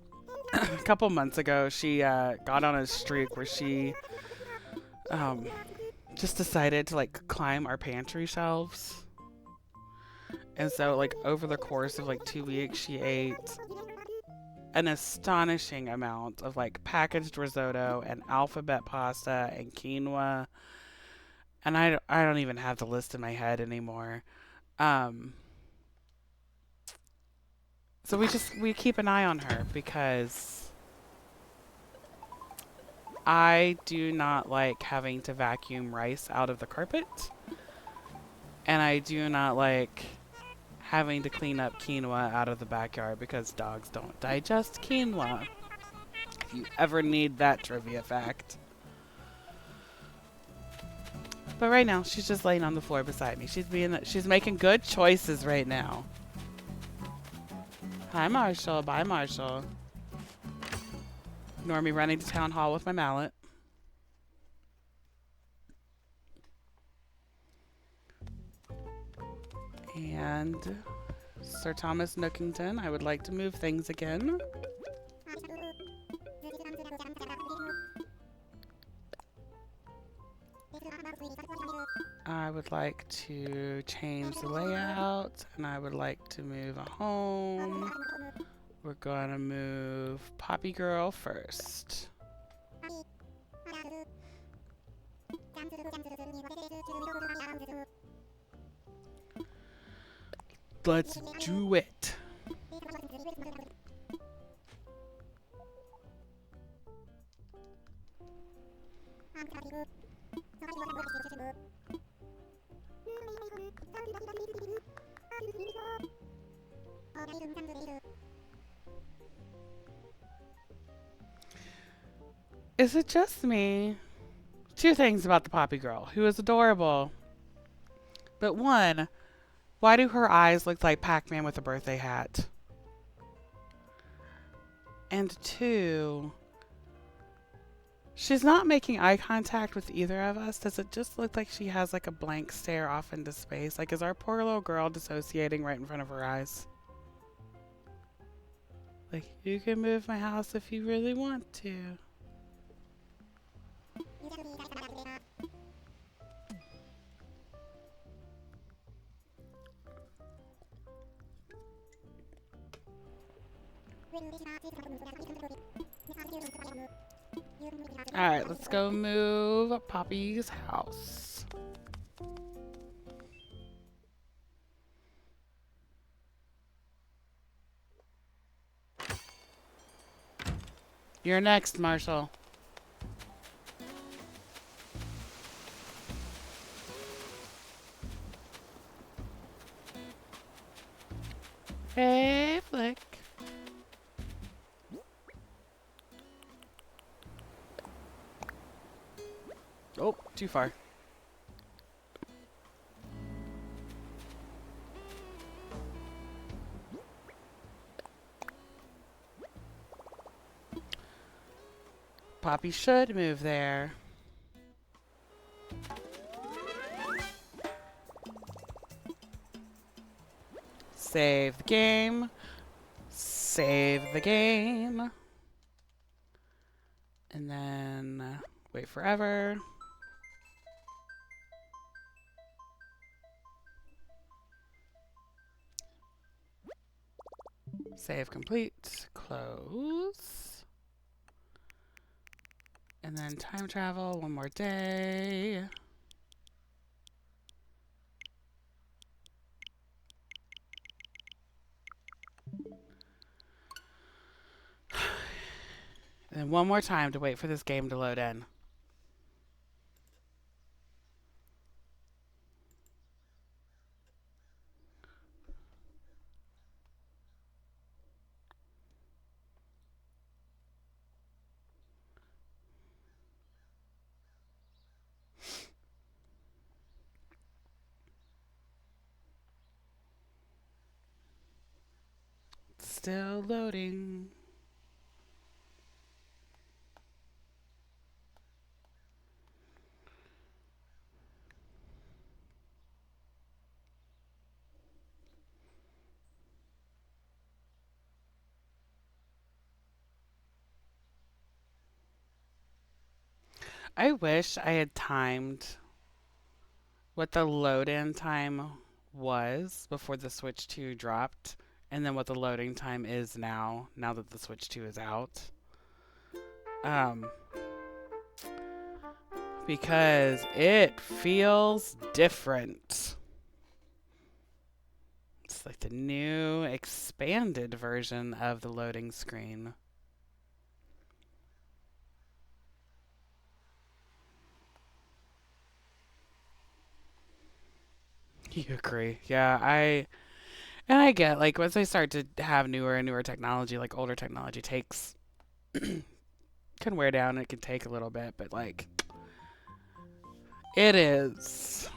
Speaker 1: A couple months ago, she got on a streak where she um, just decided to like climb our pantry shelves. And so, like, over the course of like 2 weeks, she ate an astonishing amount of like packaged risotto and alphabet pasta and quinoa. And I don't even have the list in my head anymore. Um, so we keep an eye on her because I do not like having to vacuum rice out of the carpet, and I do not like having to clean up quinoa out of the backyard because dogs don't digest quinoa. If you ever need that trivia fact. But right now, she's just laying on the floor beside me. She's making good choices right now. Hi, Marshall. Bye, Marshall. Ignore me running to town hall with my mallet. And Sir Thomas Nookington, I would like to move things again. I would like to change the layout, and I would like to move a home. We're gonna move Poppy Girl first. Let's do it. Is it just me? Two things about the Poppy Girl, who is adorable. But one, why do her eyes look like Pac-Man with a birthday hat? And two, she's not making eye contact with either of us. Does it just look like she has like a blank stare off into space? Like, is our poor little girl dissociating right in front of her eyes? Like, you can move my house if you really want to. Alright, let's go move Poppy's house. You're next, Marshall. Hey, Flick. Oh, too far. Poppy should move there. Save the game. Save the game. And then wait forever. Save complete. Close. And then time travel one more day. And then one more time to wait for this game to load in. Still loading. I wish I had timed what the load-in time was before the Switch 2 dropped, and then what the loading time is now that the Switch 2 is out. Um, because it feels different. It's like the new expanded version of the loading screen. You agree? Yeah, I get like once they start to have newer and newer technology, like older technology takes can wear down. It can take a little bit, but like it is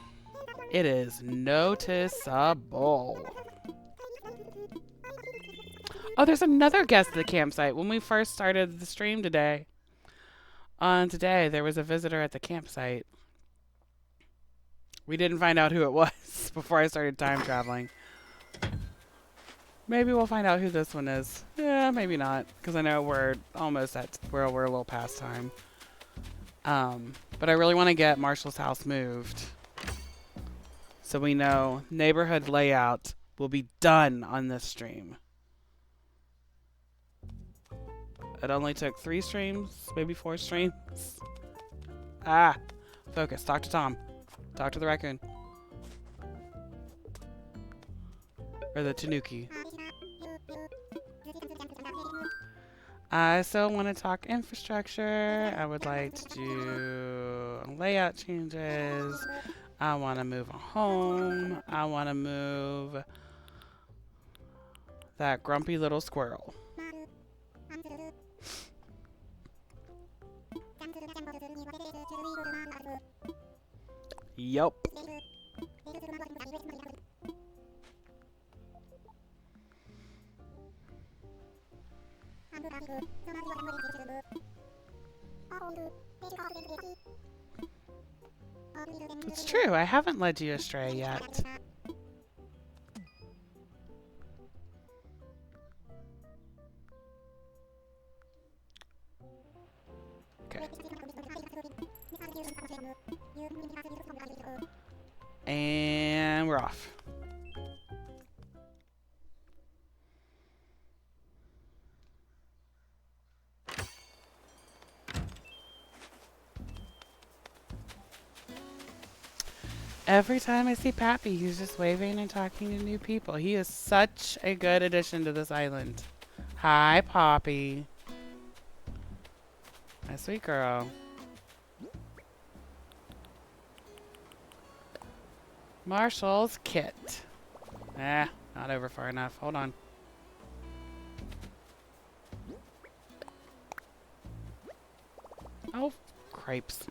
Speaker 1: noticeable. Oh, there's another guest at the campsite. When we first started the stream today, there was a visitor at the campsite. We didn't find out who it was before I started time traveling. Maybe we'll find out who this one is. Yeah, maybe not, because I know we're almost at we're a little past time. But I really want to get Marshall's house moved, so we know neighborhood layout will be done on this stream. It only took 3 streams, maybe 4 streams. Ah, focus. Talk to Tom. Talk to the raccoon. Or the tanuki. I still want to talk infrastructure. I would like to do layout changes. I want to move a home. I want to move that grumpy little squirrel. Yup. It's true. I haven't led you astray yet. Okay. And we're off. Every time I see Pappy, he's just waving and talking to new people. He is such a good addition to this island. Hi, Poppy. My sweet girl. Marshall's kit. Not over far enough. Hold on. Oh, cripes.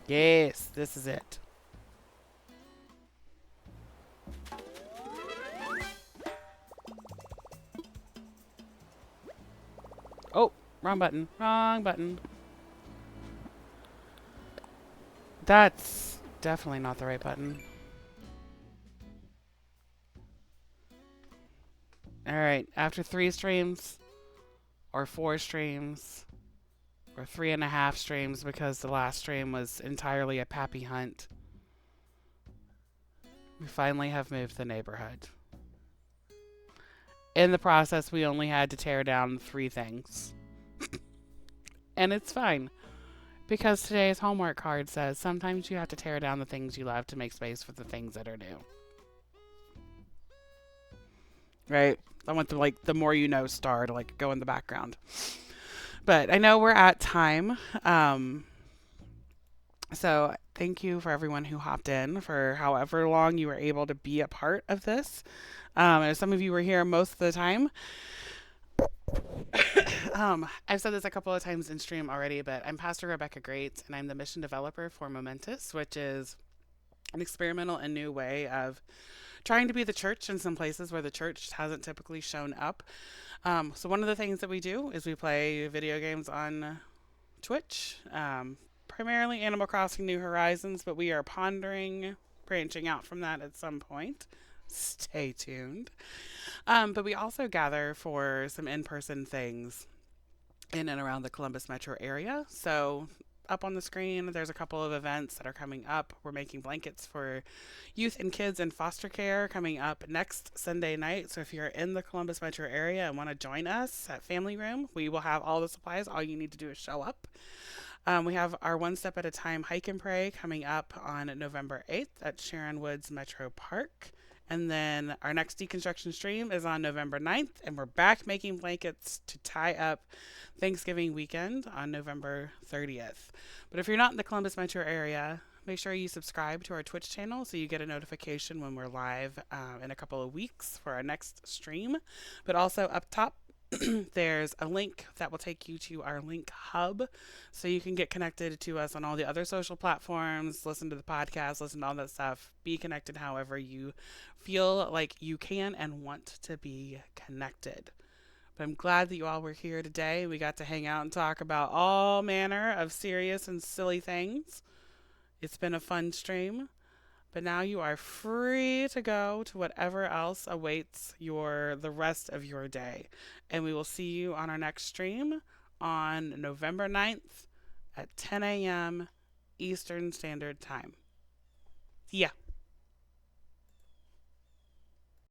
Speaker 1: Yes, this is it. Oh, wrong button. Wrong button. That's definitely not the right button. Alright, after 3 streams, or 4 streams, or 3.5 streams, because the last stream was entirely a Pappy hunt, we finally have moved the neighborhood. In the process, we only had to tear down 3 things. And it's fine. Because today's homework card says sometimes you have to tear down the things you love to make space for the things that are new. Right? I want the more you know star to go in the background. But I know we're at time. So thank you for everyone who hopped in for however long you were able to be a part of this. And some of you were here most of the time. I've said this a couple of times in stream already, but I'm Pastor Rebecca Greats, and I'm the mission developer for Momentous, which is an experimental and new way of trying to be the church in some places where the church hasn't typically shown up. So one of the things that we do is we play video games on Twitch, primarily Animal Crossing New Horizons, but we are pondering branching out from that at some point. Stay tuned. But we also gather for some in person things in and around the Columbus metro area. So, up on the screen, there's a couple of events that are coming up. We're making blankets for youth and kids in foster care coming up next Sunday night. So, if you're in the Columbus metro area and want to join us at Family Room, we will have all the supplies. All you need to do is show up. We have our One Step at a Time hike and pray coming up on November 8th at Sharon Woods Metro Park. And then our next deconstruction stream is on November 9th, and we're back making blankets to tie up Thanksgiving weekend on November 30th. But if you're not in the Columbus metro area, make sure you subscribe to our Twitch channel so you get a notification when we're live in a couple of weeks for our next stream. But also up top, there's a link that will take you to our link hub so you can get connected to us on all the other social platforms, listen to the podcast, listen to all that stuff, be connected however you feel like you can and want to be connected. But I'm glad that you all were here today. We got to hang out and talk about all manner of serious and silly things. It's been a fun stream. But now you are free to go to whatever else awaits the rest of your day. And we will see you on our next stream on November 9th at 10 a.m. Eastern Standard Time. Yeah.